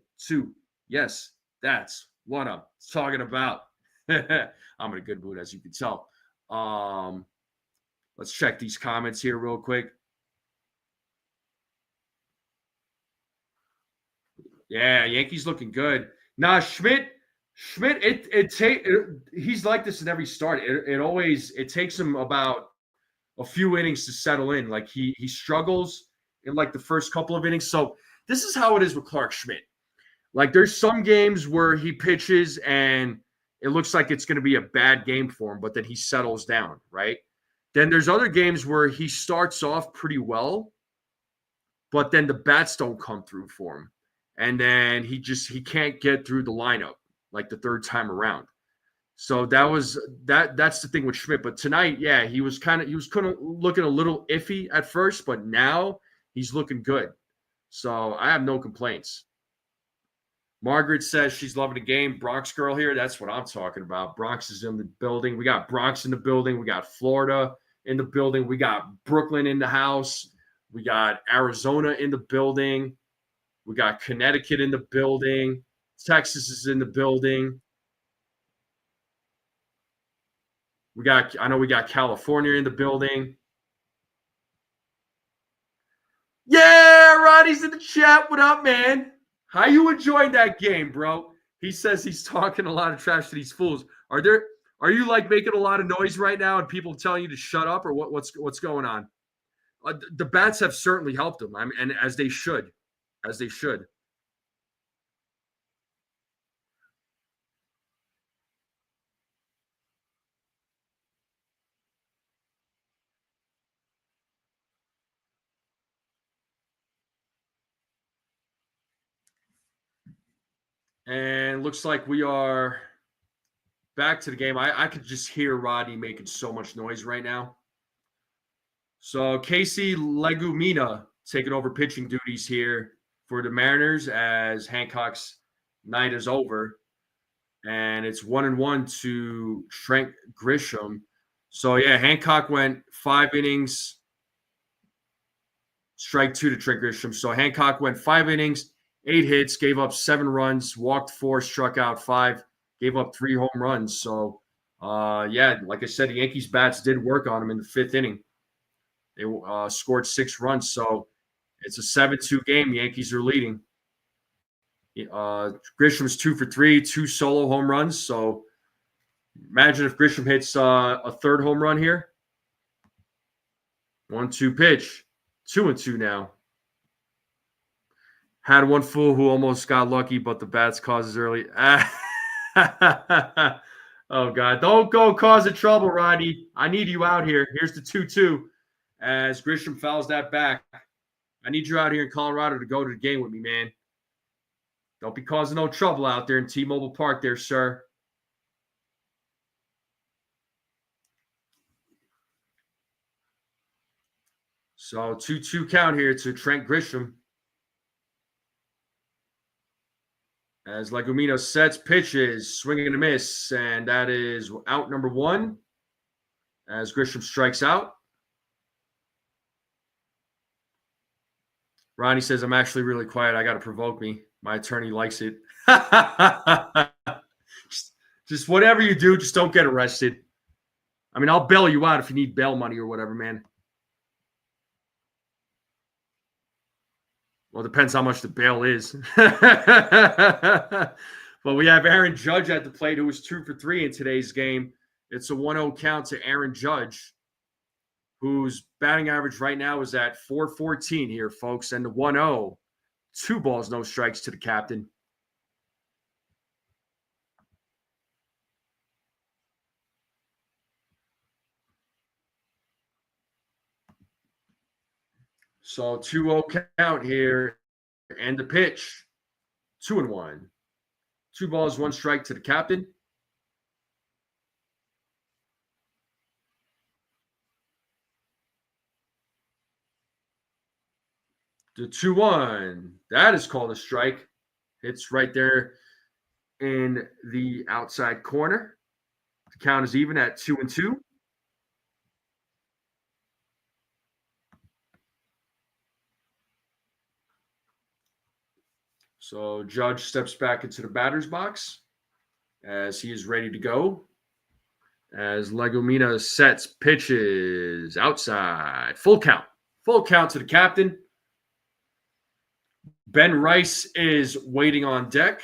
Yes, that's what I'm talking about. I'm in a good mood, as you can tell. Let's check these comments here real quick. Yeah, Yankees looking good. Nah, Schmidt, he's like this in every start. It takes him about a few innings to settle in. Like he struggles in like the first couple of innings. So this is how it is with Clark Schmidt. Like there's some games where he pitches and it looks like it's going to be a bad game for him, but then he settles down, right? Then there's other games where he starts off pretty well, but then the bats don't come through for him. And then he can't get through the lineup like the third time around. So that's the thing with Schmidt. But tonight, yeah, he was kind of looking a little iffy at first, but now he's looking good. So I have no complaints. Margaret says she's loving the game. Bronx girl here. That's what I'm talking about. Bronx is in the building. We got Bronx in the building. We got Florida in the building. We got Brooklyn in the house. We got Arizona in the building. We got Connecticut in the building. Texas is in the building. I know we got California in the building. Yeah, Ronnie's in the chat. What up, man? How you enjoying that game, bro? He says he's talking a lot of trash to these fools. Are you like making a lot of noise right now and people telling you to shut up, or what's going on? The bats have certainly helped them. I mean, and as they should. And looks like we are back to the game. I could just hear Rodney making so much noise right now. So Casey Legumina taking over pitching duties here for the Mariners as Hancock's night is over. And it's 1-1 to Trent Grisham. So yeah, Hancock went 5 innings, strike 2 to Trent Grisham. So Hancock went 5 innings, 8 hits, gave up 7 runs, walked 4, struck out 5, gave up 3 home runs. So yeah, like I said, the Yankees bats did work on him in the 5th inning. They scored 6 runs. So it's a 7-2 game. Yankees are leading. Grisham's 2 for 3, 2 solo home runs. So imagine if Grisham hits a third home run here. 1-2 pitch. 2-2 now. Had one fool who almost got lucky, but the bats causes early. Oh, God. Don't go causing trouble, Rodney. I need you out here. Here's the 2-2 as Grisham fouls that back. I need you out here in Colorado to go to the game with me, man. Don't be causing no trouble out there in T-Mobile Park there, sir. So 2-2 count here to Trent Grisham. As Legumino sets pitches, swinging and a miss, and that is out number 1 as Grisham strikes out. Ronnie says, I'm actually really quiet. I got to provoke me. My attorney likes it. just whatever you do, just don't get arrested. I mean, I'll bail you out if you need bail money or whatever, man. Well, it depends how much the bail is. But we have Aaron Judge at the plate, who was 2 for 3 in today's game. It's a 1-0 count to Aaron Judge, whose batting average right now is at 414 here, folks. And the 1-0, 2 balls, no strikes to the captain. So 2-0 count here, and the pitch, 2-1. 2 balls, 1 strike to the captain. The 2-1, that is called a strike. It's right there in the outside corner. The count is even at 2-2. So Judge steps back into the batter's box as he is ready to go. As Legumina sets pitches outside. Full count. Full count to the captain. Ben Rice is waiting on deck.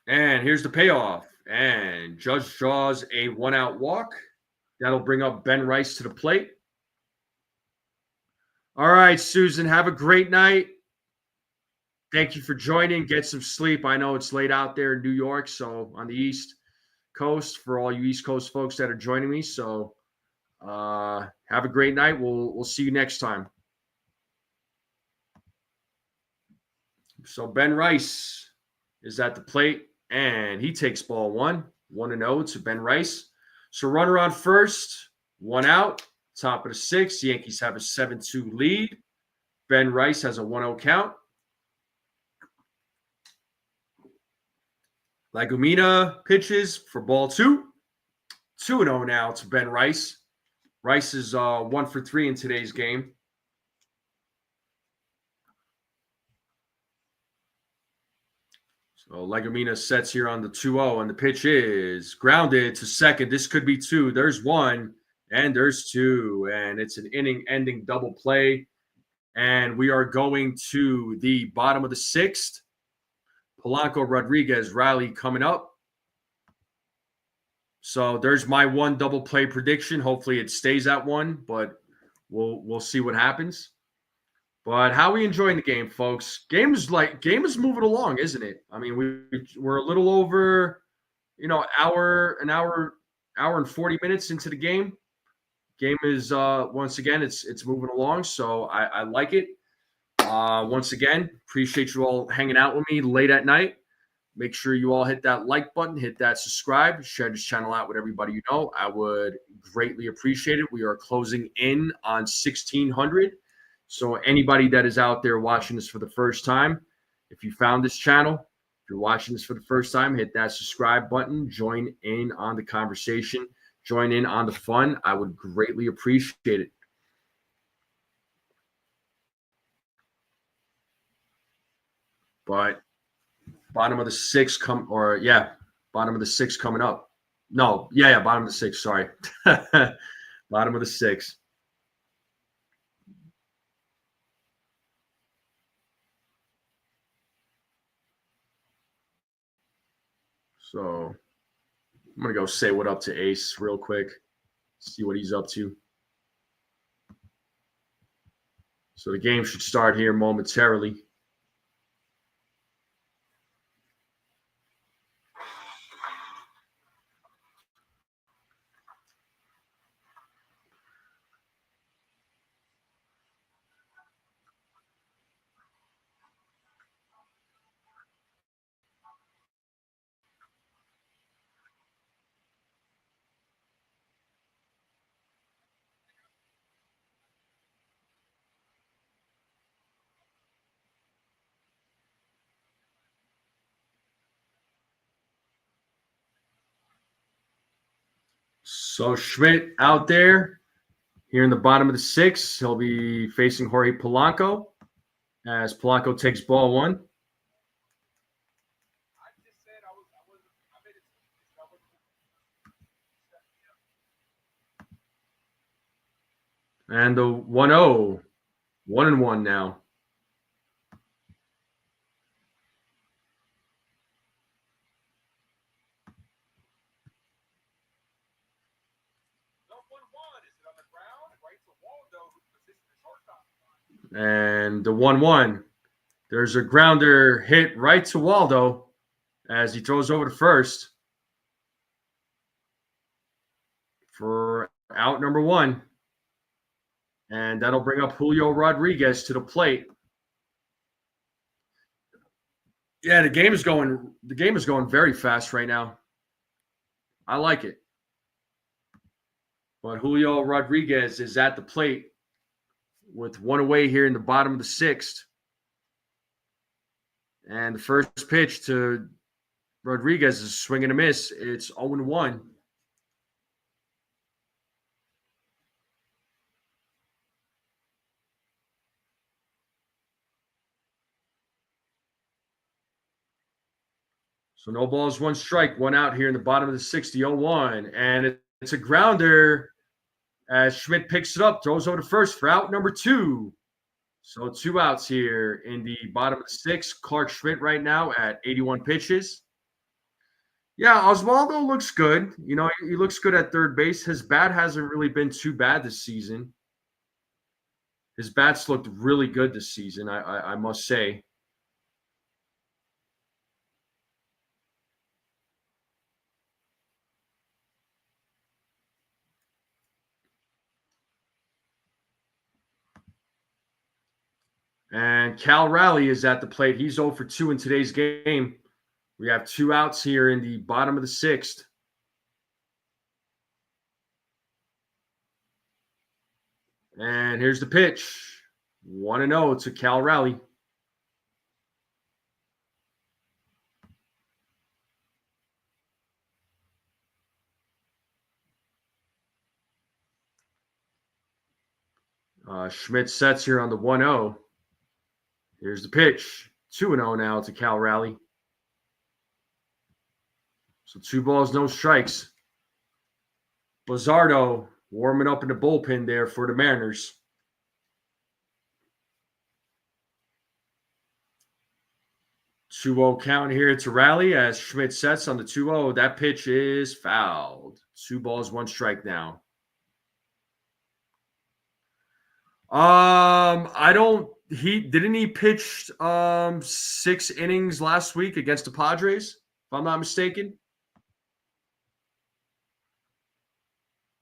And here's the payoff. And Judge draws a 1-out walk. That'll bring up Ben Rice to the plate. All right, Susan, have a great night. Thank you for joining. Get some sleep. I know it's late out there in New York, so on the East Coast, for all you East Coast folks that are joining me. So have a great night. We'll see you next time. So Ben Rice is at the plate, and he takes ball 1, 1-0 to Ben Rice. So runner on first, 1 out, top of the 6th. The Yankees have a 7-2 lead. Ben Rice has a 1-0 count. Legumina pitches for ball 2. 2-0 now to Ben Rice. Rice is 1 for 3 in today's game. So Legumina sets here on the 2-0, and the pitch is grounded to second. This could be 2. There's 1, and there's 2, and it's an inning-ending double play. And we are going to the bottom of the 6th. Polanco Rodriguez rally coming up. So there's my 1 double play prediction. Hopefully it stays at 1, but we'll see what happens. But how are we enjoying the game, folks? Game is moving along, isn't it? I mean, we're a little over, an hour and 40 minutes into the game. Game is once again it's moving along, so I like it. Once again, appreciate you all hanging out with me late at night. Make sure you all hit that like button, hit that subscribe, share this channel out with everybody you know. I would greatly appreciate it. We are closing in on 1,600. So anybody that is out there watching this for the first time, if you found this channel, if you're watching this for the first time, hit that subscribe button, join in on the conversation, join in on the fun. I would greatly appreciate it. But bottom of the 6th bottom of the 6th coming up. No, bottom of the 6th, sorry. Bottom of the 6th. So I'm going to go say what up to Ace real quick, see what he's up to. So the game should start here momentarily. So Schmidt out there here in the bottom of the 6th. He'll be facing Jorge Polanco as Polanco takes ball 1. And the 1-0. 1-1 now. And the 1-1. There's a grounder hit right to Waldo as he throws over to first for out number 1. And that'll bring up Julio Rodriguez to the plate. Yeah, the game is going very fast right now. I like it. But Julio Rodriguez is at the plate with 1 away here in the bottom of the 6th. And the first pitch to Rodriguez is a swing and a miss. It's 0-1. So no balls, 1 strike, 1 out here in the bottom of the 6th, 0-1. And it's a grounder as Schmidt picks it up, throws over to first for out number 2. So 2 outs here in the bottom of the 6th. Clark Schmidt right now at 81 pitches. Yeah, Oswaldo looks good. You know, he looks good at third base. His bat hasn't really been too bad this season. His bats looked really good this season, I must say. And Cal Raleigh is at the plate. He's 0 for 2 in today's game. We have 2 outs here in the bottom of the 6th. And here's the pitch. 1-0 to Cal Raleigh. Schmidt sets here on the 1-0. Here's the pitch. 2-0 now to Cal Raleigh. So 2 balls, no strikes. Luzardo warming up in the bullpen there for the Mariners. Two-0 count here to Raleigh as Schmidt sets on the 2-0. That pitch is fouled. 2 balls, 1 strike now. I don't. Didn't he pitch 6 innings last week against the Padres, if I'm not mistaken?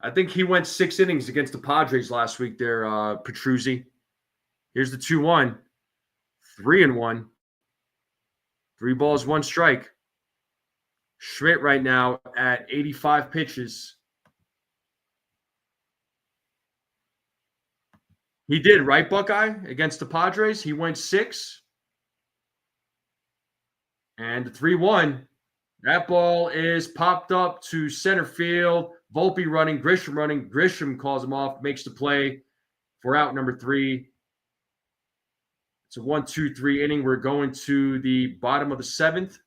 I think he went 6 innings against the Padres last week there, Petruzzi. Here's the 2-1. 3-1. 3 balls, 1 strike. Schmidt right now at 85 pitches. He did, right, Buckeye? Against the Padres. He went 6. And the 3-1. That ball is popped up to center field. Volpe running, Grisham running. Grisham calls him off, makes the play for out number 3. It's a 1-2-3 inning. We're going to the bottom of the 7th.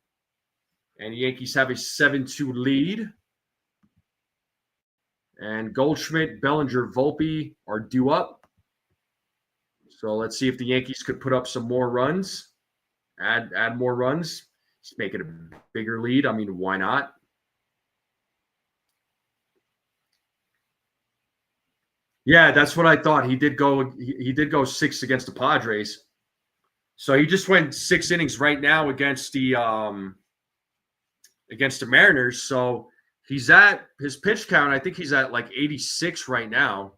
And the Yankees have a 7-2 lead. And Goldschmidt, Bellinger, Volpe are due up. So let's see if the Yankees could put up some more runs, add more runs, just make it a bigger lead. I mean, why not? Yeah, that's what I thought. He did go 6 against the Padres. So he just went 6 innings right now against the Mariners. So he's at his pitch count. I think he's at like 86 right now.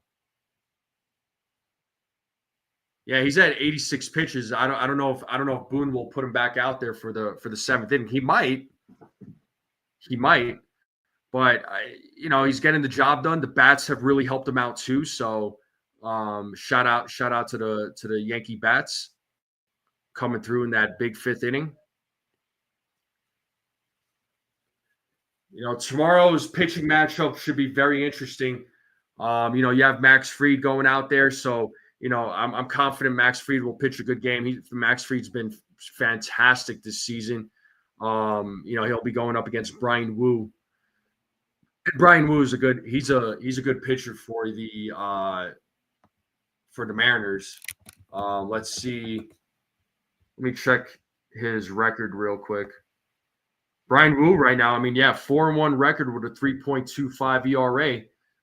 Yeah, he's at 86 pitches. I don't know if Boone will put him back out there for the 7th inning. He might, but he's getting the job done. The bats have really helped him out too. So shout out to the Yankee bats coming through in that big 5th inning. Tomorrow's pitching matchup should be very interesting. You have Max Fried going out there, so I'm confident Max Fried will pitch a good game. Max Fried's been fantastic this season. He'll be going up against Brian Wu. Brian Wu is he's a good pitcher for the Mariners. Let's see. Let me check his record real quick. Brian Wu right now, 4-1 record with a 3.25 ERA.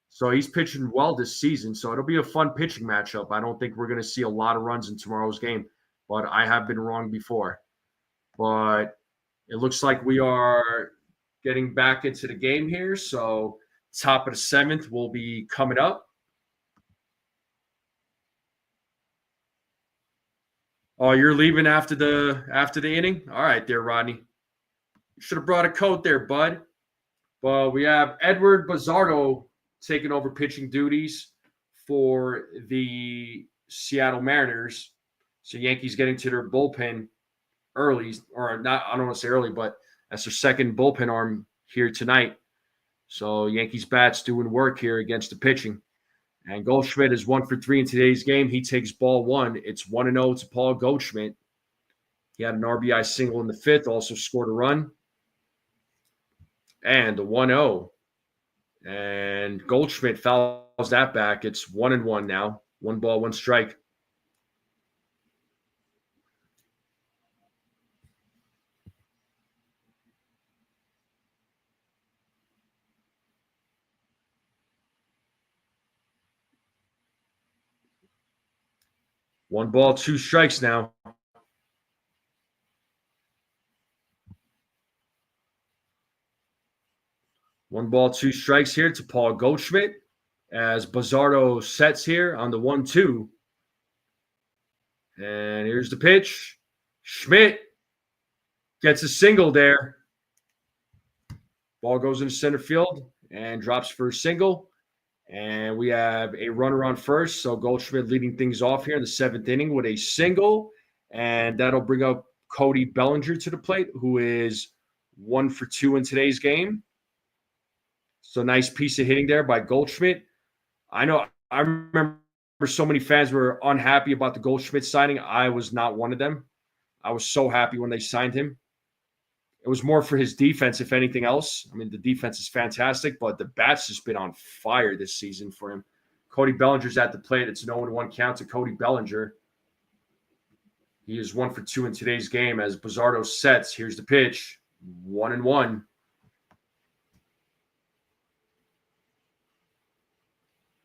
So he's pitching well this season. So it'll be a fun pitching matchup. I don't think we're going to see a lot of runs in tomorrow's game, but I have been wrong before. But it looks like we are getting back into the game here. So top of the 7th will be coming up. Oh, you're leaving after the inning? All right there, Rodney. You should have brought a coat there, bud. Well, we have Edward Bizzardo taking over pitching duties for the Seattle Mariners. So Yankees getting to their bullpen early, or not, I don't want to say early, but that's their second bullpen arm here tonight. So Yankees bats doing work here against the pitching. And Goldschmidt is 1 for 3 in today's game. He takes ball 1. It's 1-0 to Paul Goldschmidt. He had an RBI single in the 5th, also scored a run. And the 1-0. And Goldschmidt fouls that back. It's 1-1 now. 1 ball, 1 strike. One ball, 2 strikes now. One ball, 2 strikes here to Paul Goldschmidt as Bizzardo sets here on the 1-2. And here's the pitch. Schmidt gets a single there. Ball goes into center field and drops for a single. And we have a runner on first. So Goldschmidt leading things off here in the 7th inning with a single. And that'll bring up Cody Bellinger to the plate, who is 1 for 2 in today's game. So nice piece of hitting there by Goldschmidt. I remember so many fans were unhappy about the Goldschmidt signing. I was not one of them. I was so happy when they signed him. It was more for his defense, if anything else. The defense is fantastic, but the bat's just been on fire this season for him. Cody Bellinger's at the plate. It's an 0-1 count to Cody Bellinger. He is 1 for 2 in today's game as Bizzardo sets. Here's the pitch. 1-1.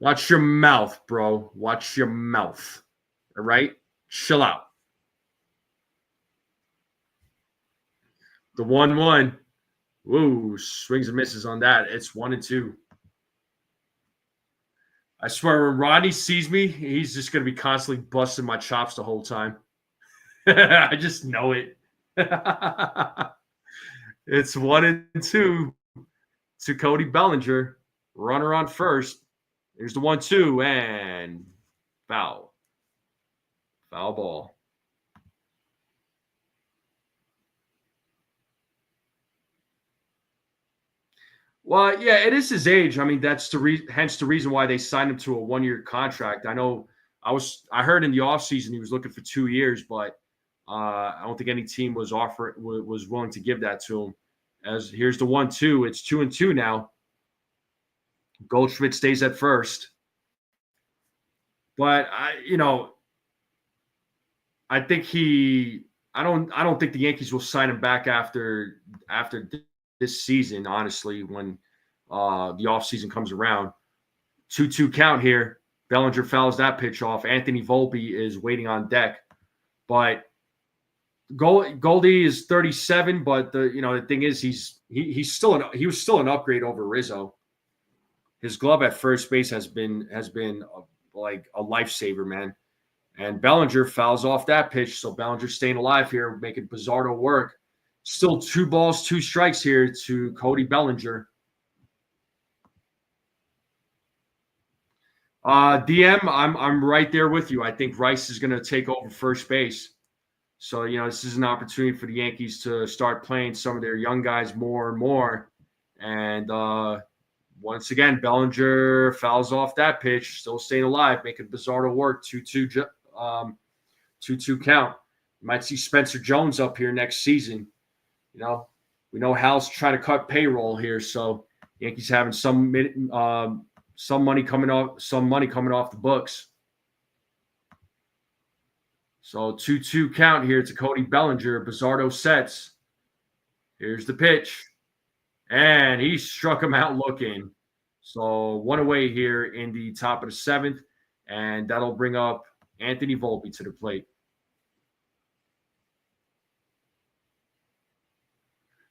Watch your mouth, bro. Watch your mouth. All right? Chill out. The 1-1. Woo, swings and misses on that. It's 1-2. I swear, when Rodney sees me, he's just going to be constantly busting my chops the whole time. I just know it. It's 1-2 to Cody Bellinger. Runner on first. Here's the 1-2 and foul. Foul ball. Well, yeah, it is his age. That's hence the reason why they signed him to a 1-year contract. I know I heard in the offseason he was looking for 2 years, but I don't think any team was willing to give that to him. As here's the 1-2. It's 2-2 now. Goldschmidt stays at first. But I think I don't think the Yankees will sign him back after this season, honestly, when the offseason comes around. 2-2 count here. Bellinger fouls that pitch off. Anthony Volpe is waiting on deck. But Goldie is 37, but the thing is he was still an upgrade over Rizzo. His glove at first base has been like a lifesaver, man. And Bellinger fouls off that pitch, so Bellinger staying alive here, making Bizzardo work. Still 2 balls, 2 strikes here to Cody Bellinger. DM, I'm right there with you. I think Rice is going to take over first base. So, this is an opportunity for the Yankees to start playing some of their young guys more and more And once again, Bellinger fouls off that pitch, still staying alive, making Bizzardo work. 2-2 count. You might see Spencer Jones up here next season. You know, we know Hal's trying to cut payroll here, so Yankees having some money coming off the books. So 2-2 count here to Cody Bellinger. Bizzardo sets. Here's the pitch. And he struck him out looking. So one away here in the top of the 7th. And that'll bring up Anthony Volpe to the plate.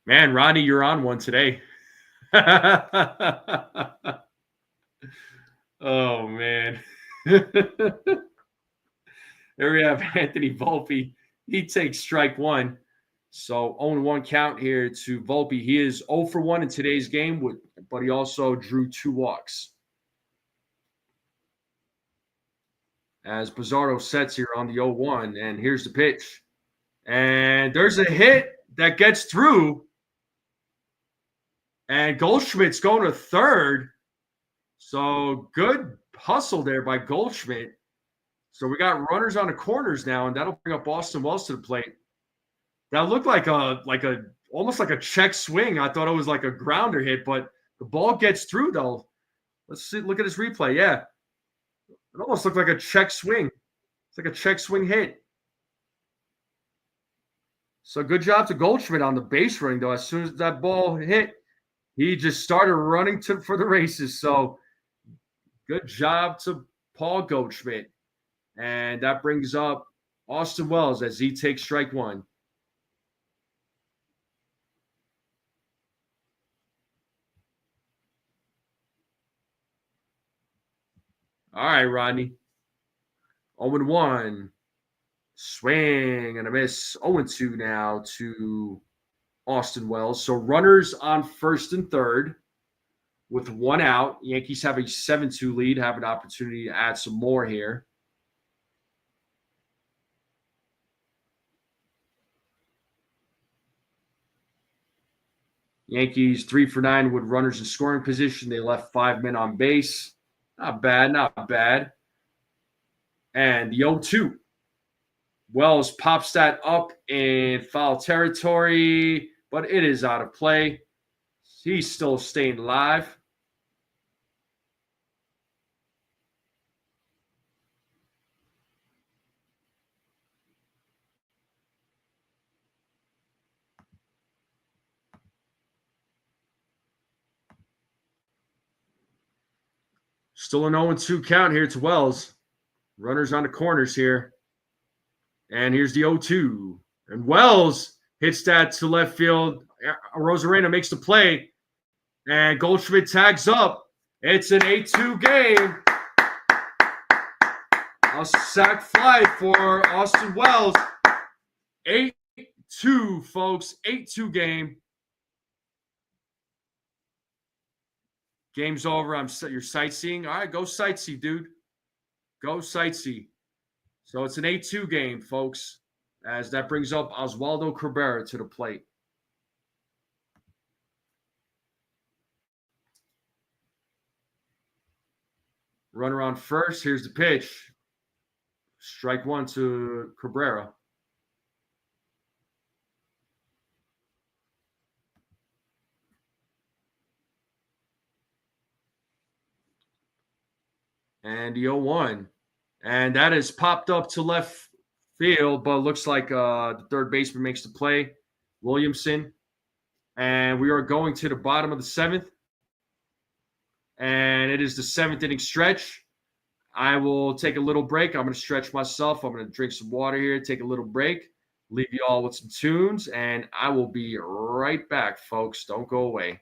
Man, Rodney, you're on one today. Oh, man. There we have Anthony Volpe. He takes strike one. So 0-1 count here to Volpe. He is 0 for 1 in today's game, but he also drew 2 walks. As Bizzardo sets here on the 0-1, and here's the pitch. And there's a hit that gets through. And Goldschmidt's going to third. So good hustle there by Goldschmidt. So we got runners on the corners now, and that'll bring up Austin Wells to the plate. That looked like almost like a check swing. I thought it was like a grounder hit, but the ball gets through though. Let's see. Look at this replay. Yeah, it almost looked like a check swing. It's like a check swing hit. So good job to Goldschmidt on the base running though. As soon as that ball hit, he just started running for the races. So good job to Paul Goldschmidt. And that brings up Austin Wells as he takes strike one. All right, Rodney. 0-1. Swing and a miss. 0-2 now to Austin Wells. So runners on first and third with 1 out. Yankees have a 7-2 lead, have an opportunity to add some more here. Yankees 3 for 9 with runners in scoring position. They left 5 men on base. Not bad, not bad. And the 0-2. Wells pops that up in foul territory, but it is out of play. He's still staying alive. Still an 0-2 count here to Wells. Runners on the corners here. And here's the 0-2. And Wells hits that to left field. Rosarena makes the play. And Goldschmidt tags up. It's an 8-2 game. A sac fly for Austin Wells. 8-2, folks. 8-2 game. Game's over. You're sightseeing. All right, go sightsee, dude. Go sightsee. So it's an 8-2 game, folks, as that brings up Oswaldo Cabrera to the plate. Runner on first. Here's the pitch. Strike one to Cabrera. And the 0-1. And that is popped up to left field, but looks like the third baseman makes the play, Williamson. And we are going to the bottom of the 7th. And it is the 7th inning stretch. I will take a little break. I'm going to stretch myself. I'm going to drink some water here, take a little break, leave you all with some tunes, and I will be right back, folks. Don't go away.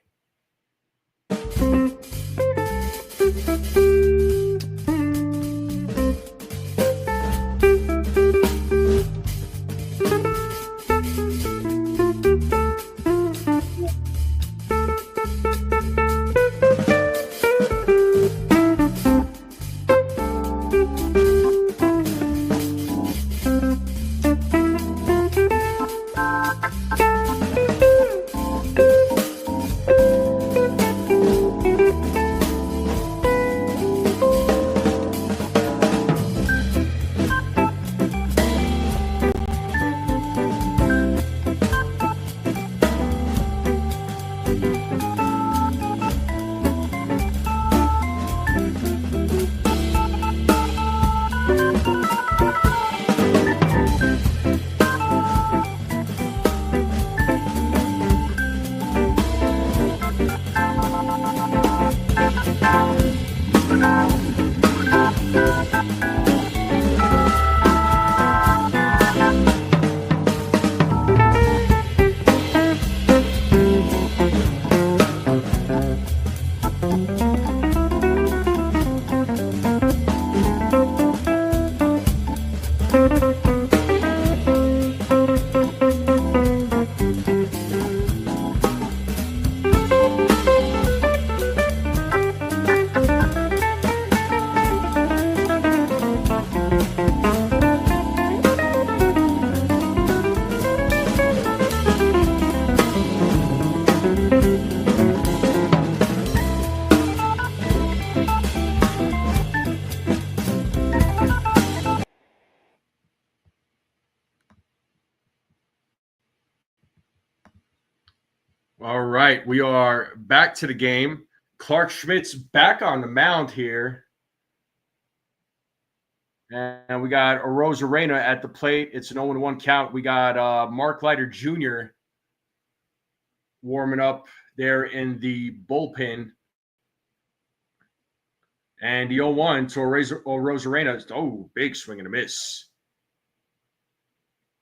All right, we are back to the game. Clark Schmidt's back on the mound here. And we got Arozarena at the plate. It's an 0-1 count. We got Mark Leiter Jr. warming up there in the bullpen. And the 0-1 to Arozarena. Oh, big swing and a miss.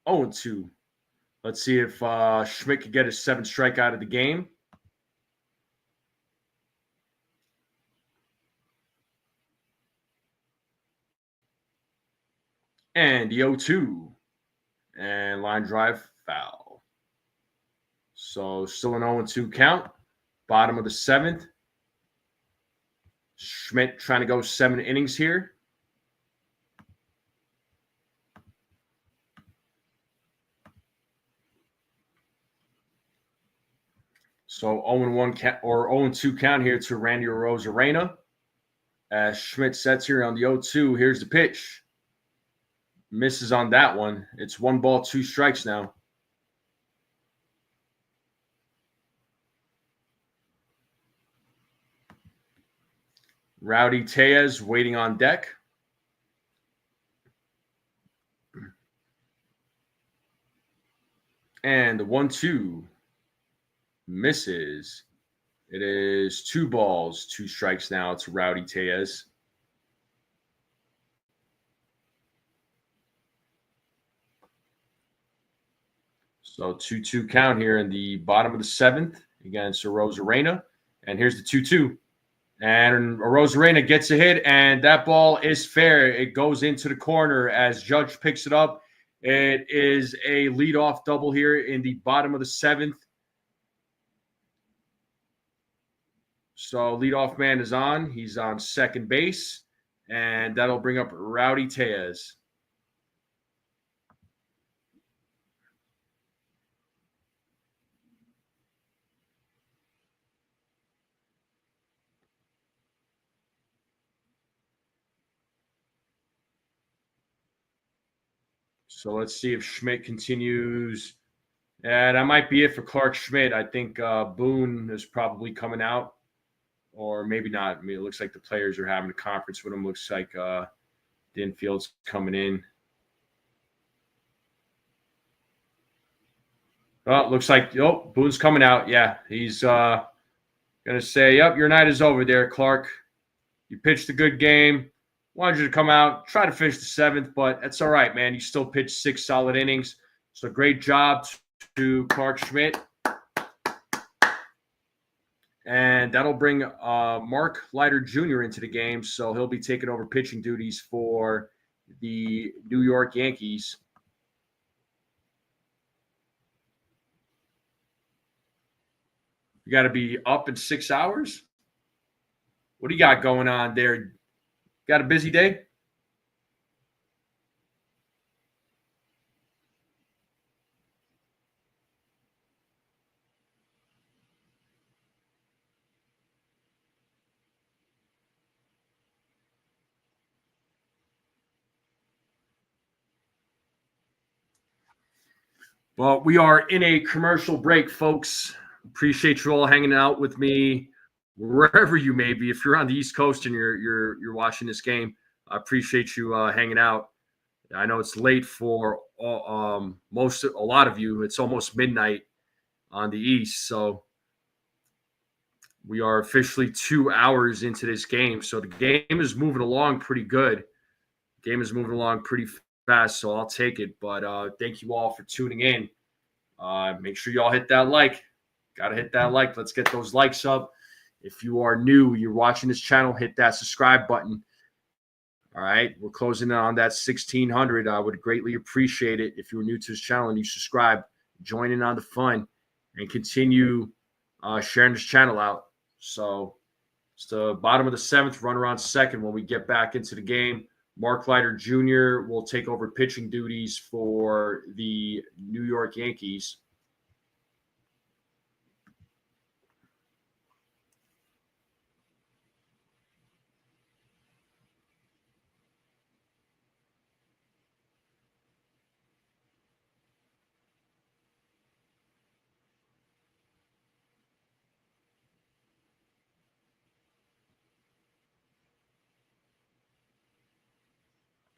0-2. Let's see if Schmidt could get his 7th strikeout of the game. And the 0-2. And line drive foul. So still an 0-2 count. Bottom of the 7th. Schmidt trying to go 7 innings here. So 0-1 count or 0-2 count here to Randy Arozarena. As Schmidt sets here on the 0-2, here's the pitch. Misses on that one. It's 1 ball, 2 strikes now. Rowdy Tellez waiting on deck. And the 1-2 misses. It is 2 balls, 2 strikes now to Rowdy Tellez. So 2-2 count here in the bottom of the 7th against Arozarena. And here's the 2-2. And Arozarena gets a hit, and that ball is fair. It goes into the corner as Judge picks it up. It is a leadoff double here in the bottom of the 7th. So leadoff man is on. He's on second base, and that'll bring up Rowdy Tellez. So let's see if Schmidt continues. And that might be it for Clark Schmidt. I think Boone is probably coming out, or maybe not. I mean, it looks like the players are having a conference with him. Looks like the infield's coming in. Oh, looks like Boone's coming out. Yeah, he's gonna say, "Yep, your night is over there, Clark. You pitched a good game. Wanted you to come out, try to finish the 7th, but that's all right, man. You still pitched 6 solid innings. So great job to Clark Schmidt." And that'll bring Mark Leiter Jr. into the game. So he'll be taking over pitching duties for the New York Yankees. You got to be up in 6 hours? What do you got going on there? Got a busy day? Well, we are in a commercial break, folks. Appreciate you all hanging out with me wherever you may be. If you're on the East Coast and you're watching this game, I appreciate you hanging out. I know it's late for a lot of you. It's almost midnight on the East, so we are officially 2 hours into this game. So the game is moving along pretty good. The game is moving along pretty fast, so I'll take it. But thank you all for tuning in. Make sure y'all hit that like. Got to hit that like. Let's get those likes up. If you are new, you're watching this channel, hit that subscribe button. All right, we're closing in on that 1,600. I would greatly appreciate it if you were new to this channel and you subscribe, join in on the fun, and continue sharing this channel out. So it's the bottom of the 7th, runner on second when we get back into the game. Mark Leiter Jr. will take over pitching duties for the New York Yankees.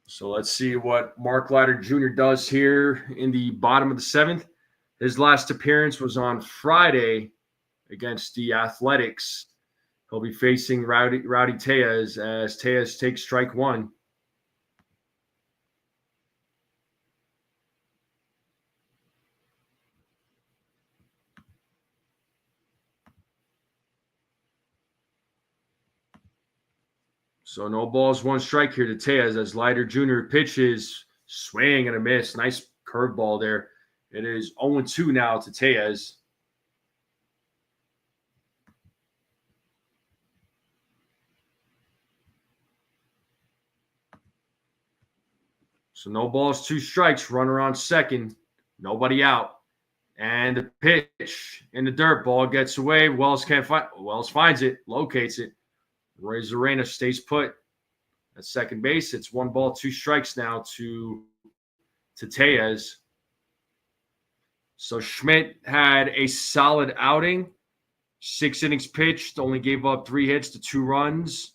So let's see what Mark Leiter Jr. does here in the bottom of the 7th. His last appearance was on Friday against the Athletics. He'll be facing Rowdy Tejas as Tejas takes strike one. So no balls, one strike here to Tejas as Leiter Jr. pitches, swing and a miss. Nice curveball there. It is 0-2 now to Tejas. So no balls, two strikes, runner on second, nobody out. And the pitch in the dirt, ball gets away. Wells finds it, locates it. Roy Zarena stays put at second base. It's 1 ball, 2 strikes now to Tejas. So Schmidt had a solid outing. 6 innings pitched, only gave up 3 hits to 2 runs.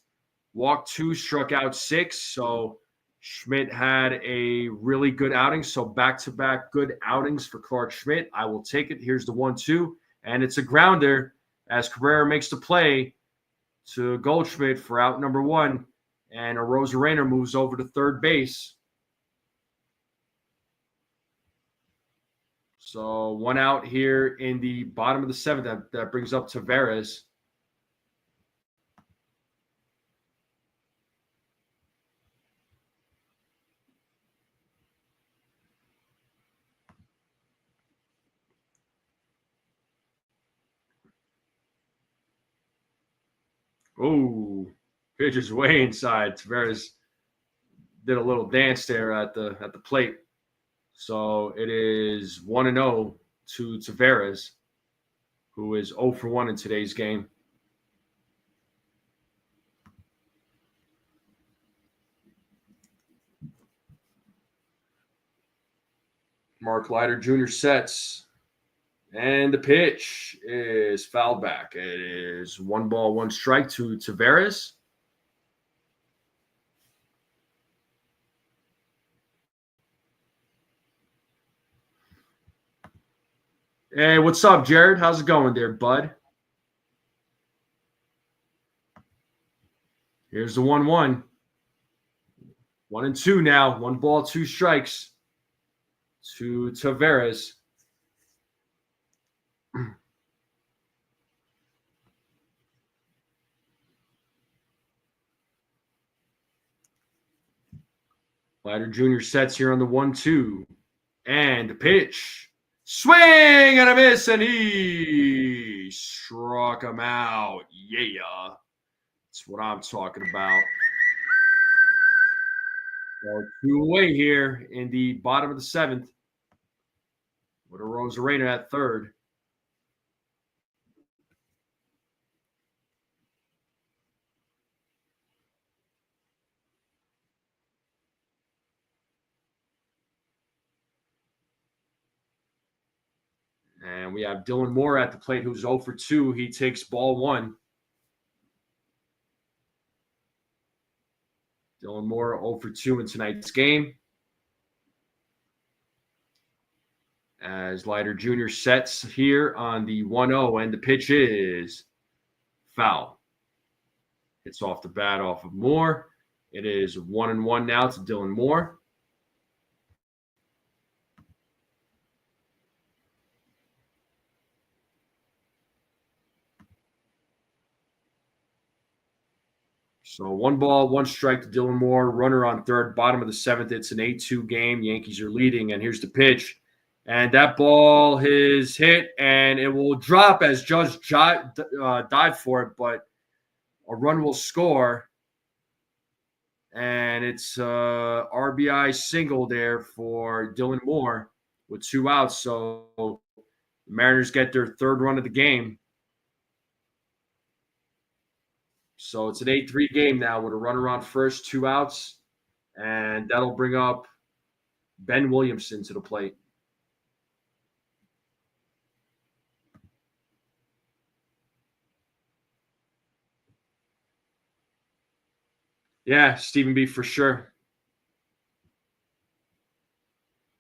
Walked 2, struck out 6. So Schmidt had a really good outing. So back-to-back good outings for Clark Schmidt. I will take it. Here's the 1-2. And it's a grounder as Cabrera makes the play to Goldschmidt for out number 1. And Arozarena moves over to third base. So 1 out here in the bottom of the 7th. That brings up Tavares. Oh, pitch is way inside. Tavares did a little dance there at the plate. So it is 1-0 to Tavares, who is 0 for 1 in today's game. Mark Leiter Jr. sets. And the pitch is fouled back. It is 1 ball, 1 strike to Tavares. Hey, what's up, Jared? How's it going there, bud? Here's the 1-1. 1-2 now. 1 ball, 2 strikes to Tavares. Leiter Jr. sets here on the 1-2. And the pitch. Swing and a miss, and he struck him out. Yeah. That's what I'm talking about. So 2 away here in the bottom of the 7th with a Rosarena at third. And we have Dylan Moore at the plate, who's 0 for 2. He takes ball 1. Dylan Moore 0 for 2 in tonight's game. As Leiter Jr. sets here on the 1-0, and the pitch is foul. Hits off the bat off of Moore. It is 1-1 now to Dylan Moore. So 1 ball, 1 strike to Dylan Moore. Runner on third, bottom of the 7th. It's an 8-2 game. Yankees are leading, and here's the pitch. And that ball is hit, and it will drop as Judge dived for it, but a run will score. And it's RBI single there for Dylan Moore with 2 outs. So the Mariners get their 3rd run of the game. So it's an 8-3 game now with a runner on first, 2 outs. And that'll bring up Ben Williamson to the plate. Yeah, Stephen B. for sure.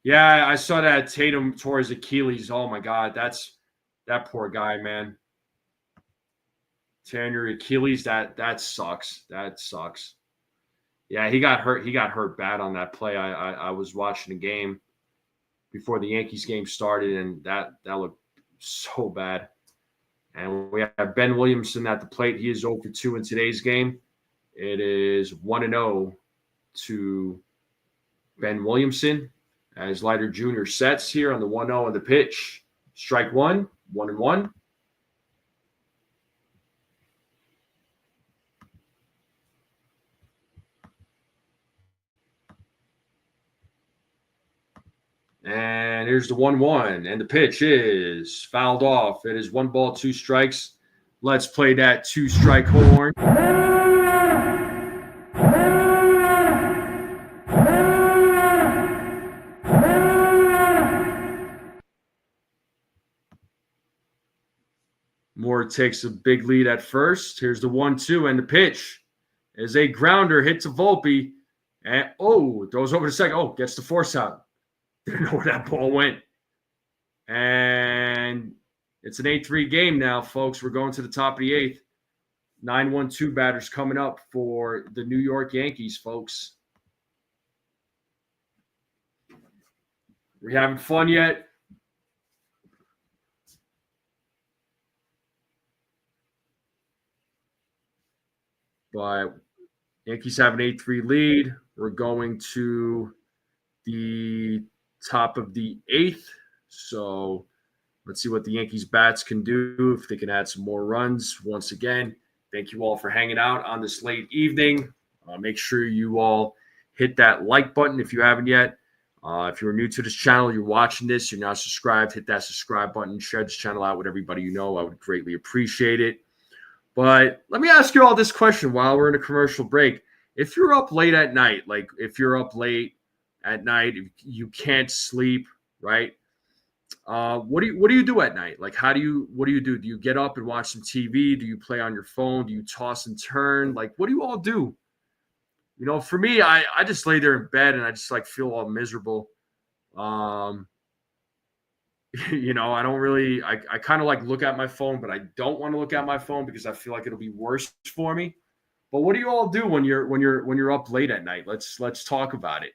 Yeah, I saw that Tatum tore his Achilles. Oh my God, that poor guy, man. Tearing your Achilles, that sucks. That sucks. Yeah, he got hurt. He got hurt bad on that play. I was watching the game before the Yankees game started, and that looked so bad. And we have Ben Williamson at the plate. He is 0 for 2 in today's game. It is 1 and 0 to Ben Williamson as Leiter Jr. sets here on the 1-0 on the pitch. Strike one, 1 and 1. And here's the 1-1. And the pitch is fouled off. It is 1 ball, 2 strikes. Let's play that 2-strike horn. Moore takes a big lead at first. Here's the 1-2, and the pitch is a grounder hit to Volpe. And throws over to second. Oh, gets the force out. Didn't know where that ball went. And it's an 8-3 game now, folks. We're going to the top of the 8th. 9-1-2 batters coming up for the New York Yankees, folks. We having fun yet? But Yankees have an 8-3 lead. We're going to the top of the 8th. So let's see what the Yankees bats can do, if they can add some more runs. Once again, thank you all for hanging out on this late evening. Make sure you all hit that like button if you haven't yet. If you're new to this channel, you're watching this, you're not subscribed, hit that subscribe button, share this channel out with everybody you know. I would greatly appreciate it. But let me ask you all this question while we're in a commercial break. If you're up late at night, like if you're up late at night, you can't sleep, right? What do you do at night? Like, what do you do? Do you get up and watch some TV? Do you play on your phone? Do you toss and turn? Like, what do you all do? You know, for me, I just lay there in bed and I just like feel all miserable. Um, you know, I don't really, I kind of like look at my phone, but I don't want to look at my phone because I feel like it'll be worse for me. But what do you all do when you're up late at night? Let's talk about it.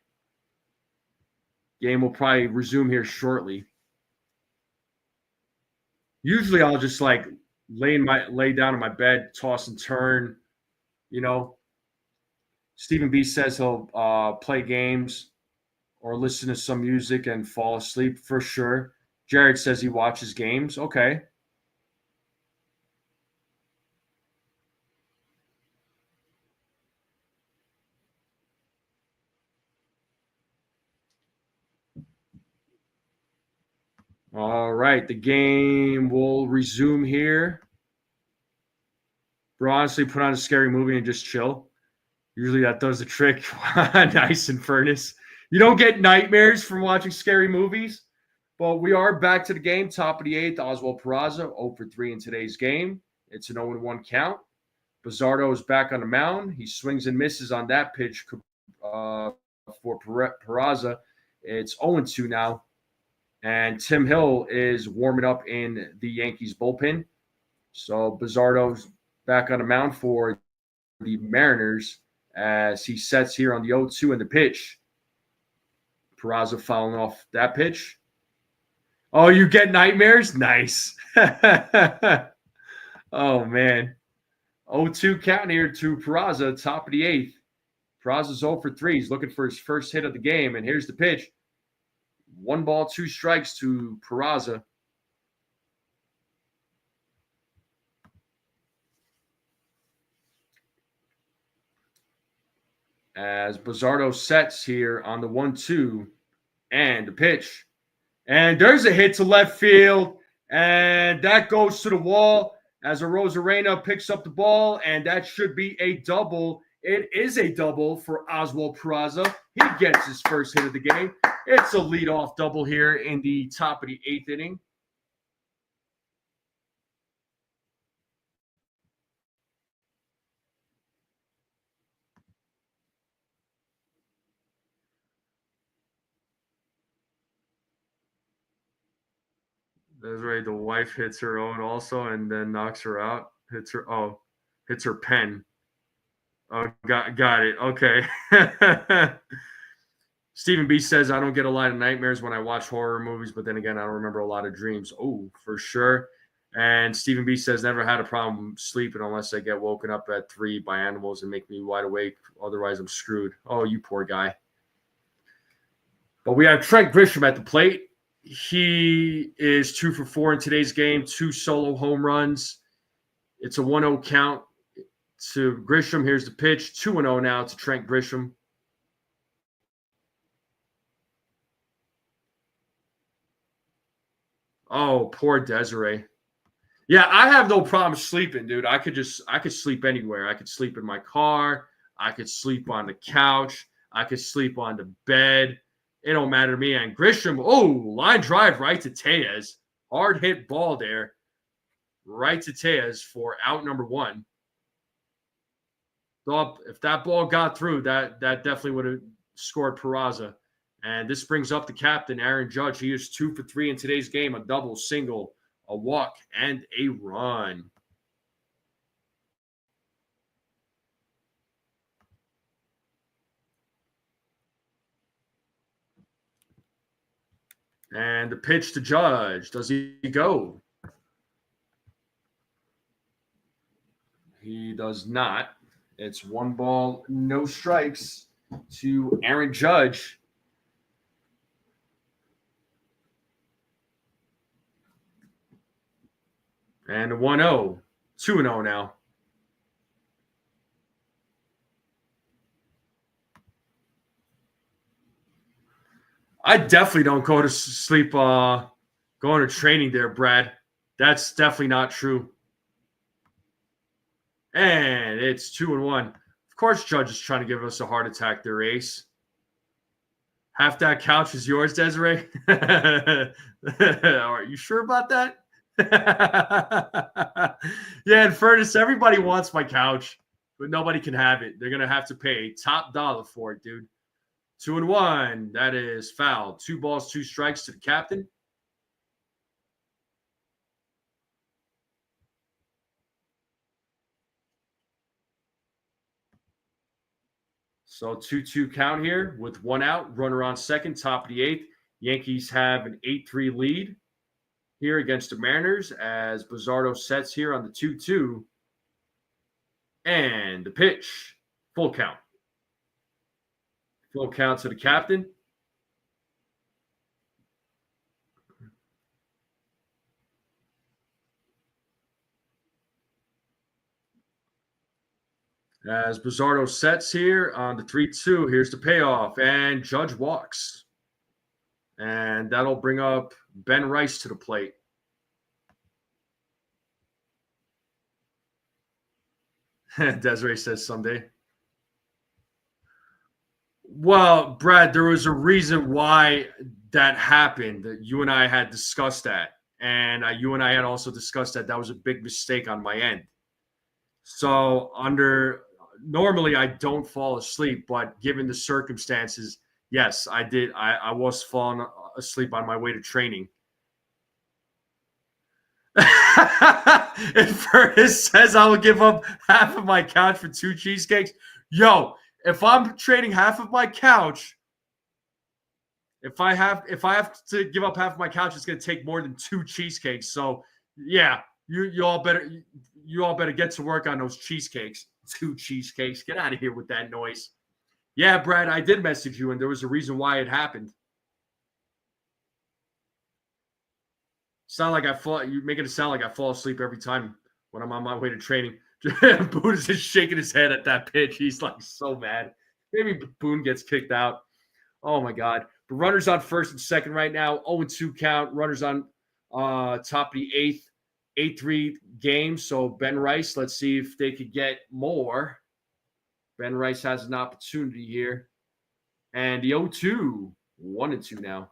Game will probably resume here shortly. Usually I'll just like lay down in my bed, toss and turn. You know, Stephen B says he'll play games or listen to some music and fall asleep for sure. Jared says he watches games. Okay. All right. The game will resume here. Bro, honestly, put on a scary movie and just chill. Usually that does the trick. Nice and furnace. You don't get nightmares from watching scary movies. But we are back to the game. Top of the 8th, Oswald Peraza, 0 for 3 in today's game. It's an 0-1 count. Bizzardo is back on the mound. He swings and misses on that pitch for Peraza. It's 0-2 now. And Tim Hill is warming up in the Yankees bullpen. So Bizzardo's back on the mound for the Mariners as he sets here on the 0-2 in the pitch. Peraza fouling off that pitch. Oh, you get nightmares? Nice. Oh, man. 0-2 count here to Peraza, top of the 8th. Peraza's 0 for 3. He's looking for his first hit of the game, and here's the pitch. 1 ball, 2 strikes to Peraza. As Bizzardo sets here on the 1-2 and the pitch. And there's a hit to left field, and that goes to the wall as Arozarena picks up the ball, and that should be a double. It is a double for Oswald Peraza. He gets his first hit of the game. It's a leadoff double here in the top of the 8th inning. Desiree, the wife hits her own also and then knocks her out. Hits her pen. Oh, got it. Okay. Stephen B says, I don't get a lot of nightmares when I watch horror movies, but then again, I don't remember a lot of dreams. Oh, for sure. And Stephen B says, never had a problem sleeping unless I get woken up at 3 by animals and make me wide awake. Otherwise, I'm screwed. Oh, you poor guy. But we have Trent Grisham at the plate. He is 2 for 4 in today's game, 2 solo home runs. It's a 1-0 count to Grisham. Here's the pitch. 2-0 now to Trent Grisham. Oh, poor Desiree. Yeah, I have no problem sleeping, dude. I could sleep anywhere. I could sleep in my car. I could sleep on the couch. I could sleep on the bed. It don't matter to me. And Grisham, line drive right to Tejas. Hard hit ball there. Right to Tejas for out number 1. So if that ball got through, that definitely would have scored Peraza. And this brings up the captain, Aaron Judge. He is 2 for 3 in today's game, a double, single, a walk, and a run. And the pitch to Judge. Does he go? He does not. It's 1 ball, no strikes to Aaron Judge. And 1-0. 2-0 now. I definitely don't go to sleep going to training there, Brad. That's definitely not true. And it's 2-1. Of course, Judge is trying to give us a heart attack there, Ace. Half that couch is yours, Desiree? Are you sure about that? Yeah, in fairness, everybody wants my couch, but nobody can have it. They're going to have to pay top dollar for it, dude. 2-1. That is foul. 2 balls, 2 strikes to the captain. So 2-2 count here with 1 out. Runner on second, top of the 8th. Yankees have an 8-3 lead here against the Mariners as Bizzardo sets here on the 2-2. And the pitch. Full count. Full count to the captain. As Bizzardo sets here on the 3-2, here's the payoff. And Judge walks. And that'll bring up Ben Rice to the plate. Desiree says someday. Well, Brad, there was a reason why that happened. That you and I had discussed that. And you and I had also discussed that was a big mistake on my end. So normally I don't fall asleep, but given the circumstances, yes, I did. I was falling asleep on my way to training. If Furnace says I will give up half of my couch for 2 cheesecakes, yo, if I'm trading half of my couch, if I have to give up half of my couch, it's going to take more than 2 cheesecakes. So yeah, you all better get to work on those cheesecakes. 2 cheesecakes. Get out of here with that noise. Yeah, Brad, I did message you, and there was a reason why it happened. You make it sound like I fall asleep every time when I'm on my way to training. Boone is just shaking his head at that pitch. He's like so mad. Maybe Boone gets kicked out. Oh my God. But runners on first and second right now. 0-2 count. Runners on top of the 8th. 8-3 game. So Ben Rice, let's see if they could get more. Ben Rice has an opportunity here. And the 0-2, 1-2 now.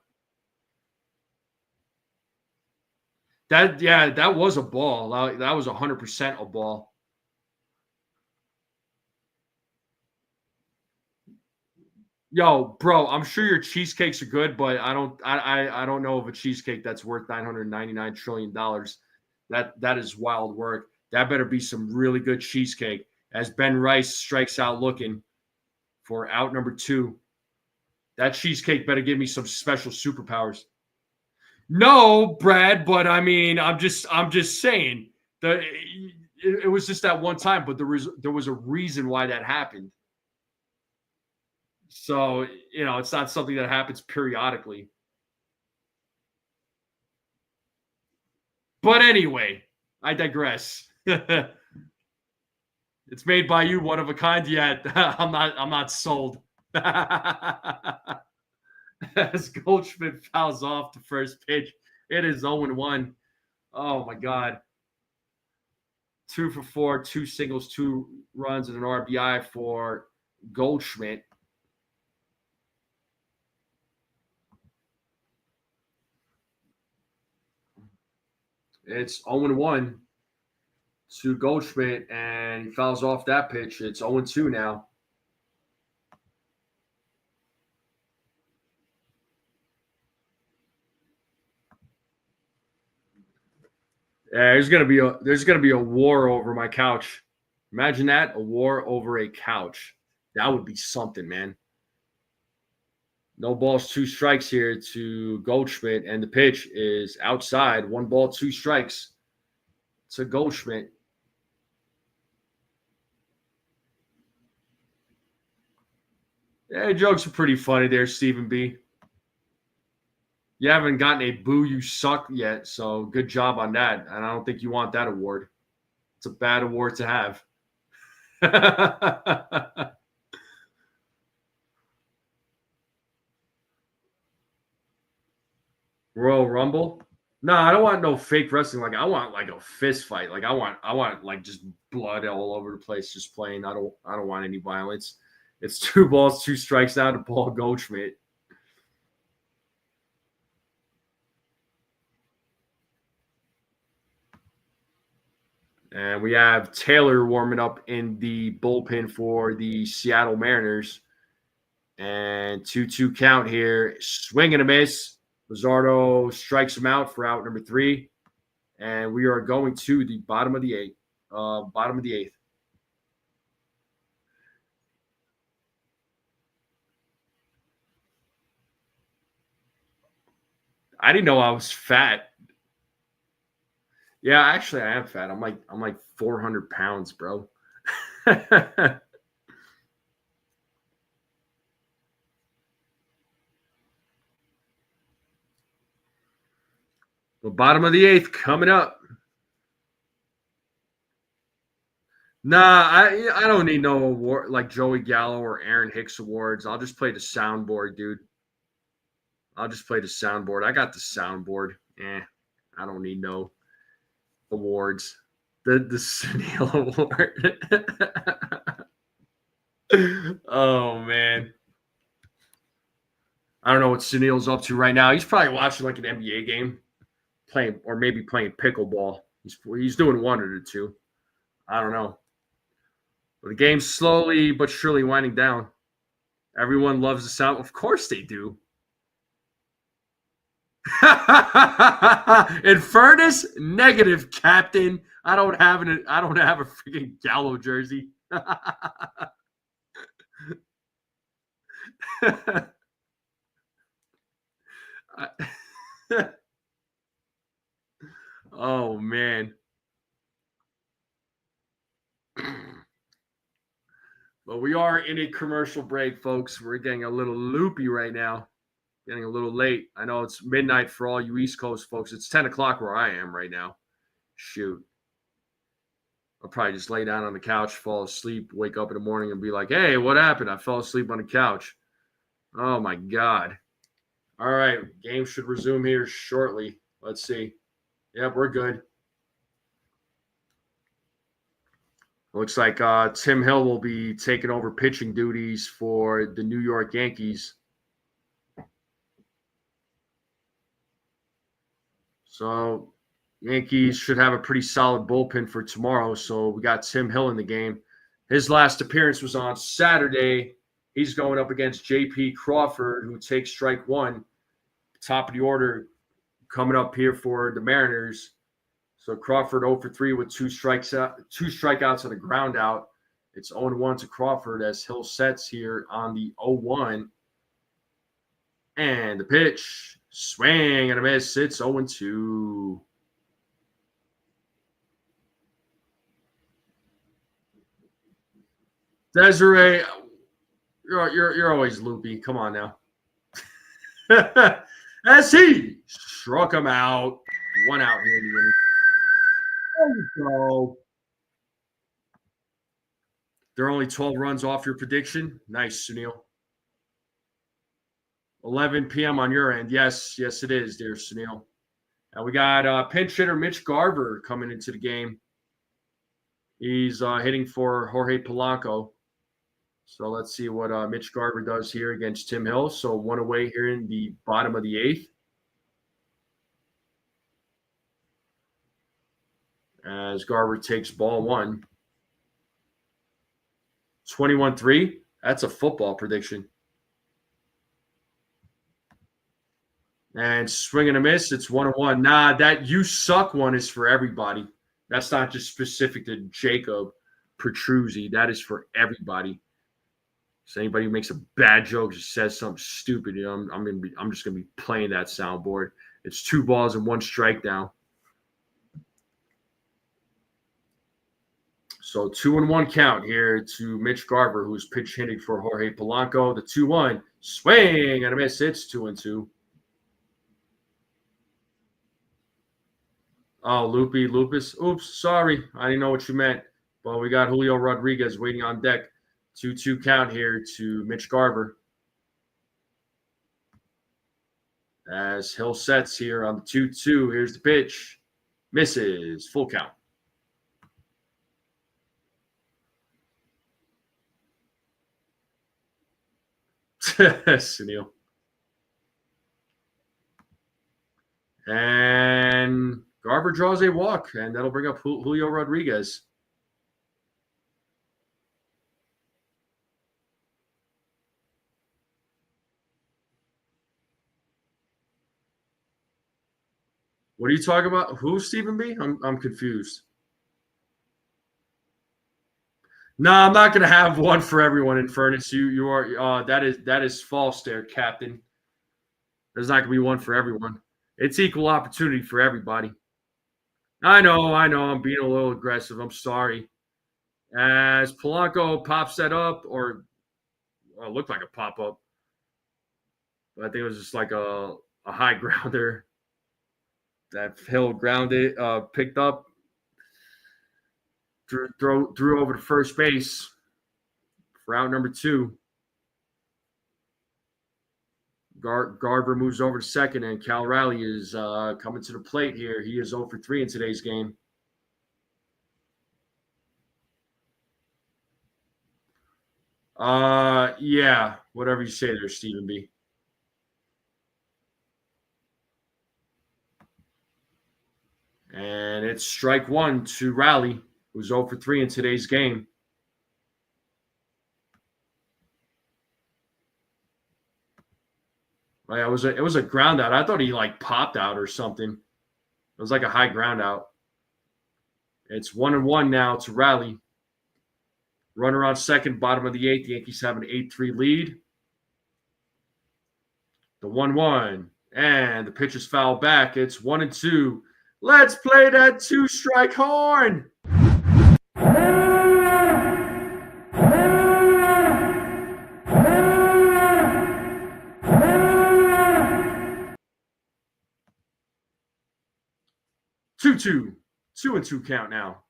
That was a ball. That was 100% a ball. Yo, bro, I'm sure your cheesecakes are good, but I don't know of a cheesecake that's worth $999 trillion. That is wild work. That better be some really good cheesecake. As Ben Rice strikes out looking for out number 2. That cheesecake better give me some special superpowers. No, Brad, but I mean, I'm just saying that it was just that one time, but there was a reason why that happened. So, it's not something that happens periodically. But anyway, I digress. It's made by you, one of a kind. Yet I'm not sold. As Goldschmidt fouls off the first pitch, it is 0-1. Oh my God. 2 for 4, 2 singles, 2 runs, and an RBI for Goldschmidt. It's 0-1 to Goldschmidt, and he fouls off that pitch. It's 0-2 now. Yeah, there's gonna be a war over my couch. Imagine that, a war over a couch. That would be something, man. No balls, 2 strikes here to Goldschmidt, and the pitch is outside. 1 ball, 2 strikes to Goldschmidt. Yeah, jokes are pretty funny there, Stephen B. You haven't gotten a boo you suck yet, so good job on that. And I don't think you want that award. It's a bad award to have. Royal Rumble? No, I don't want no fake wrestling. Like, I want like a fist fight. Like, I want like just blood all over the place just playing. I don't want any violence. It's 2 balls, 2 strikes now to Paul Goldschmidt. And we have Taylor warming up in the bullpen for the Seattle Mariners. And 2-2 count here. Swing and a miss. Luzardo strikes him out for out number 3. And we are going to the bottom of the 8th. Bottom of the 8th. I didn't know I was fat. Yeah, actually, I am fat. I'm like 400 pounds, bro. The bottom of the 8th coming up. Nah, I don't need no award like Joey Gallo or Aaron Hicks awards. I'll just play the soundboard, dude. I'll just play the soundboard. I got the soundboard. I don't need no awards. The Snell award. Oh man. I don't know what Sunil's up to right now. He's probably watching like an NBA game, playing or maybe playing pickleball. He's doing one or two. I don't know. But the game's slowly but surely winding down. Everyone loves the sound. Of course they do. In fairness, negative, Captain. I don't have a freaking Gallo jersey. Oh man. But we are in a commercial break, folks. We're getting a little loopy right now. Getting a little late. I know it's midnight for all you East Coast folks. It's 10 o'clock where I am right now. Shoot. I'll probably just lay down on the couch, fall asleep, wake up in the morning and be like, hey, what happened? I fell asleep on the couch. Oh, my God. All right. Game should resume here shortly. Let's see. Yep, we're good. Looks like Tim Hill will be taking over pitching duties for the New York Yankees. So Yankees should have a pretty solid bullpen for tomorrow. So we got Tim Hill in the game. His last appearance was on Saturday. He's going up against J.P. Crawford, who takes strike one. Top of the order coming up here for the Mariners. So Crawford 0 for 3 with two strikeouts and a ground out. It's 0-1 to Crawford as Hill sets here on the 0-1. And the pitch, swing and a miss. It's 0-2. Desiree, you're always loopy. Come on now. As he struck him out. 1 out here in the inning. There you go. There are only 12 runs off your prediction. Nice, Sunil. 11 p.m. on your end. Yes, it is, dear Sunil. And we got pinch hitter Mitch Garver coming into the game. He's hitting for Jorge Polanco. So let's see what Mitch Garver does here against Tim Hill. So 1 away here in the bottom of the 8th. As Garver takes ball 1. 21-3. That's a football prediction. And swing and a miss. It's 1-1. Nah, that you suck one is for everybody. That's not just specific to Jacob Petruzzi. That is for everybody. So anybody who makes a bad joke, just says something stupid, I'm just gonna be playing that soundboard. It's 2 balls and 1 strike now. So 2-1 count here to Mitch Garver, who's pitch hitting for Jorge Polanco. The 2-1 swing and a miss. It's 2-2. Oh, Lupus. Oops, sorry. I didn't know what you meant. But we got Julio Rodriguez waiting on deck. 2-2 count here to Mitch Garver. As Hill sets here on the 2-2. Here's the pitch. Misses. Full count. Sunil. And Garver draws a walk, and that'll bring up Julio Rodriguez. What are you talking about? Who, Stephen B? I'm confused. No, I'm not going to have one for everyone in Furnace. You are that is false there, Captain. There's not going to be one for everyone. It's equal opportunity for everybody. I know. I'm being a little aggressive. I'm sorry. As Polanco pops that up, or it looked like a pop up. I think it was just like a high grounder that Hill grounded, picked up, threw over to first base for out number 2. Garver moves over to second, and Cal Raleigh is coming to the plate here. He is 0 for 3 in today's game. Yeah, whatever you say there, Stephen B. And it's strike 1 to Raleigh, who's 0 for 3 in today's game. Yeah, it was a ground out. I thought he popped out or something. It was like a high ground out. It's 1-1 now to Raleigh. Runner on second, bottom of the 8th. The Yankees have an 8-3 lead. The 1-1. And the pitch is fouled back. It's 1-2. Let's play that 2-strike horn. Two. 2-2 count now.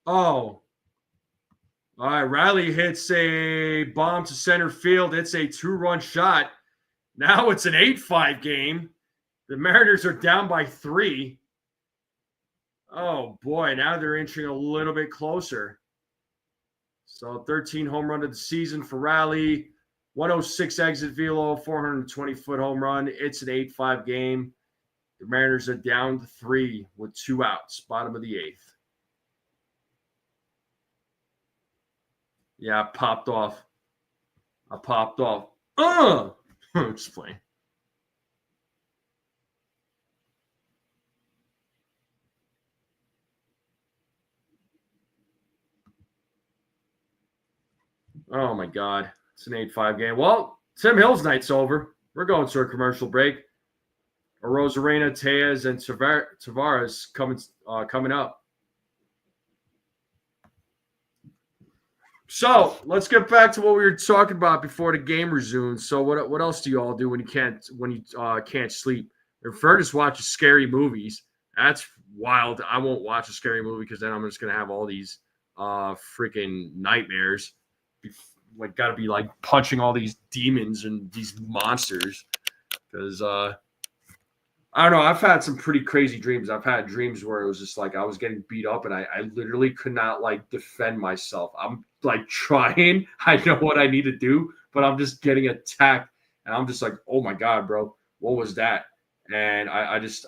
Oh. All right, Riley hits a bomb to center field. It's a 2-run shot. Now it's an 8-5 game. The Mariners are down by 3. Oh, boy. Now they're inching a little bit closer. So 13 home run of the season for Riley. 106 exit velo, 420-foot home run. It's an 8-5 game. The Mariners are down to 3 with 2 outs, bottom of the 8th. Yeah, I popped off. Just playing. Oh, my God. It's an 8-5 game. Well, Tim Hill's night's over. We're going to a commercial break. Rosarena, Tejas, and Tavares coming up. So let's get back to what we were talking about before the game resumes. So what else do you all do when you can't sleep? Or just watch scary movies. That's wild. I won't watch a scary movie because then I'm just gonna have all these freaking nightmares. Like, gotta be like punching all these demons and these monsters. Because I don't know. I've had some pretty crazy dreams. I've had dreams where it was just like I was getting beat up and I literally could not like defend myself. I'm like trying. I know what I need to do, but I'm just getting attacked. And I'm just like, oh my God, bro, what was that? And I was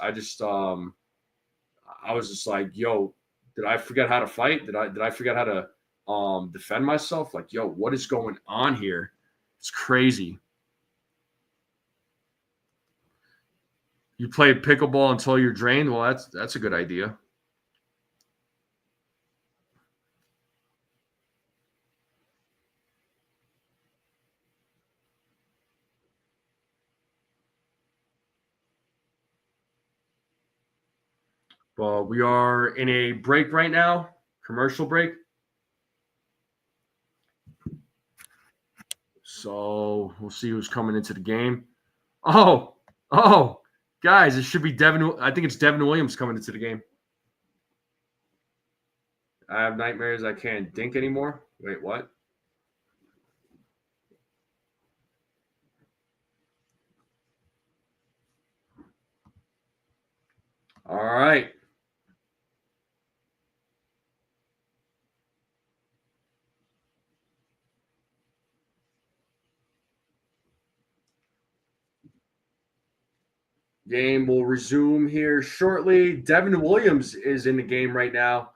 just like, yo, did I forget how to fight? Did I forget how to defend myself? Like, yo, what is going on here? It's crazy. You play pickleball until you're drained? Well, that's a good idea. Well, we are in a break right now, commercial break. So we'll see who's coming into the game. Oh, guys, it should be Devin. I think it's Devin Williams coming into the game. I have nightmares. I can't dink anymore. Wait, what? All right. Game will resume here shortly. Devin Williams is in the game right now.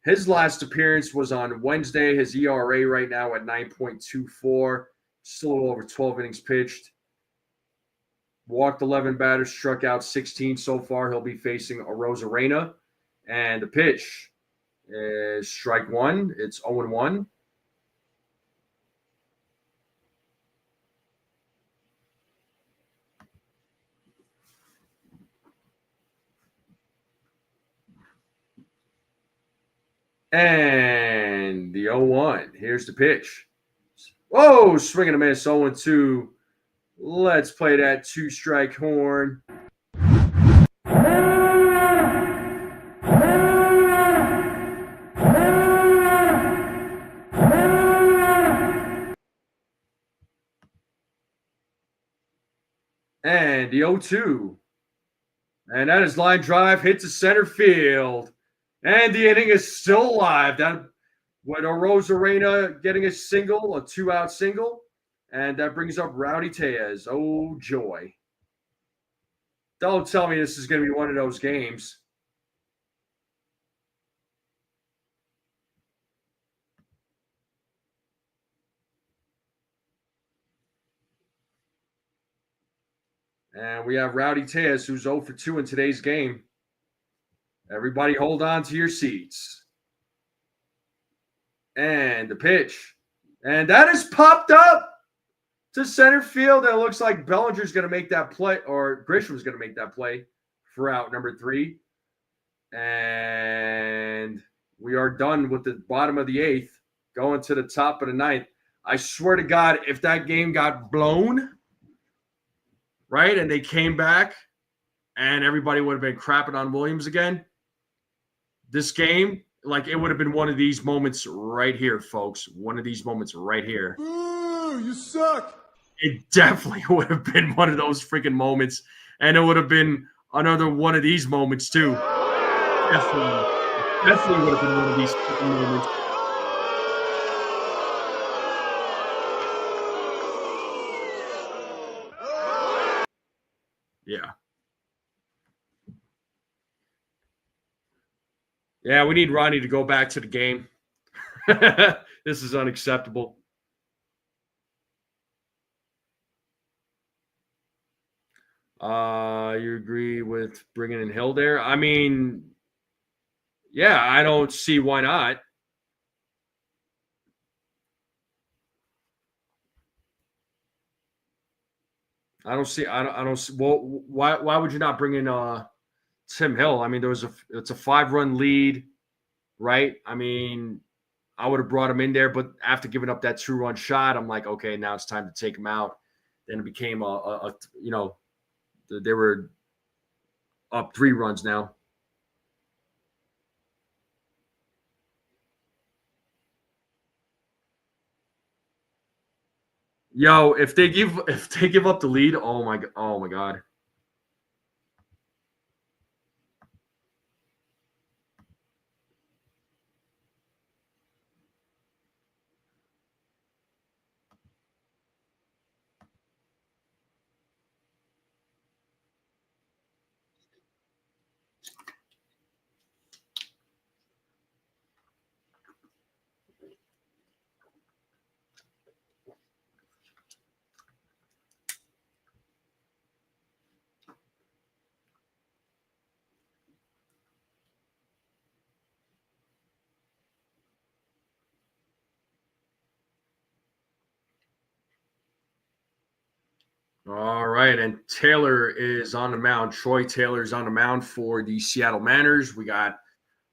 His last appearance was on Wednesday. His ERA right now at 9.24. Still a little over 12 innings pitched. Walked 11 batters, struck out 16 so far. He'll be facing Rosarena. And the pitch is strike one. It's 0-1. And the 0-1. Here's the pitch. Oh, swing and a miss. 0-2. Let's play that 2-strike horn. And the 0-2. And that is line drive, hits the center field. And the inning is still alive. That with Rosarena getting a single, a 2-out single. And that brings up Rowdy Tejas. Oh, joy. Don't tell me this is going to be one of those games. And we have Rowdy Tejas, who's 0 for 2 in today's game. Everybody hold on to your seats. And the pitch. And that is popped up to center field. And it looks like Bellinger's going to make that play, or Grisham's going to make that play for out number 3. And we are done with the bottom of the 8th, going to the top of the 9th. I swear to God, if that game got blown, right, and they came back and everybody would have been crapping on Williams again, this game, like, it would have been one of these moments right here, folks. One of these moments right here. Ooh, you suck. It definitely would have been one of those freaking moments. And it would have been another one of these moments, too. Definitely would have been one of these freaking moments. Yeah. Yeah, we need Ronnie to go back to the game. This is unacceptable. You agree with bringing in Hill there? I mean, yeah, I don't see why not. I don't see. I don't see. Well, why would you not bring in Tim Hill? I mean, it's a 5-run lead, right? I mean, I would have brought him in there, but after giving up that 2-run shot, I'm like, okay, now it's time to take him out. Then it became they were up 3 runs now. Yo, if they give up the lead, oh my god. All right, and Taylor is on the mound. Troy Taylor's on the mound for the Seattle Mariners. We got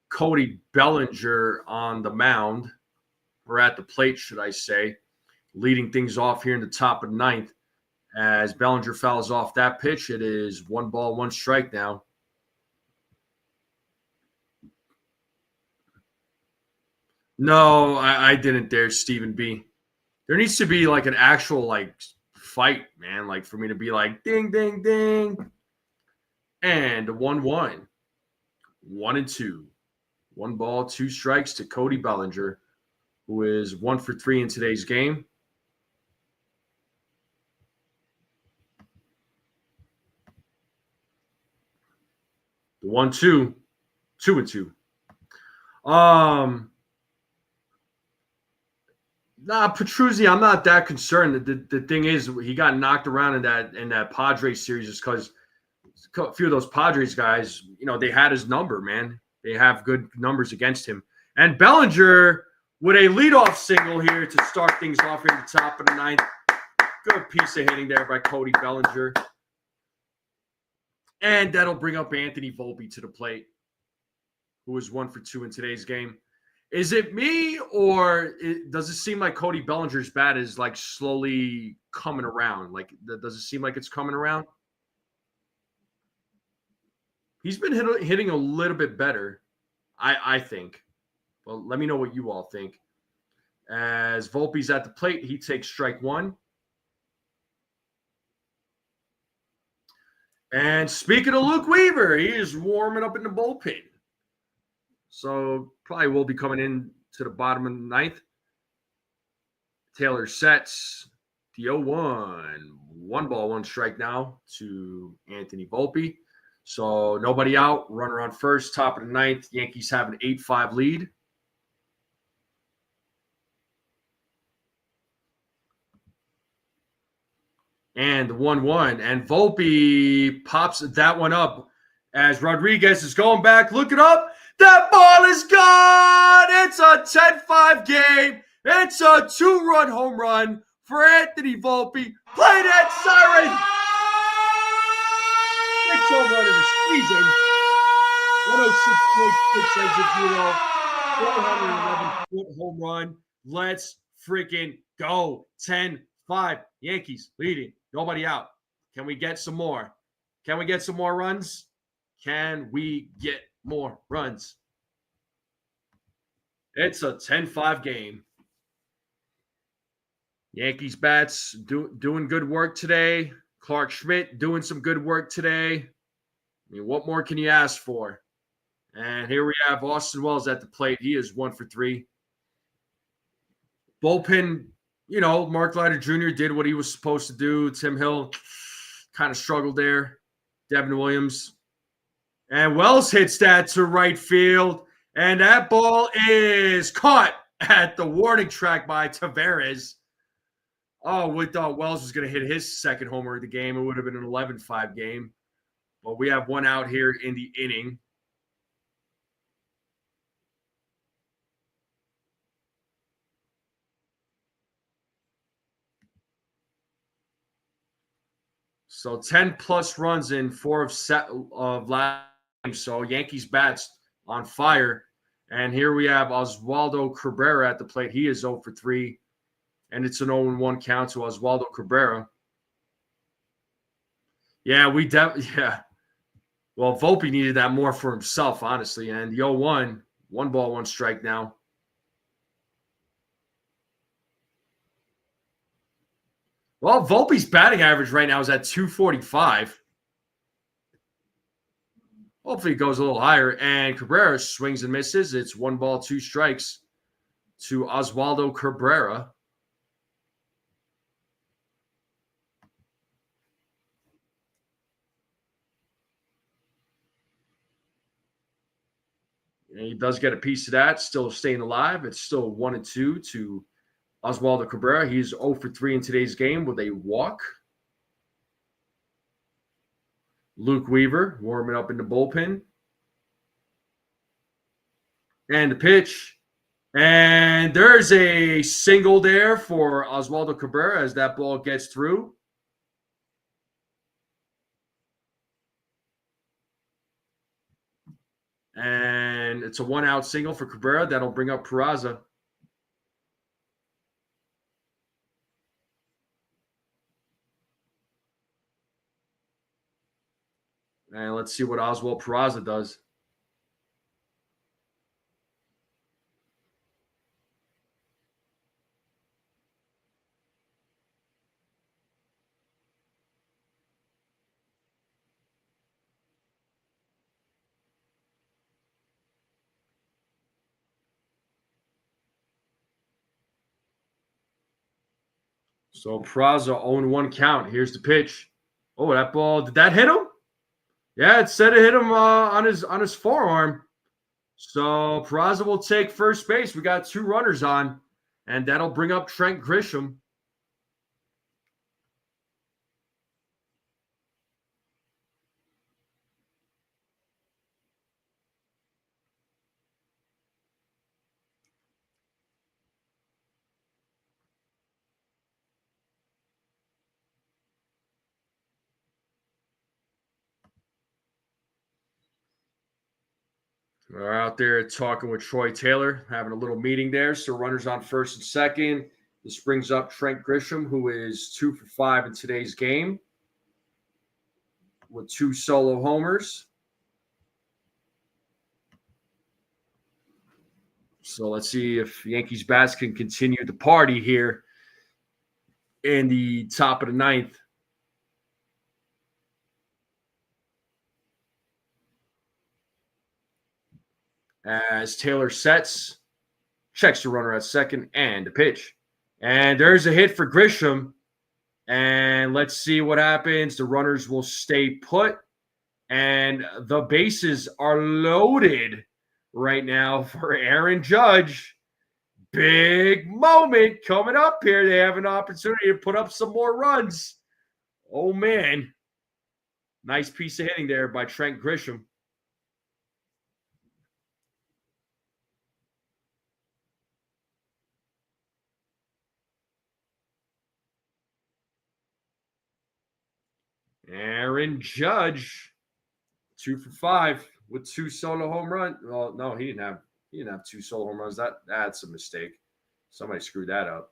Cody Bellinger on the mound, or at the plate, should I say, leading things off here in the top of the 9th. As Bellinger fouls off that pitch, it is 1 ball, 1 strike now. No, I didn't dare Stephen B. There needs to be like an actual fight, man. Like for me to be like ding, ding, ding. And 1-1. 1-2. 1 ball, 2 strikes to Cody Bellinger, who is 1 for 3 in today's game. The 1-2, 2-2. Petruzzi, I'm not that concerned. The thing is, he got knocked around in that Padres series just because a few of those Padres guys, they had his number, man. They have good numbers against him. And Bellinger with a leadoff single here to start things off here at the top of the 9th. Good piece of hitting there by Cody Bellinger. And that'll bring up Anthony Volpe to the plate, who is 1 for 2 in today's game. Is it me, or does it seem like Cody Bellinger's bat is like slowly coming around? Like, does it seem like it's coming around? He's been hitting a little bit better, I think. Well, let me know what you all think. As Volpe's at the plate, he takes strike 1. And speaking of Luke Weaver, he is warming up in the bullpen. So probably will be coming in to the bottom of the 9th. Taylor sets the 0-1. 1 ball, 1 strike now to Anthony Volpe. So nobody out. Runner on first, top of the 9th. Yankees have an 8-5 lead. And the 1-1. And Volpe pops that one up as Rodriguez is going back. Look it up. That ball is gone. It's a 10-5 game. It's a 2-run home run for Anthony Volpe. Play that siren. 6 home run in the season. 106.6 exit 411-foot home run. Let's freaking go. 10-5. Yankees leading. Nobody out. Can we get some more? Can we get some more runs? Can we get more runs? It's a 10-5 game. Yankees bats doing good work today. Clark Schmidt doing some good work today. I mean, what more can you ask for? And here we have Austin Wells at the plate. He is 1 for 3. Bullpen, Mark Leiter Jr. did what he was supposed to do. Tim Hill kind of struggled there. Devin Williams. And Wells hits that to right field. And that ball is caught at the warning track by Tavares. Oh, we thought Wells was going to hit his second homer of the game. It would have been an 11-5 game. But we have one out here in the inning. So 10-plus runs in 4 of last game. So Yankees bats on fire. And here we have Oswaldo Cabrera at the plate. He is 0 for 3. And it's an 0-1 count to Oswaldo Cabrera. Yeah, Well, Volpe needed that more for himself, honestly. And the 0-1, 1 ball, 1 strike now. Well, Volpe's batting average right now is at 245. Hopefully it goes a little higher. And Cabrera swings and misses. It's 1 ball, 2 strikes to Oswaldo Cabrera. And he does get a piece of that, still staying alive. It's still 1-2 to Oswaldo Cabrera. He's 0 for 3 in today's game with a walk. Luke Weaver warming up in the bullpen. And the pitch. And there's a single there for Oswaldo Cabrera as that ball gets through. And it's a 1-out single for Cabrera. That'll bring up Peraza. And let's see what Oswald Peraza does. So Peraza 0-1 count. Here's the pitch. Oh, that ball, did that hit him? Yeah, it said it hit him on his forearm. So Peraza will take first base. We got 2 runners on, and that'll bring up Trent Grisham. We're out there talking with Troy Taylor, having a little meeting there. So runners on first and second. This brings up Trent Grisham, who is 2 for 5 in today's game with 2 solo homers. So let's see if Yankees bats can continue the party here in the top of the 9th. As Taylor sets, checks the runner at second, and the pitch. And there's a hit for Grisham. And let's see what happens. The runners will stay put. And the bases are loaded right now for Aaron Judge. Big moment coming up here. They have an opportunity to put up some more runs. Oh, man. Nice piece of hitting there by Trent Grisham. Aaron Judge, 2 for 5 with 2 solo home runs. Well, no, he didn't have 2 solo home runs. That's a mistake. Somebody screwed that up.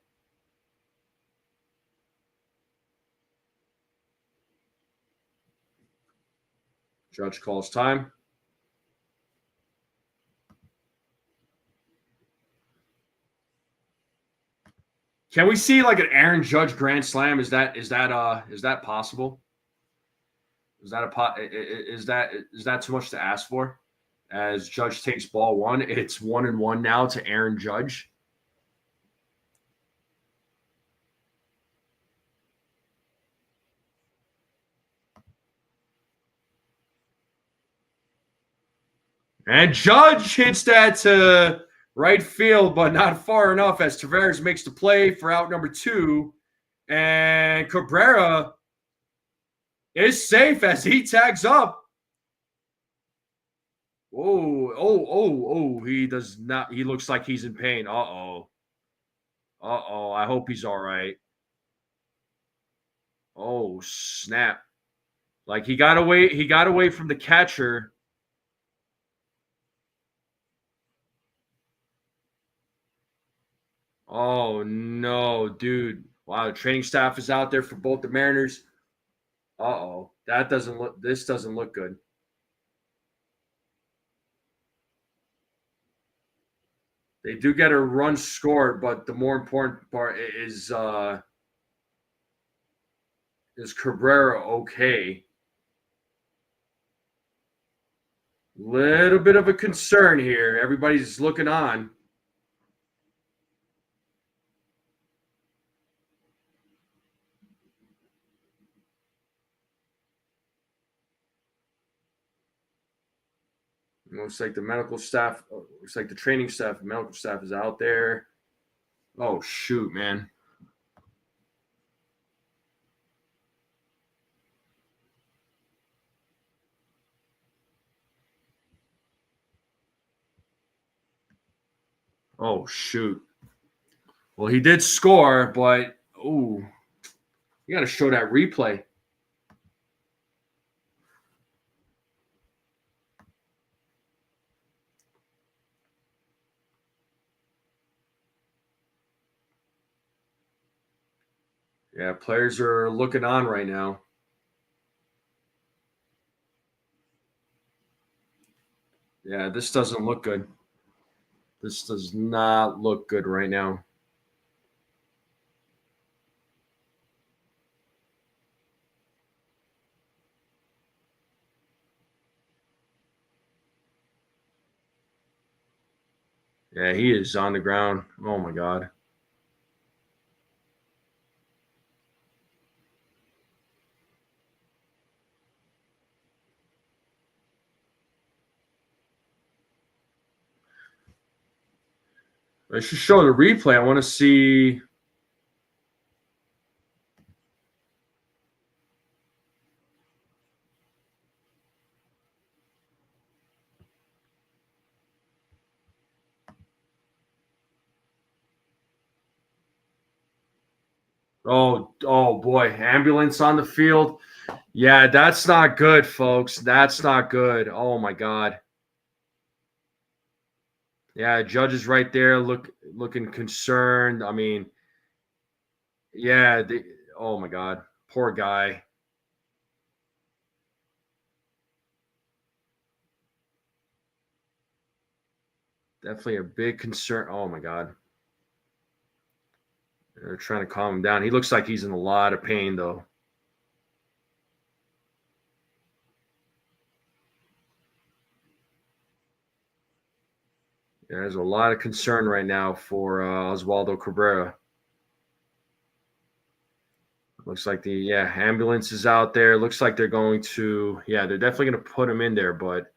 Judge calls time. Can we see like an Aaron Judge grand slam? Is that possible? Is that too much to ask for? As Judge takes ball 1, it's 1-1 now to Aaron Judge. And Judge hits that to right field, but not far enough as Tavares makes the play for out number 2. And Cabrera is safe as he tags up. Oh, he does not. He looks like he's in pain. Uh-oh. I hope he's all right. Oh, snap. Like he got away from the catcher. Oh no, dude. Wow, the training staff is out there for both the Mariners. Uh-oh. This doesn't look good. They do get a run scored, but the more important part is Cabrera okay? Little bit of a concern here. Everybody's looking on. Looks like the medical staff, looks like the training staff, the medical staff is out there. Oh, shoot, man. Oh, shoot. Well, he did score, but, ooh, you got to show that replay. Yeah, players are looking on right now. Yeah, this doesn't look good. This does not look good right now. Yeah, he is on the ground. Oh, my God. I should show the replay. I want to see. Oh boy, ambulance on the field. Yeah, that's not good, folks. That's not good. Oh my God. Yeah, Judge is right there, looking concerned. I mean, yeah. Oh my God, poor guy. Definitely a big concern. Oh my God. They're trying to calm him down. He looks like he's in a lot of pain, though. There's a lot of concern right now for Oswaldo Cabrera. Looks like the ambulance is out there. Looks like they're going to they're definitely going to put him in there, but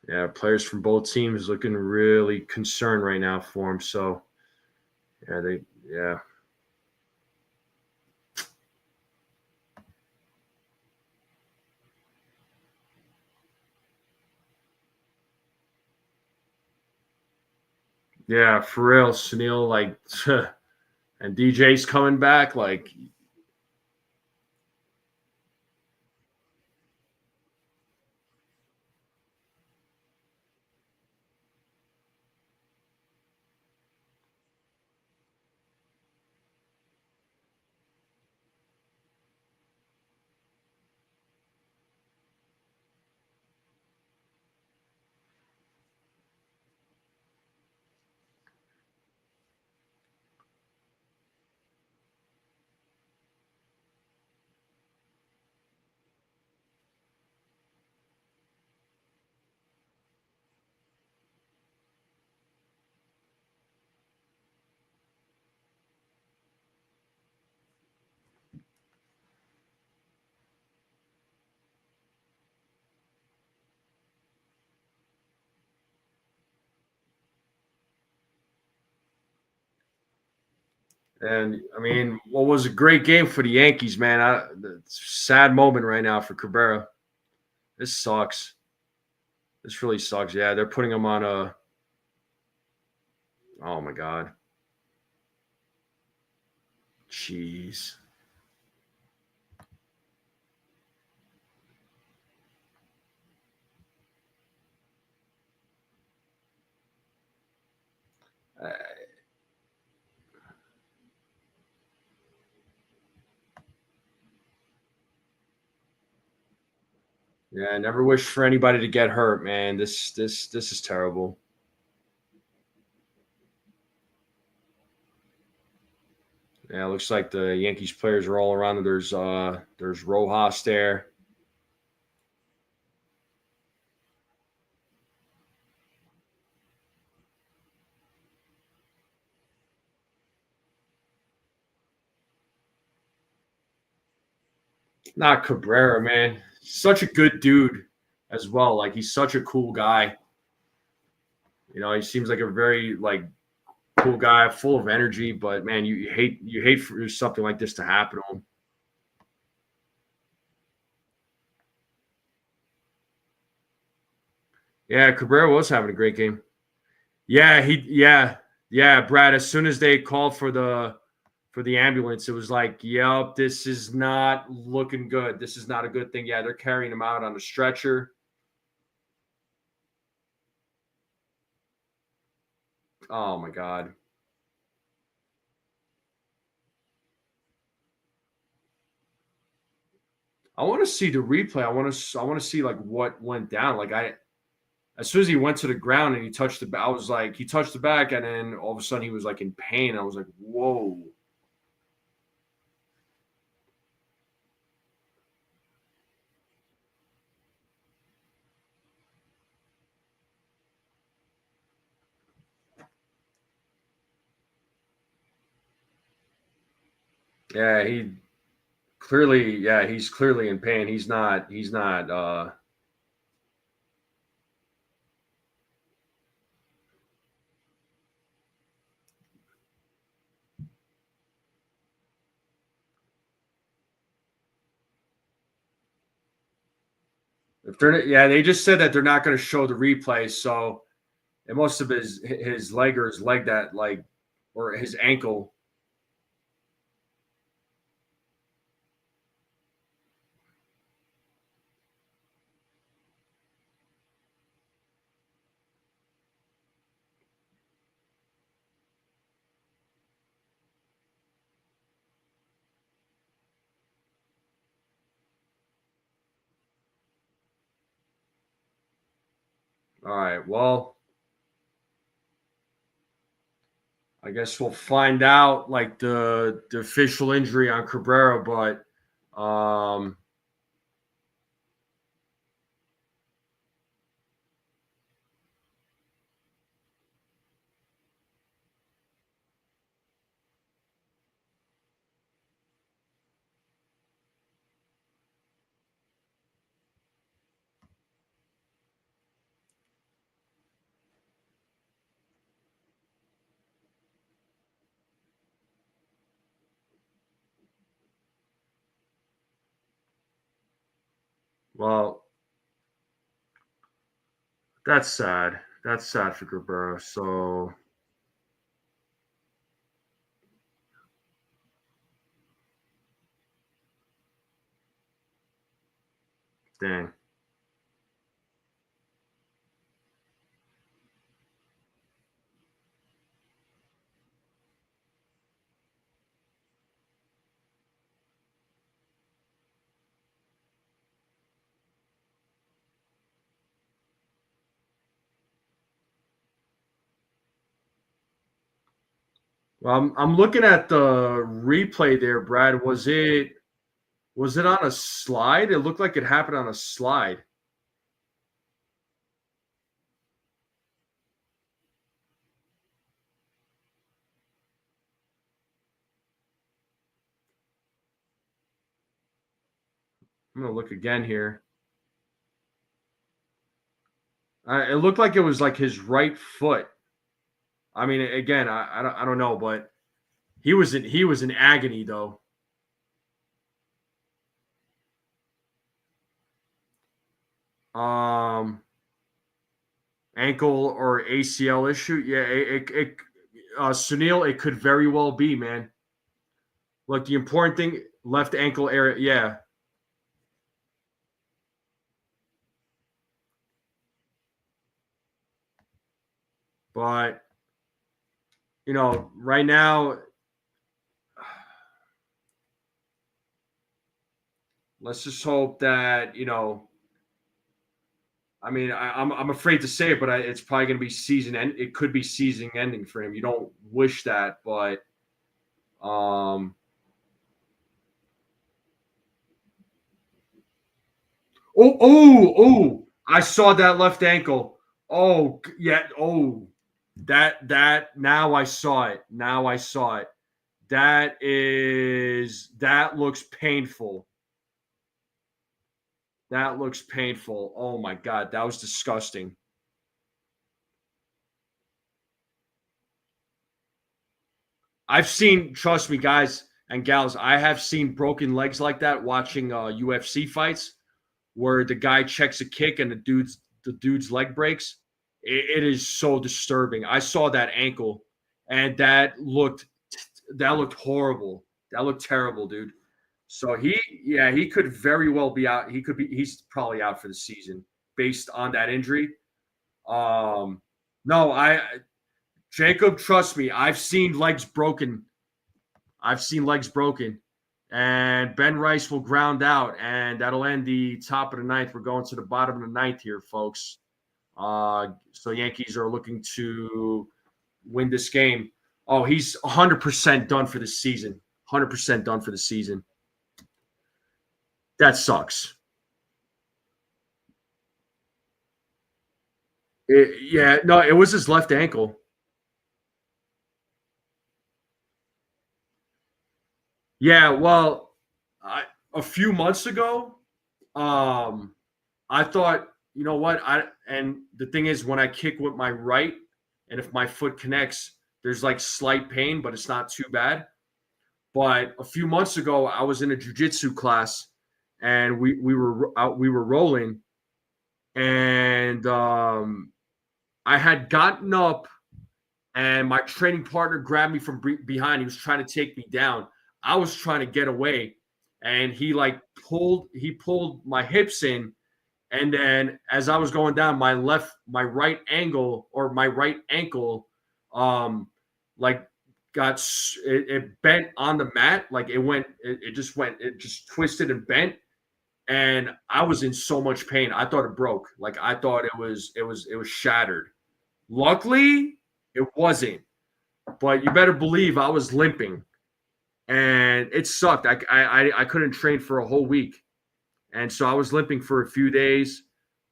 yeah, players from both teams looking really concerned right now for him. So yeah. Yeah, for real, Sunil, like, and DJ's coming back, like, And I mean, what was a great game for the Yankees, man. Sad moment right now for Cabrera. This sucks. This really sucks. Yeah, they're putting him on a. Oh my god. Jeez. Uh, yeah, I never wish for anybody to get hurt, man. This is terrible. Yeah, it looks like the Yankees players are all around. There's Rojas there. Not Cabrera, man. Such a good dude as well. Like he's such a cool guy. You know, he seems like a very like cool guy, full of energy. But man, you hate for something like this to happen to him. Yeah, Cabrera was having a great game. Yeah, Brad. As soon as they called for the ambulance, it was like, yep, this is not looking good. This is not a good thing. Yeah, they're carrying him out on a stretcher. Oh my god. I want to see the replay. I want to see like what went down. Like I as soon as he went to the ground and he touched the I was like he touched the back and then all of a sudden he was like in pain. I was like, "Whoa." Yeah, he's clearly in pain. He's not if they're yeah, they just said that they're not going to show the replay, so it must have been his leg or his leg that like or his ankle. All right. Well, I guess we'll find out like the official injury on Cabrera, but well, that's sad. That's sad for Cabrera. So dang. Well, I'm looking at the replay there, Brad. Was it on a slide? It looked like it happened on a slide. I'm gonna look again here. It looked like it was like his right foot. I mean, again, I don't know, but He was in agony though. Ankle or ACL issue. Yeah, Sunil, it could very well be, man. Like the important thing, left ankle area. Yeah, but right now, let's just hope that I mean, I'm afraid to say it, but it's probably going to be season end. It could be season ending for him. You don't wish that, but um, oh! I saw that left ankle. Oh yeah. Oh, that. Now I saw it. Now I saw it. That looks painful. That looks painful. Oh my god, that was disgusting. I've seen, trust me, guys and gals, I have seen broken legs like that watching UFC fights where the guy checks a kick and the dude's leg breaks. It is so disturbing. I saw that ankle, and that looked horrible. That looked terrible, dude. So he could very well be out. He's probably out for the season based on that injury. No, Jacob, trust me, I've seen legs broken. I've seen legs broken. And Ben Rice will ground out, and that'll end the top of the ninth. We're going to the bottom of the ninth here, folks. So Yankees are looking to win this game. Oh, he's 100% done for the season. 100% done for the season. That sucks. Yeah, no, it was his left ankle. Yeah, well, a few months ago, um, I thought, you know what? And the thing is, when I kick with my right, and if my foot connects, there's like slight pain, but it's not too bad. But a few months ago, I was in a jujitsu class, and we were rolling, and I had gotten up, and my training partner grabbed me from behind. He was trying to take me down. I was trying to get away, and he pulled my hips in, and then as I was going down, my right angle or my right ankle, like it bent on the mat, like it just twisted and bent, and I was in so much pain. I thought it broke. Like I thought it was shattered. Luckily, it wasn't. But you better believe I was limping, and it sucked. I couldn't train for a whole week, and so I was limping for a few days.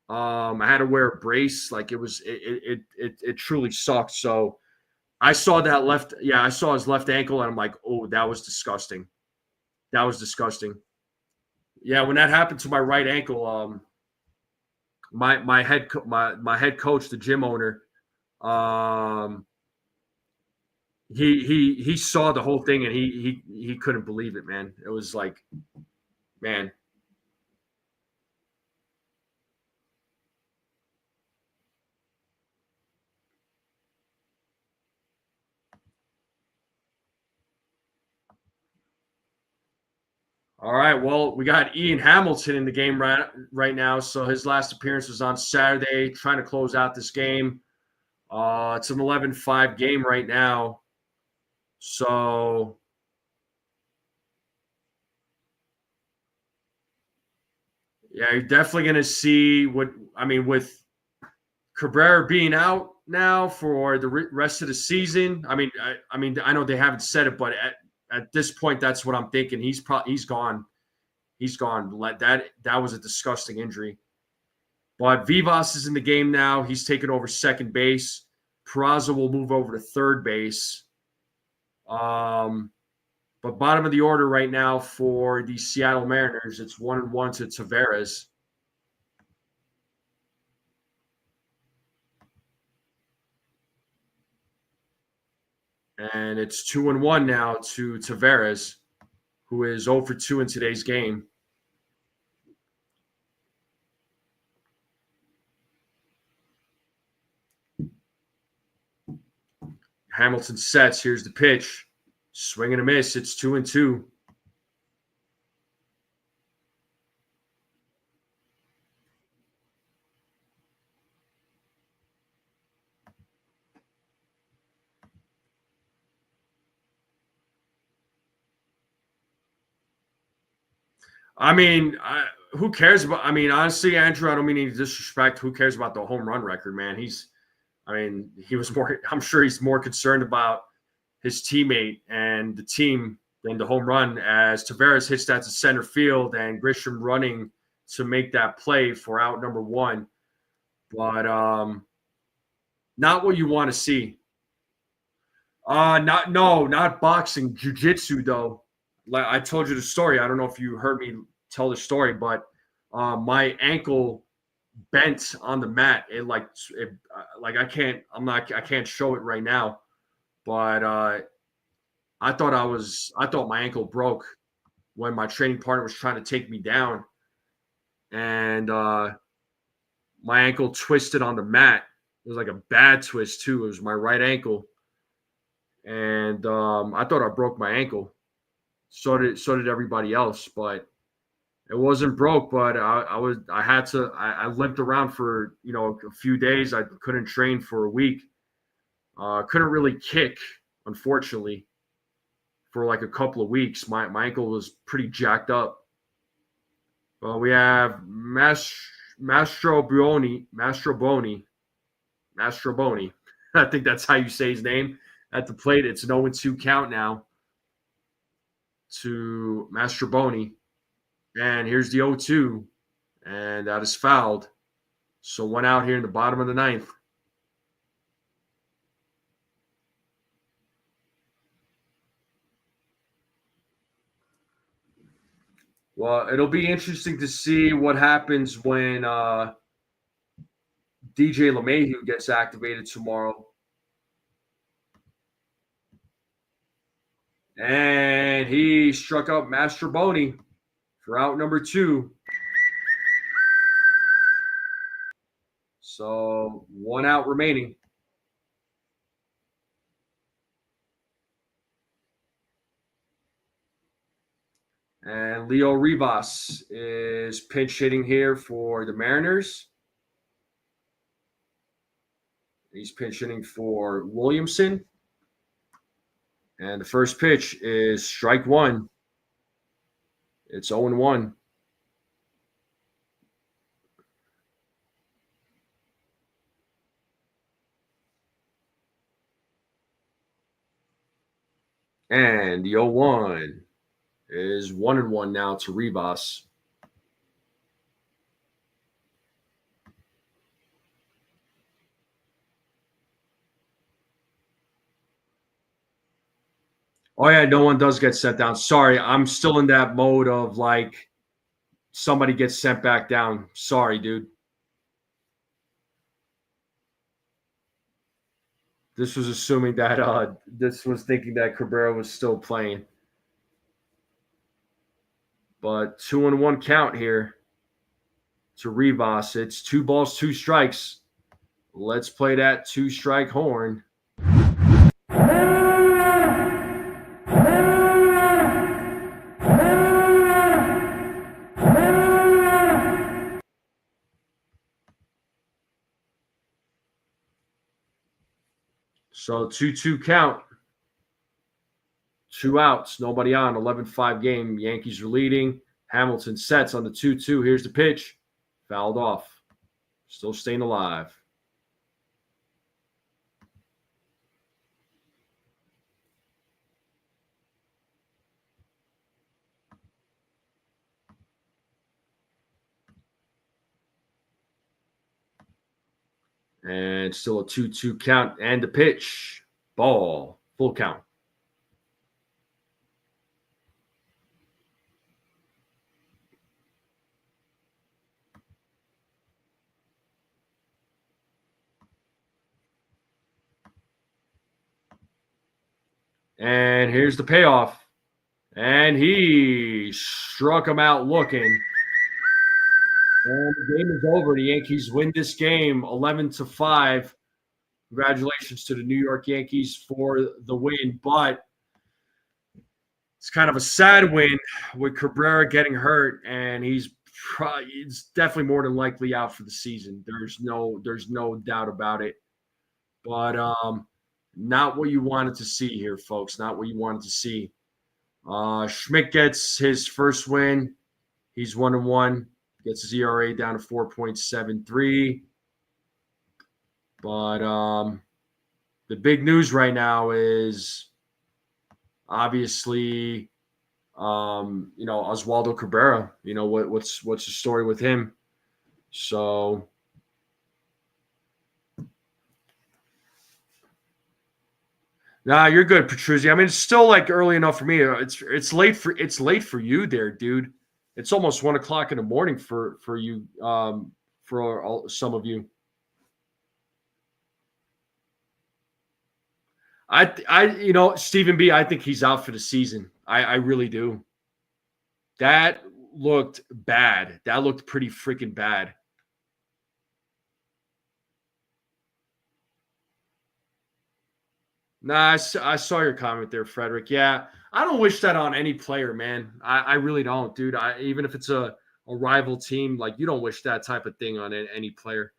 I had to wear a brace. Like it truly sucked. So I saw that left. Yeah, I saw his left ankle, and I'm like, oh, that was disgusting. That was disgusting. Yeah, when that happened to my right ankle, my head coach, the gym owner, um, he saw the whole thing, and he couldn't believe it, man. It was like, man. All right, well, we got Ian Hamilton in the game right now. So his last appearance was on Saturday, trying to close out this game. It's an 11-5 game right now. So yeah, you're definitely going to see with Cabrera being out now for the rest of the season. I know they haven't said it, but at this point, that's what I'm thinking. He's gone. He's gone. That was a disgusting injury. But Vivas is in the game now. He's taken over second base. Peraza will move over to third base. But bottom of the order right now for the Seattle Mariners, it's 1-1 to Tavares. And it's 2-1 now to Tavares, who is 0 for 2 in today's game. Hamilton sets. Here's the pitch. Swing and a miss. It's 2-2. I mean, who cares about? I mean, honestly, Andrew, I don't mean any disrespect. Who cares about the home run record, man? He was more. I'm sure he's more concerned about his teammate and the team than the home run. As Tavares hits that to center field, and Grisham running to make that play for out number 1, but not what you want to see. Not boxing, jiu-jitsu though. Like I told you the story. I don't know if you heard me tell the story, but my ankle bent on the mat. I can't show it right now, but I thought my ankle broke when my training partner was trying to take me down, and my ankle twisted on the mat. It was like a bad twist too. It was my right ankle, and I thought I broke my ankle. So did everybody else, but it wasn't broke. But I limped around for a few days. I couldn't train for a week. Couldn't really kick, unfortunately, for like a couple of weeks. My ankle was pretty jacked up. Well, we have Mastroboni. I think that's how you say his name at the plate. It's an 0-2 count now to Mastroboni. And here's the 0-2, and that is fouled. So 1 out here in the bottom of the 9th. Well, it'll be interesting to see what happens when DJ LeMahieu gets activated tomorrow. And he struck out Mastroboni for out number 2. So 1 out remaining. And Leo Rivas is pinch hitting here for the Mariners. He's pinch hitting for Williamson. And the first pitch is strike 1. It's 0-1. And the 0-1 is 1-1 now to Rivas. Oh, yeah, no one does get sent down. Sorry, I'm still in that mode of like somebody gets sent back down. Sorry, dude. This was assuming that this was thinking that Cabrera was still playing. But 2-1 count here to Rivas. It's 2 balls, 2 strikes. Let's play that 2-strike horn. So 2-2 count. 2 outs, nobody on, 11-5 game. Yankees are leading. Hamilton sets on the 2-2. Here's the pitch. Fouled off. Still staying alive. And still a 2-2 count. And the pitch. Ball. Full count. And here's the payoff. And he struck him out looking. And the game is over. The Yankees win this game 11-5. Congratulations to the New York Yankees for the win. But it's kind of a sad win with Cabrera getting hurt, and it's definitely more than likely out for the season. There's no doubt about it. But not what you wanted to see here, folks. Not what you wanted to see. Schmidt gets his first win. He's 1-1. Gets his ERA down to 4.73. But the big news right now is obviously, Oswaldo Cabrera. What's the story with him? So, nah, you're good, Petruzzi. I mean, it's still like early enough for me. It's late for you there, dude. It's almost 1:00 in the morning for you, for some of you. Stephen B, I think he's out for the season. I really do. That looked bad. That looked pretty freaking bad. Nah, I saw your comment there, Frederick. Yeah, I don't wish that on any player, man. I really don't, dude. Even if it's a rival team, like you don't wish that type of thing on any player.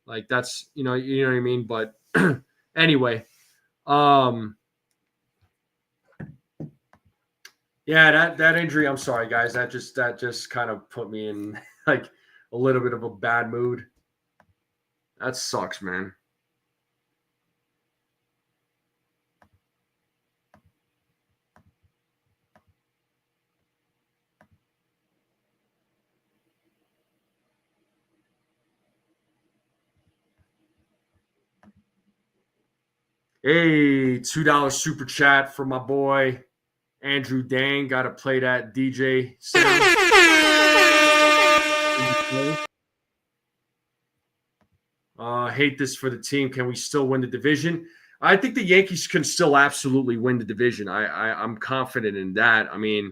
Like that's you know what I mean. But anyway, yeah, that injury. I'm sorry, guys. That just kind of put me in like a little bit of a bad mood. That sucks, man. Hey, $2 super chat from my boy Andrew Dang. Got to play that DJ sound. Hate this for the team. Can we still win the division? I think the Yankees can still absolutely win the division. I'm confident in that. I mean,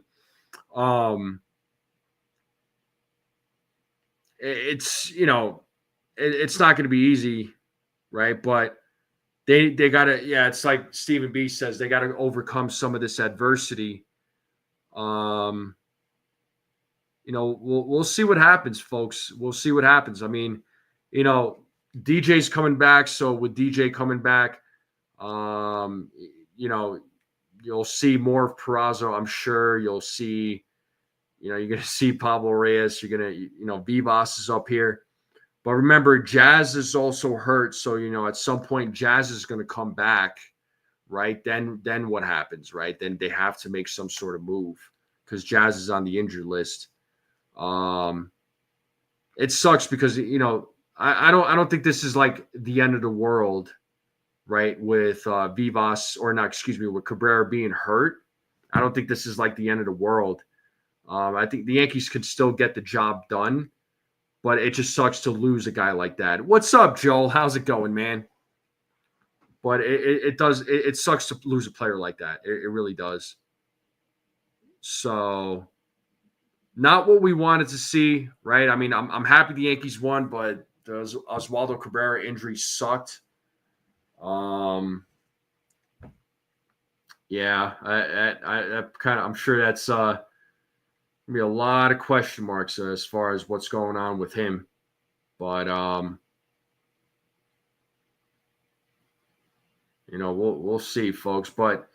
it's it's not going to be easy, right? But they got to, yeah, it's like Stephen B says, they got to overcome some of this adversity. We'll see what happens, folks. We'll see what happens. I mean, DJ's coming back, so with DJ coming back, you'll see more of Peraza. I'm sure you'll see. You're going to see Pablo Reyes. You're going to, Vivas is up here. But remember, Jazz is also hurt. So, at some point, Jazz is going to come back, right? Then what happens, right? Then they have to make some sort of move because Jazz is on the injured list. It sucks because, I don't think this is like the end of the world, right? With Vivas, with Cabrera being hurt. I don't think this is like the end of the world. I think the Yankees can still get the job done. But it just sucks to lose a guy like that. What's up, Joel? How's it going, man? But it sucks to lose a player like that. It really does. So, not what we wanted to see, right? I mean, I'm happy the Yankees won, but the Oswaldo Cabrera injury sucked. Yeah, I'm sure that's be a lot of question marks as far as what's going on with him. But we'll see, folks. But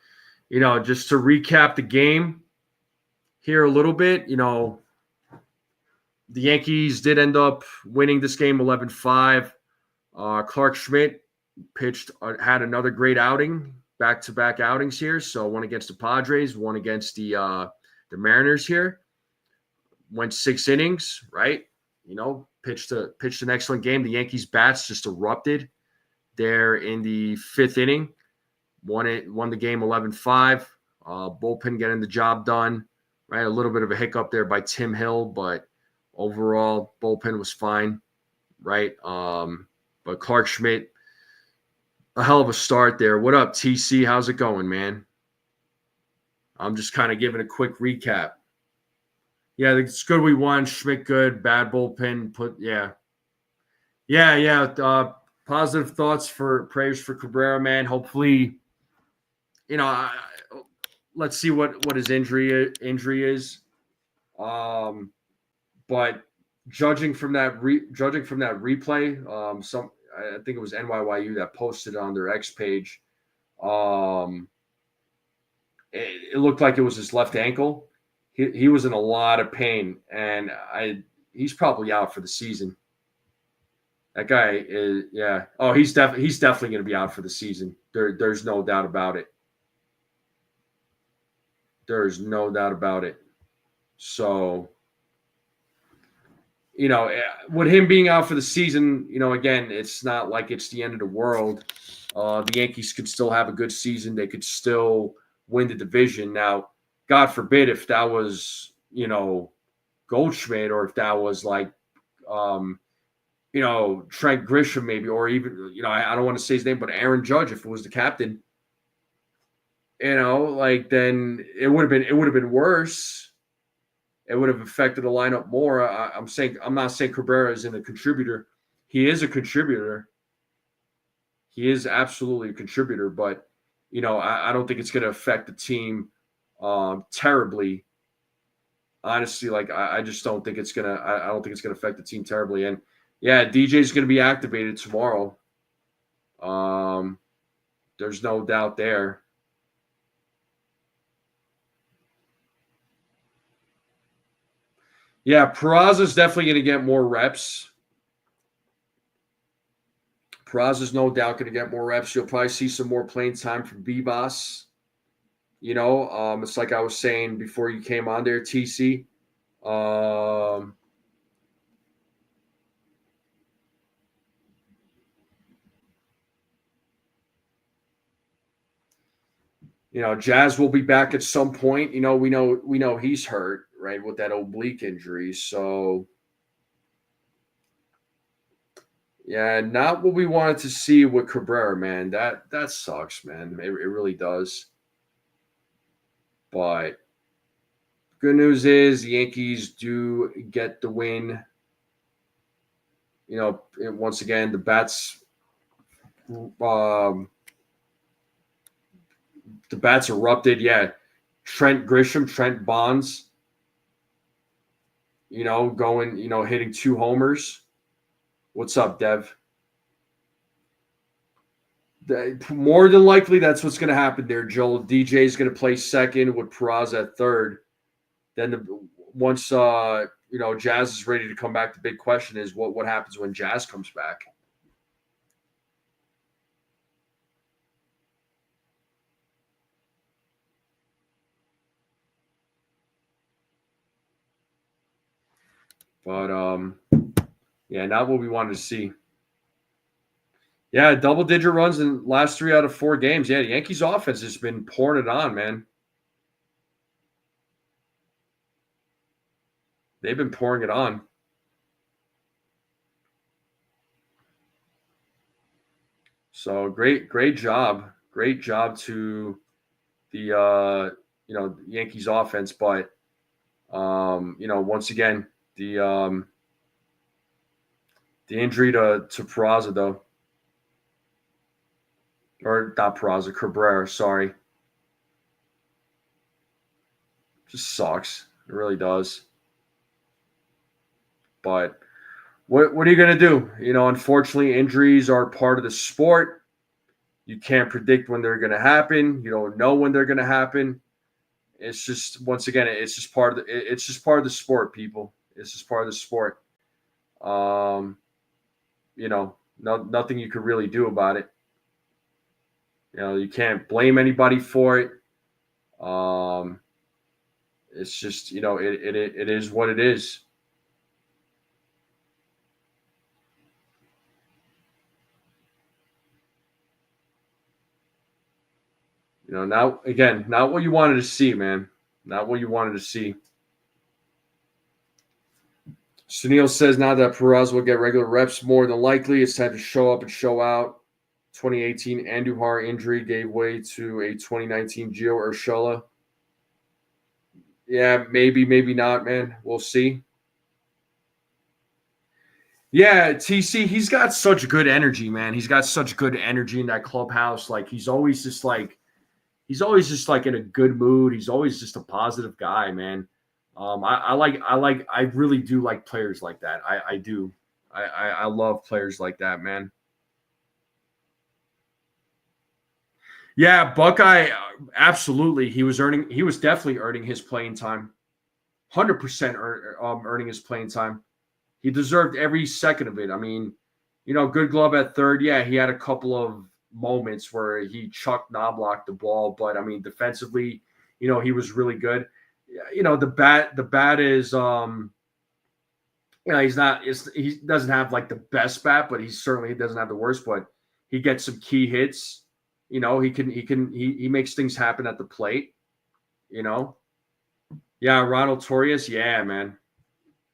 just to recap the game here a little bit, the Yankees did end up winning this game 11-5. Clark Schmidt pitched, had another great outing, back-to-back outings here. So one against the Padres, one against the Mariners here. Went 6 innings, right? Pitched an excellent game. The Yankees bats just erupted there in the 5th inning. Won the game 11-5. Bullpen getting the job done, right? A little bit of a hiccup there by Tim Hill, but overall bullpen was fine, right? But Clark Schmidt, a hell of a start there. What up, TC? How's it going, man? I'm just kind of giving a quick recap. Yeah, it's good we won. Schmidt good. Bad bullpen. Yeah. Positive thoughts for prayers for Cabrera, man. Hopefully, let's see what his injury is. But judging from that replay, I think it was NYYU that posted it on their X page. It looked like it was his left ankle. He was in a lot of pain, and he's probably out for the season. That guy is, yeah. Oh, he's definitely going to be out for the season. There's no doubt about it. There's no doubt about it. So, with him being out for the season, again, it's not like it's the end of the world. The Yankees could still have a good season. They could still win the division. Now, God forbid if that was, Goldschmidt, or if that was like, Trent Grisham maybe, or even, I don't want to say his name, but Aaron Judge, if it was the captain, then it would have been worse. It would have affected the lineup more. I'm not saying Cabrera isn't a contributor. He is a contributor. He is absolutely a contributor, but I don't think it's going to affect the team terribly. Honestly, I just don't think it's gonna. I don't think it's gonna affect the team terribly. And yeah, DJ's going to be activated tomorrow. There's no doubt there. Yeah, Peraza's definitely going to get more reps. Peraza's no doubt going to get more reps. You'll probably see some more playing time from Bibas. It's like I was saying before you came on there, TC. Jazz will be back at some point. We know he's hurt, right, with that oblique injury. So, yeah, not what we wanted to see with Cabrera, man. That sucks, man. It really does. But good news is the Yankees do get the win. Once again, the bats erupted. Yeah. Trent Grisham, Trent Bonds, going, hitting 2 homers. What's up, Dev? More than likely, that's what's going to happen there, Joel. DJ is going to play second with Peraza at third. Then once Jazz is ready to come back, the big question is what happens when Jazz comes back. But not what we wanted to see. Yeah, double-digit runs in the last 3 out of 4 games. Yeah, the Yankees offense has been pouring it on, man. They've been pouring it on. So great job. Great job to the Yankees offense. But once again, the injury to Peraza, though. Or not Peraza, Cabrera, sorry. Just sucks. It really does. But what are you going to do? Unfortunately, injuries are part of the sport. You can't predict when they're going to happen. You don't know when they're going to happen. It's just, once again, it's just part of the sport, people. It's just part of the sport. Nothing you could really do about it. You can't blame anybody for it. It's just, it is what it is. Now, again, not what you wanted to see, man. Not what you wanted to see. Sunil says now that Peraza will get regular reps, more than likely, it's time to show up and show out. 2018 Andujar injury gave way to a 2019 Gio Urshela. Yeah, maybe not, man. We'll see. Yeah, TC, he's got such good energy, man. He's got such good energy in that clubhouse. Like he's always just like in a good mood. He's always just a positive guy, man. I really do like players like that. I do. I love players like that, man. Yeah, Buckeye, absolutely. He was definitely earning his playing time. 100% earning his playing time. He deserved every second of it. I mean, good glove at third. Yeah, he had a couple of moments where he chucked knoblocked the ball, but I mean, defensively, he was really good. The bat is he doesn't have like the best bat, but he certainly doesn't have the worst, but he gets some key hits. He makes things happen at the plate, you know. Yeah, Ronald Torres, yeah, man.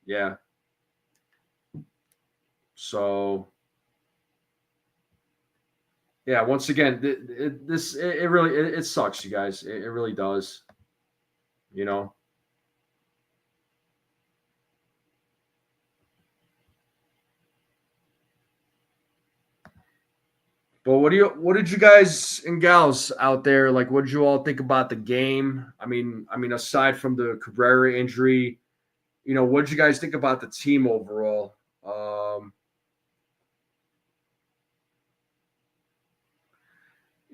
Yeah. So yeah, once again, it sucks, you guys. It really does. You know. But what did you guys and gals out there like? What did you all think about the game? I mean, aside from the Cabrera injury, what did you guys think about the team overall?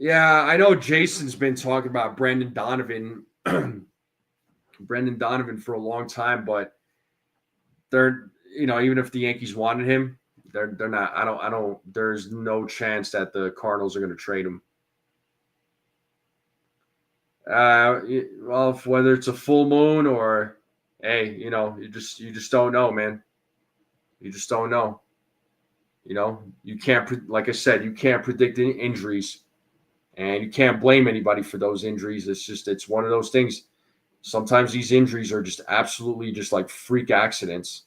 Yeah, I know Jason's been talking about Brendan Donovan for a long time, but even if the Yankees wanted him, they're not. I don't. There's no chance that the Cardinals are going to trade him. Well, whether it's a full moon or, hey, you just don't know, man. You just don't know. You can't, like I said, you can't predict any injuries, and you can't blame anybody for those injuries. It's one of those things. Sometimes these injuries are just absolutely just like freak accidents.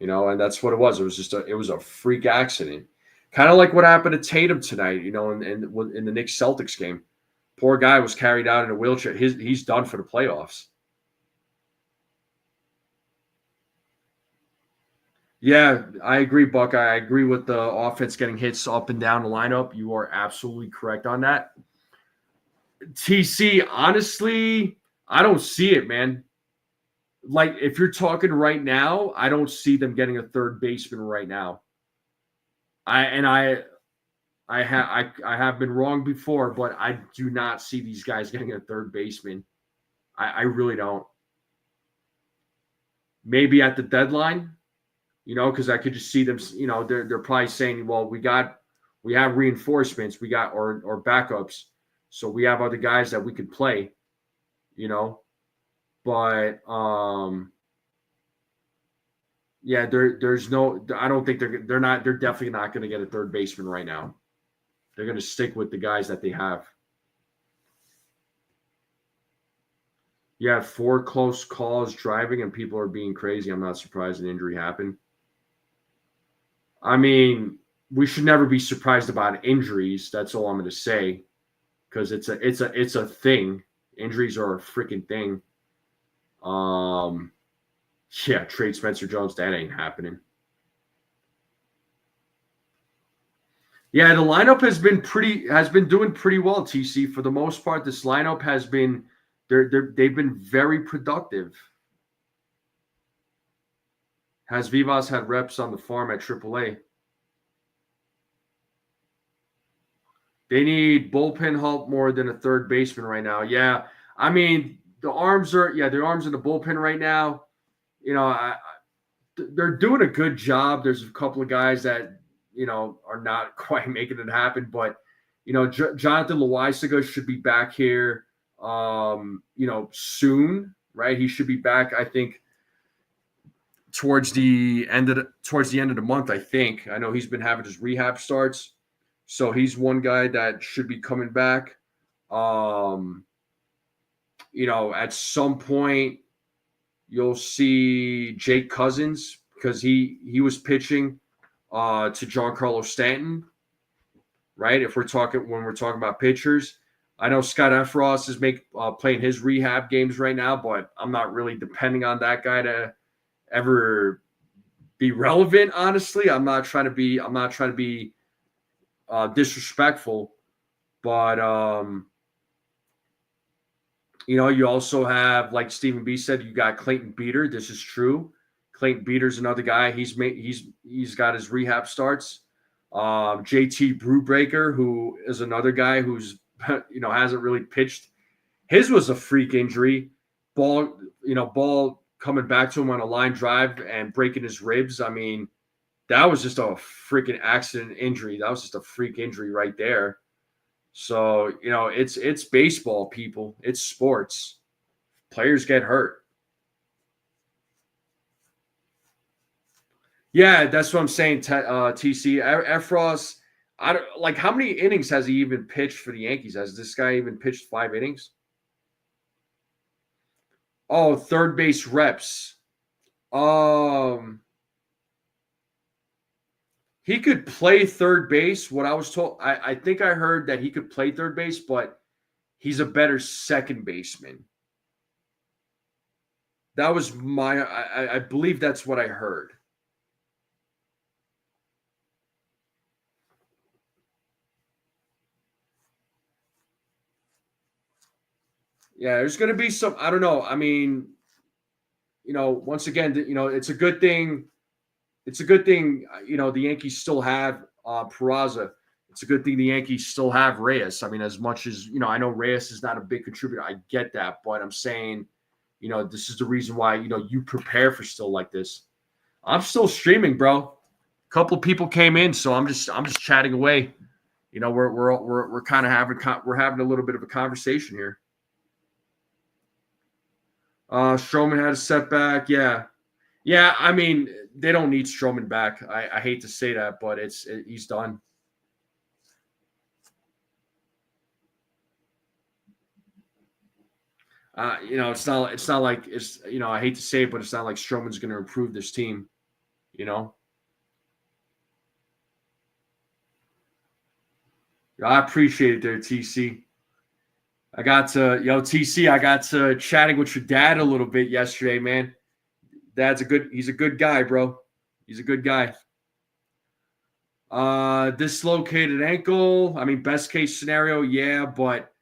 And that's what it was. It was a freak accident, kind of like what happened to Tatum tonight. In the Knicks Celtics game, poor guy was carried out in a wheelchair. He's done for the playoffs. Yeah, I agree, Buck. I agree with the offense getting hits up and down the lineup. You are absolutely correct on that. TC, honestly, I don't see it, man. Like if you're talking right now, I don't see them getting a third baseman right now. I and I have been wrong before, but I do not see these guys getting a third baseman. I really don't. Maybe at the deadline, because I could just see them. They're probably saying, well, we have reinforcements, we got or backups, so we have other guys that we could play. You know, but yeah, there's no. I don't think they're not. They're definitely not going to get a third baseman right now. They're going to stick with the guys that they have. You have 4 close calls driving, and people are being crazy. I'm not surprised an injury happened. I mean, we should never be surprised about injuries. That's all I'm going to say, because it's a thing. Injuries are a freaking thing. Yeah, trade Spencer Jones. That ain't happening. Yeah, the lineup has been doing pretty well, TC. For the most part, this lineup has been they've been very productive. Has Vivas had reps on the farm at AAA? They need bullpen help more than a third baseman right now. Yeah, I mean their arms in the bullpen right now. They're doing a good job. There's a couple of guys that are not quite making it happen, but Jonathan Loaisaga should be back here, soon, right? He should be back, I think, towards the end of the month. I think. I know he's been having his rehab starts, so he's one guy that should be coming back. At some point you'll see Jake Cousins, because he was pitching to Giancarlo Stanton, right? When we're talking about pitchers, I know Scott Efros is playing his rehab games right now, but I'm not really depending on that guy to ever be relevant. Honestly, I'm not trying to be disrespectful, but you also have, like Stephen B said, you got Clayton Beater. This is true. Clayton Beater's another guy. He's got his rehab starts. JT Brewbreaker, who is another guy who's hasn't really pitched. His was a freak injury. Ball coming back to him on a line drive and breaking his ribs. I mean, that was just a freaking accident injury. That was just a freak injury right there. So, it's baseball, people. It's sports. Players get hurt. Yeah, that's what I'm saying, TC. Efros, I don't like, how many innings has he even pitched for the Yankees? Has this guy even pitched 5 innings? Oh, third base reps. He could play third base. What I was told, I think I heard that he could play third base, but he's a better second baseman. That was I believe that's what I heard. Yeah, there's going to be some, I don't know. I mean, once again, it's a good thing. It's a good thing, the Yankees still have Peraza. It's a good thing the Yankees still have Reyes. I mean, as much as, I know Reyes is not a big contributor. I get that. But I'm saying, this is the reason why, you prepare for still like this. I'm still streaming, bro. A couple people came in, so I'm just chatting away. We're kind of having a little bit of a conversation here. Stroman had a setback. Yeah. Yeah, I mean, they don't need Stroman back. I hate to say that, but he's done. It's not like it's, I hate to say it, but it's not like Stroman's going to improve this team, I appreciate it there, TC. I got to chatting with your dad a little bit yesterday, man. He's a good guy, bro. He's a good guy. Dislocated ankle. I mean, best case scenario, yeah, but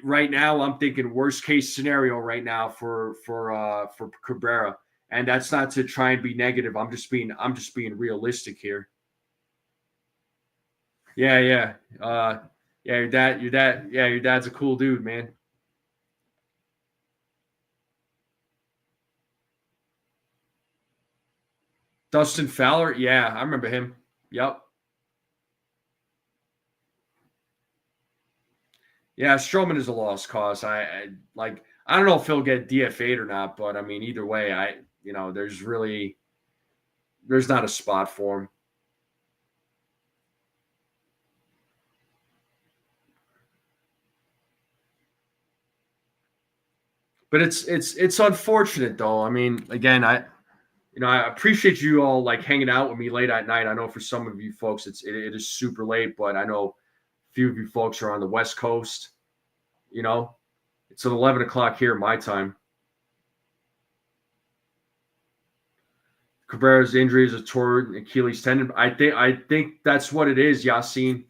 right now I'm thinking worst case scenario right now for Cabrera, and that's not to try and be negative. I'm just being realistic here. Yeah, yeah, your dad's a cool dude, man. Dustin Fowler, yeah, I remember him. Yep. Yeah, Stroman is a lost cause. I don't know if he'll get DFA'd or not, but I mean, either way, there's not a spot for him. But it's unfortunate though. I mean, again, I appreciate you all like hanging out with me late at night. I know for some of you folks it is super late, but I know a few of you folks are on the West Coast. It's at 11 o'clock here my time. Cabrera's injury is a torn Achilles tendon. I think that's what it is, Yasin.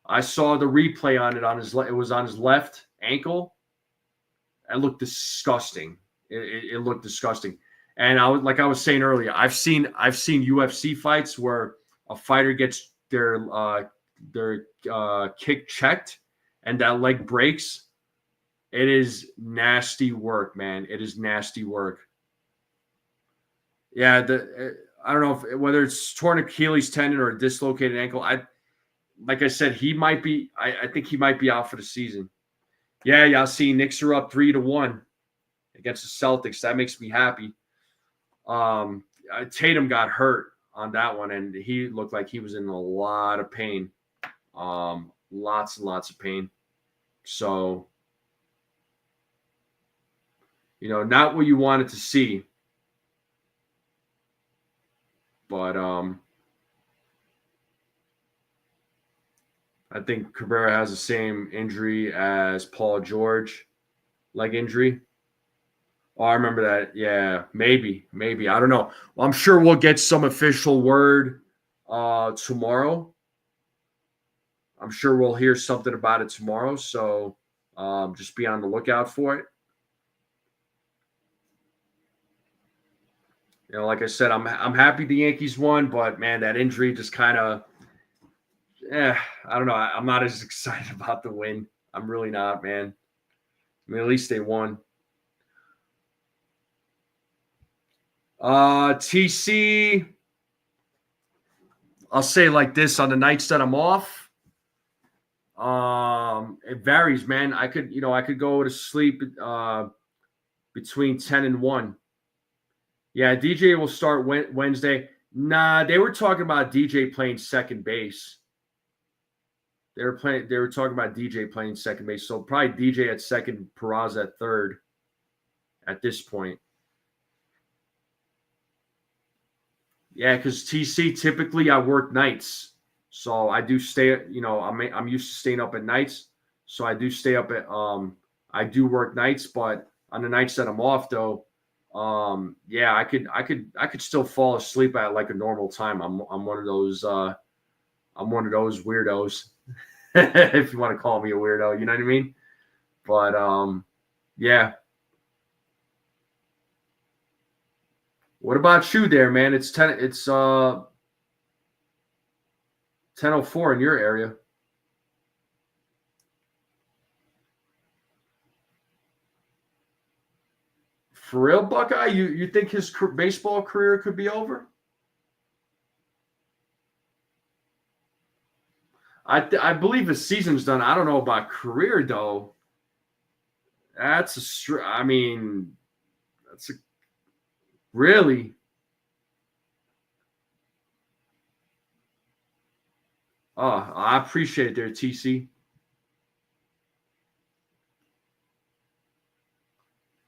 I saw the replay on it it was on his left ankle. It looked disgusting. It looked disgusting. And I was saying earlier, I've seen UFC fights where a fighter gets their kick checked and that leg breaks. It is nasty work, man. It is nasty work. Yeah, I don't know whether it's torn Achilles tendon or a dislocated ankle. Like I said, he might be. I think he might be out for the season. Yeah, y'all see, Knicks are up 3-1 against the Celtics. That makes me happy. Tatum got hurt on that one, and he looked like he was in a lot of pain. Lots and lots of pain. So, not what you wanted to see. But I think Cabrera has the same injury as Paul George, leg injury. Oh, I remember that. Yeah, maybe. I don't know. Well, I'm sure we'll get some official word tomorrow. I'm sure we'll hear something about it tomorrow. So just be on the lookout for it. Like I said, I'm happy the Yankees won, but man, that injury just kind of, I don't know. I'm not as excited about the win. I'm really not, man. I mean, at least they won. TC, I'll say like this: on the nights that I'm off, it varies, man. I could go to sleep between 10 and 1. Yeah, DJ will start Wednesday. Nah, they were talking about DJ playing second base. They were talking about DJ playing second base. So probably DJ at second, Peraza at third at this point. Yeah, because TC, typically I work nights. So I do stay, I'm used to staying up at nights. So I do stay up at I do work nights, but on the nights that I'm off though, yeah, I could still fall asleep at like a normal time. I'm one of those weirdos. If you want to call me a weirdo, you know what I mean? But yeah. What about you there, man? It's 10:04 in your area. For real, Buckeye? You think his baseball career could be over? I believe his season's done. I don't know about career though. That's really. Oh, I appreciate it there, TC.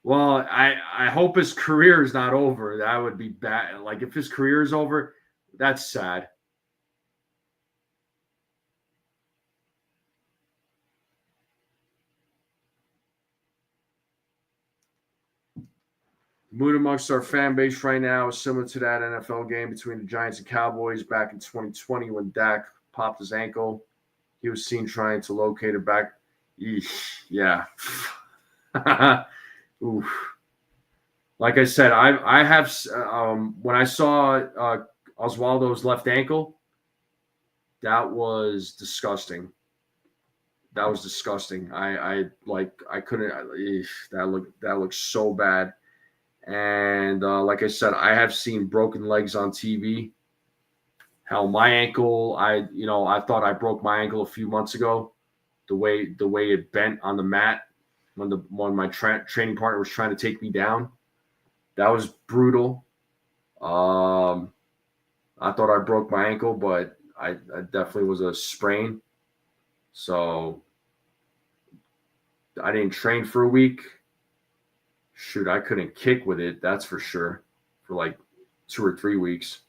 Well, I hope his career is not over. That would be bad. Like if his career is over, that's sad. Mood amongst our fan base right now is similar to that NFL game between the Giants and Cowboys back in 2020 when Dak popped his ankle. He was seen trying to locate it back. Eesh, yeah. Oof. Like I said, I have when I saw Oswaldo's left ankle, that was disgusting. That was disgusting. I couldn't. That looked so bad. And like I said, I have seen broken legs on TV. Hell, my ankle, I thought I broke my ankle a few months ago. The way it bent on the mat when my training partner was trying to take me down, that was brutal. I thought I broke my ankle, but I definitely was a sprain. So I didn't train for a week. Shoot, I couldn't kick with it, that's for sure, for like 2 or 3 weeks.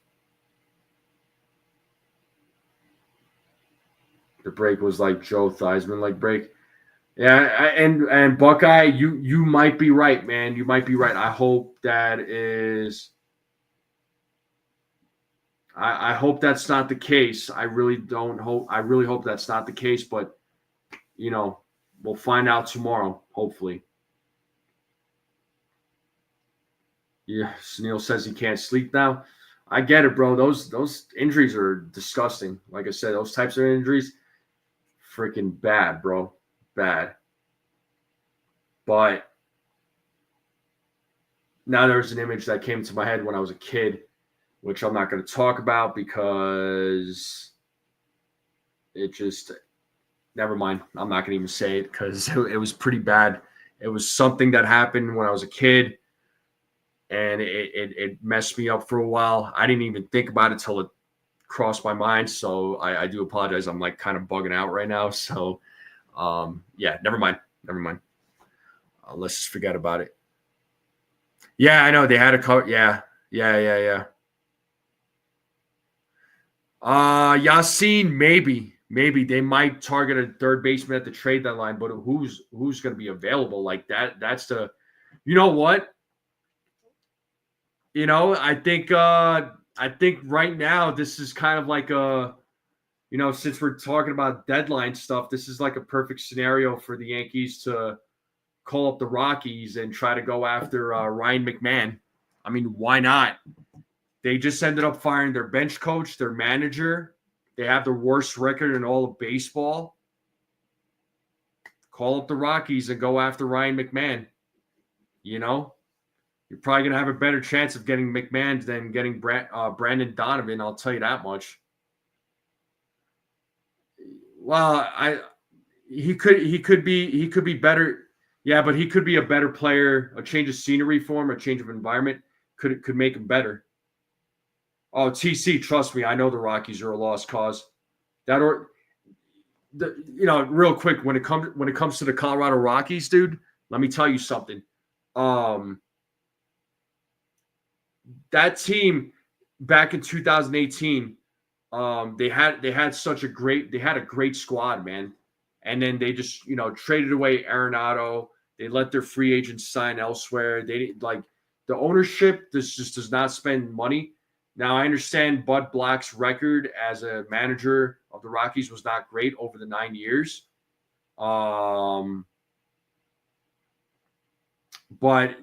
The break was like Joe Theismann like break. Yeah, and Buckeye, you might be right, man. You might be right. I hope that is. I hope that's not the case. I really don't hope. I really hope that's not the case. But we'll find out tomorrow. Hopefully. Yeah, Snell says he can't sleep now. I get it, bro. Those injuries are disgusting. Like I said, those types of injuries, freaking bad, bro. Bad. But now there's an image that came to my head when I was a kid, which I'm not going to talk about because it just, never mind. I'm not going to even say it because it was pretty bad. It was something that happened when I was a kid, and it messed me up for a while. I didn't even think about it till it crossed my mind. So I do apologize. I'm like kind of bugging out right now. So yeah, never mind. Let's just forget about it. Yeah, I know they had a cover. Yeah. Yassine, maybe maybe they might target a third baseman at the trade deadline, but who's going to be available like that? That's the, you know what? I think right now this is kind of like a, since we're talking about deadline stuff, this is like a perfect scenario for the Yankees to call up the Rockies and try to go after Ryan McMahon. I mean, why not? They just ended up firing their bench coach, their manager. They have the worst record in all of baseball. Call up the Rockies and go after Ryan McMahon. You're probably going to have a better chance of getting McMahon than getting Brandon Donovan. I'll tell you that much. Well, he could be better. Yeah, but he could be a better player. A change of scenery for him, a change of environment could make him better. Oh, TC, trust me, I know the Rockies are a lost cause. Real quick, when it comes to the Colorado Rockies, dude, let me tell you something. That team back in 2018, they had a great squad, man. And then they just, traded away Arenado. They let their free agents sign elsewhere. They the ownership just does not spend money. Now, I understand Bud Black's record as a manager of the Rockies was not great over the 9 years. But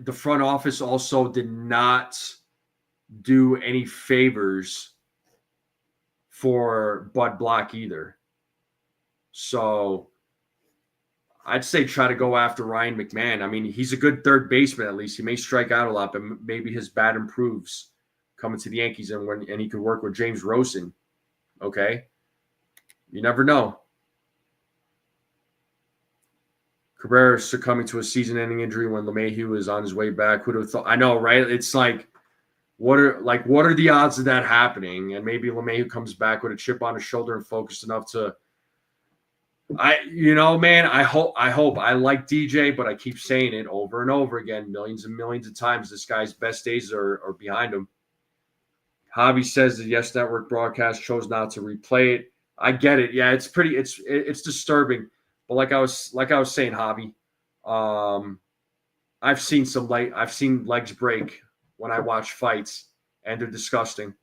the front office also did not do any favors for Bud Black either. So I'd say try to go after Ryan McMahon. I mean, he's a good third baseman at least. He may strike out a lot, but maybe his bat improves coming to the Yankees and he could work with James Rosen. Okay? You never know. Cabrera succumbing to a season-ending injury when LeMahieu is on his way back. Who'd have thought? I know, right? It's like, what are the odds of that happening? And maybe LeMahieu comes back with a chip on his shoulder and focused enough to. I hope. I like DJ, but I keep saying it over and over again, millions and millions of times. This guy's best days are behind him. Javi says the Yes Network broadcast chose not to replay it. I get it. Yeah, it's pretty. It's disturbing. But like I was saying, Javi, I've seen legs break when I watch fights, and they're disgusting.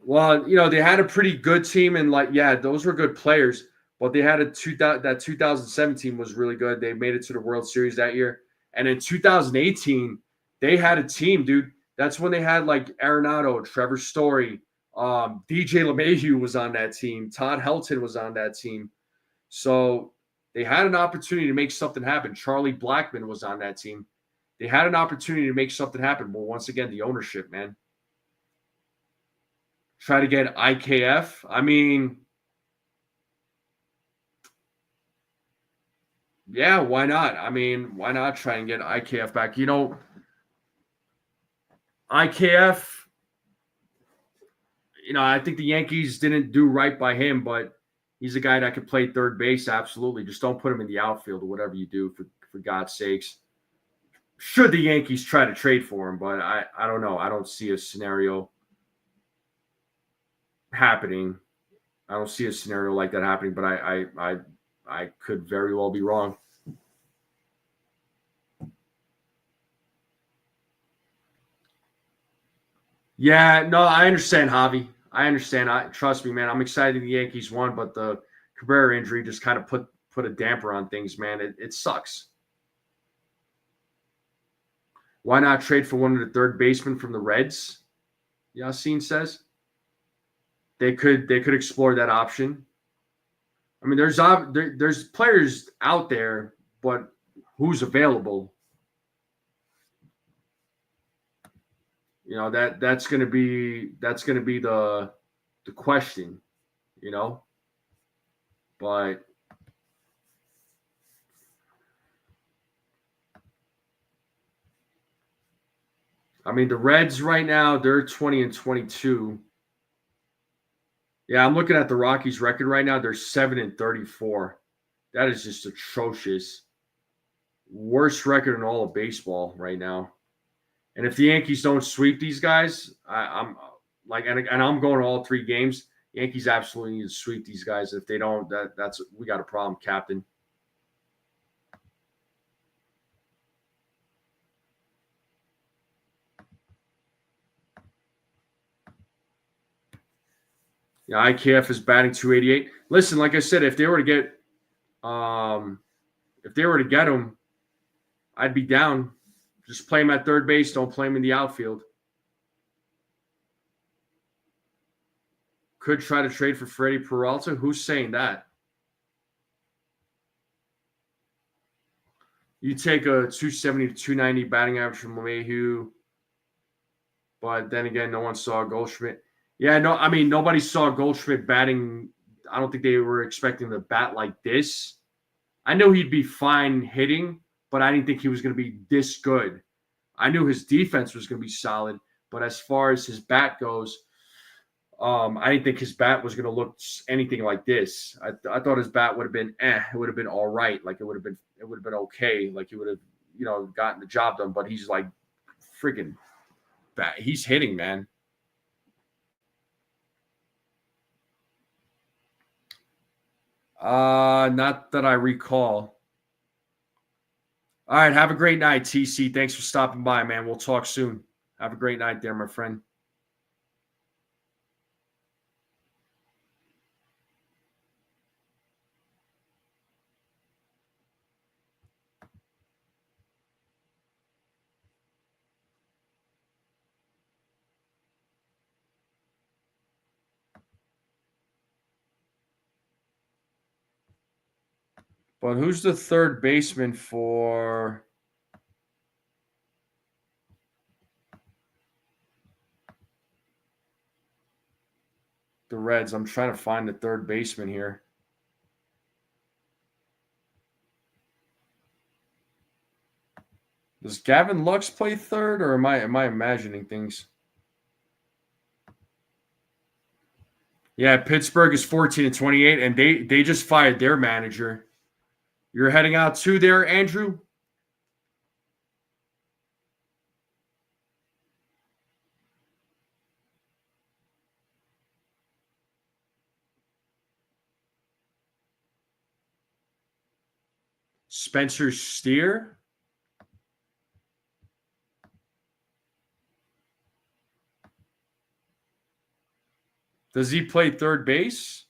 Well, they had a pretty good team, and those were good players. But they had that 2017 was really good. They made it to the World Series that year, and in 2018 they had a team, dude. That's when they had like Arenado, Trevor Story, DJ LeMahieu was on that team. Todd Helton was on that team. So they had an opportunity to make something happen. Charlie Blackmon was on that team. They had an opportunity to make something happen. But once again, the ownership, man. Try to get IKF. I mean, yeah, why not? I mean, why not try and get IKF back? IKF, I think the Yankees didn't do right by him, but he's a guy that could play third base. Absolutely. Just don't put him in the outfield or whatever you do, for God's sakes. Should the Yankees try to trade for him, but I don't know. I don't see a scenario happening. I don't see a scenario like that happening, but I could very well be wrong. Yeah, no, I understand, Javi. I understand. Trust me, man. I'm excited the Yankees won, but the Cabrera injury just kind of put a damper on things, man. It sucks. Why not trade for one of the third basemen from the Reds? Yasin says they could explore that option. I mean, there's players out there, but who's available? That's going to be the question, But I mean, the Reds right now, they're 20-22. Yeah, I'm looking at the Rockies record right now. They're 7-34. That is just atrocious. Worst record in all of baseball right now. And if the Yankees don't sweep these guys, I'm like, and I'm going to all 3 games. Yankees absolutely need to sweep these guys. If they don't, that's we got a problem, Captain. Yeah, IKF is batting 288. Listen, like I said, if they were to get him, I'd be down. Just play him at third base. Don't play him in the outfield. Could try to trade for Freddie Peralta. Who's saying that? You take a 270 to 290 batting average from LeMahieu, but then again, no one saw Goldschmidt. Yeah, no, I mean, nobody saw Goldschmidt batting. I don't think they were expecting to bat like this. I know he'd be fine hitting, but I didn't think he was going to be this good. I knew his defense was going to be solid, but as far as his bat goes, I didn't think his bat was going to look anything like this. I thought his bat would have been It would have been all right. Like it would have been okay. Like he would have, gotten the job done. But he's like freaking bad. He's hitting, man. Not that I recall. All right, have a great night, TC. Thanks for stopping by, man. We'll talk soon. Have a great night there, my friend. But who's the third baseman for the Reds? I'm trying to find the third baseman here. Does Gavin Lux play third, or am I imagining things? Yeah, Pittsburgh is 14-28, and they just fired their manager. You're heading out too there, Andrew? Spencer Steer? Does he play third base?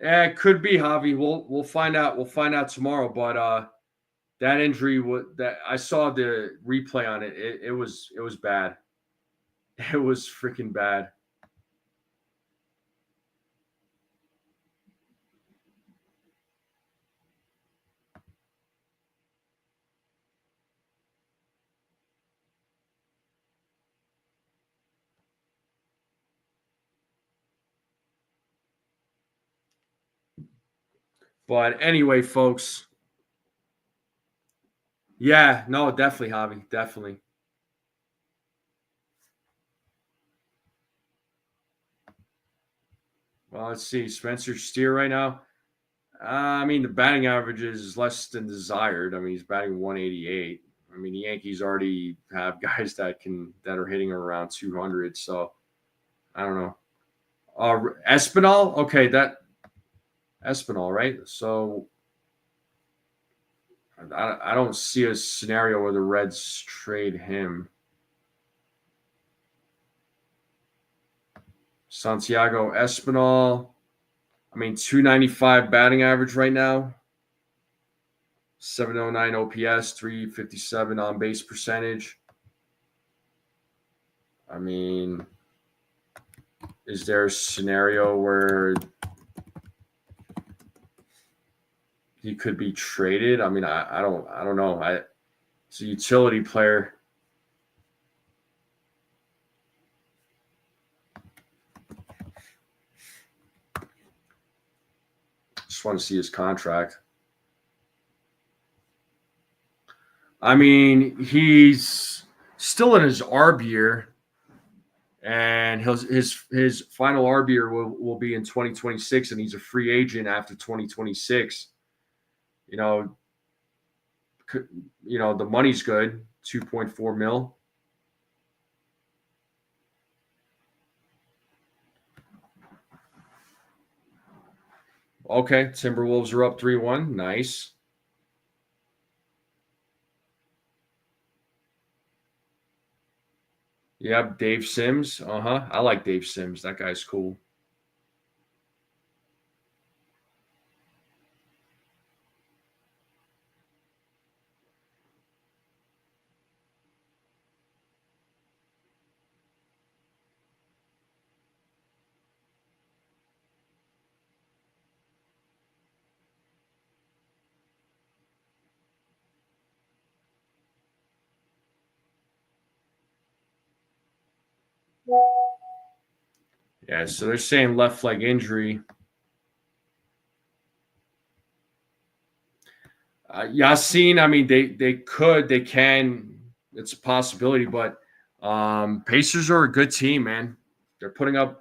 Yeah, it could be Javi. We'll find out. We'll find out tomorrow. But that injury that I saw the replay on it. It was bad. It was freaking bad. But anyway, folks. Yeah, no, definitely, Javi. Definitely. Well, let's see. Spencer Steer right now. I mean, the batting average is less than desired. I mean, he's batting 188. I mean, the Yankees already have guys that are hitting around 200. So I don't know. Espinal, okay, that Espinal, right? So I don't see a scenario where the Reds trade him. Santiago Espinal. I mean, 295 batting average right now. 709 OPS, 357 on base percentage. I mean, is there a scenario where he could be traded? I mean, I don't know. It's a utility player. Just want to see his contract. I mean, he's still in his ARB year, and his final ARB year will be in 2026, and he's a free agent after 2026. You know, the money's good, 2.4 mil. Okay, Timberwolves are up 3-1. Nice. Yep, Dave Sims. I like Dave Sims. That guy's cool. Yeah, so they're saying left leg injury. Yassine, I mean, they can. It's a possibility, but Pacers are a good team, man. They're putting up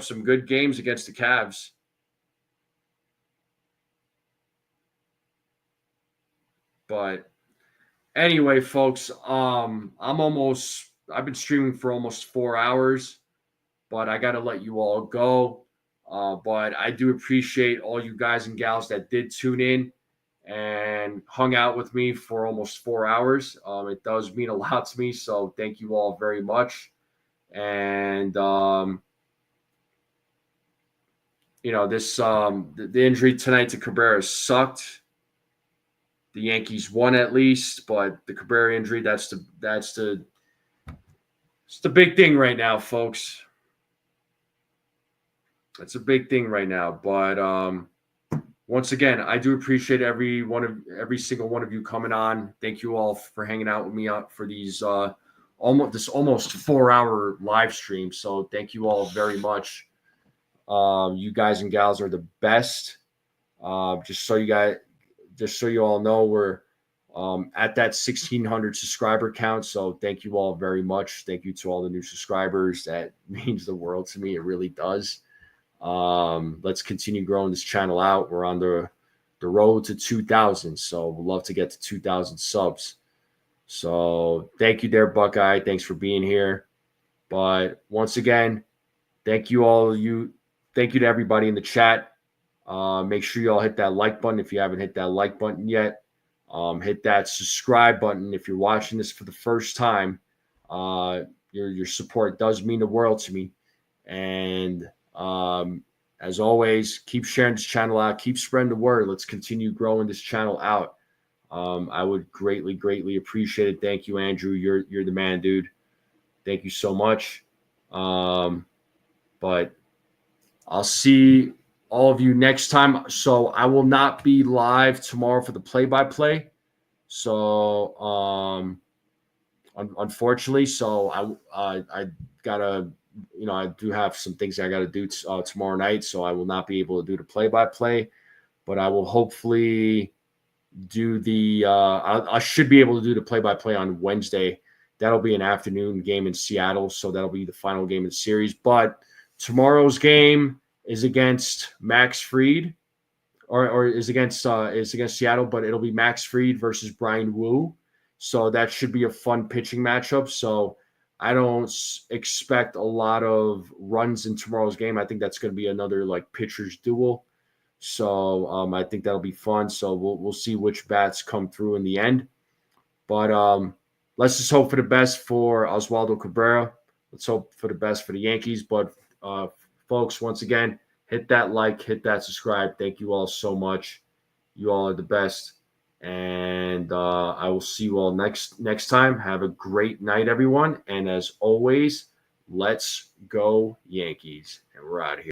some good games against the Cavs. But anyway, folks, I've been streaming for almost 4 hours, but I got to let you all go. But I do appreciate all you guys and gals that did tune in and hung out with me for almost 4 hours. It does mean a lot to me, so thank you all very much. And this the injury tonight to Cabrera sucked. The Yankees won at least, but the Cabrera injury, it's the big thing right now, folks. That's a big thing right now. But once again, I do appreciate every single one of you coming on. Thank you all for hanging out with me for these almost 4 hour live stream. So thank you all very much. You guys and gals are the best. Just so you all know, we're at that 1,600 subscriber count. So thank you all very much. Thank you to all the new subscribers. That means the world to me. It really does. Let's continue growing this channel out. We're on the road to 2,000. So we'd love to get to 2,000 subs. So thank you there, Buckeye. Thanks for being here. But once again, thank you all. Thank you to everybody in the chat. Make sure you all hit that like button if you haven't hit that like button yet. Hit that subscribe button if you're watching this for the first time. Your support does mean the world to me. And as always, keep sharing this channel out. Keep spreading the word. Let's continue growing this channel out. I would greatly, greatly appreciate it. Thank you, Andrew. You're the man, dude. Thank you so much. But I'll see all of you next time. So I will not be live tomorrow for the play-by-play. So unfortunately, so I gotta, I do have some things I gotta do tomorrow night. So I will not be able to do the play-by-play, but I will hopefully do I should be able to do the play-by-play on Wednesday. That'll be an afternoon game in Seattle. So that'll be the final game of the series. But tomorrow's game is against Max Fried, or is against Seattle, but it'll be Max Fried versus Brian Wu. So that should be a fun pitching matchup. So I don't expect a lot of runs in tomorrow's game. I think that's going to be another like pitchers duel. So I think that'll be fun. So we'll see which bats come through in the end. But let's just hope for the best for Oswaldo Cabrera. Let's hope for the best for the Yankees. But folks, once again, hit that like, hit that subscribe. Thank you all so much. You all are the best. And I will see you all next time. Have a great night, everyone. And as always, let's go Yankees. And we're out of here.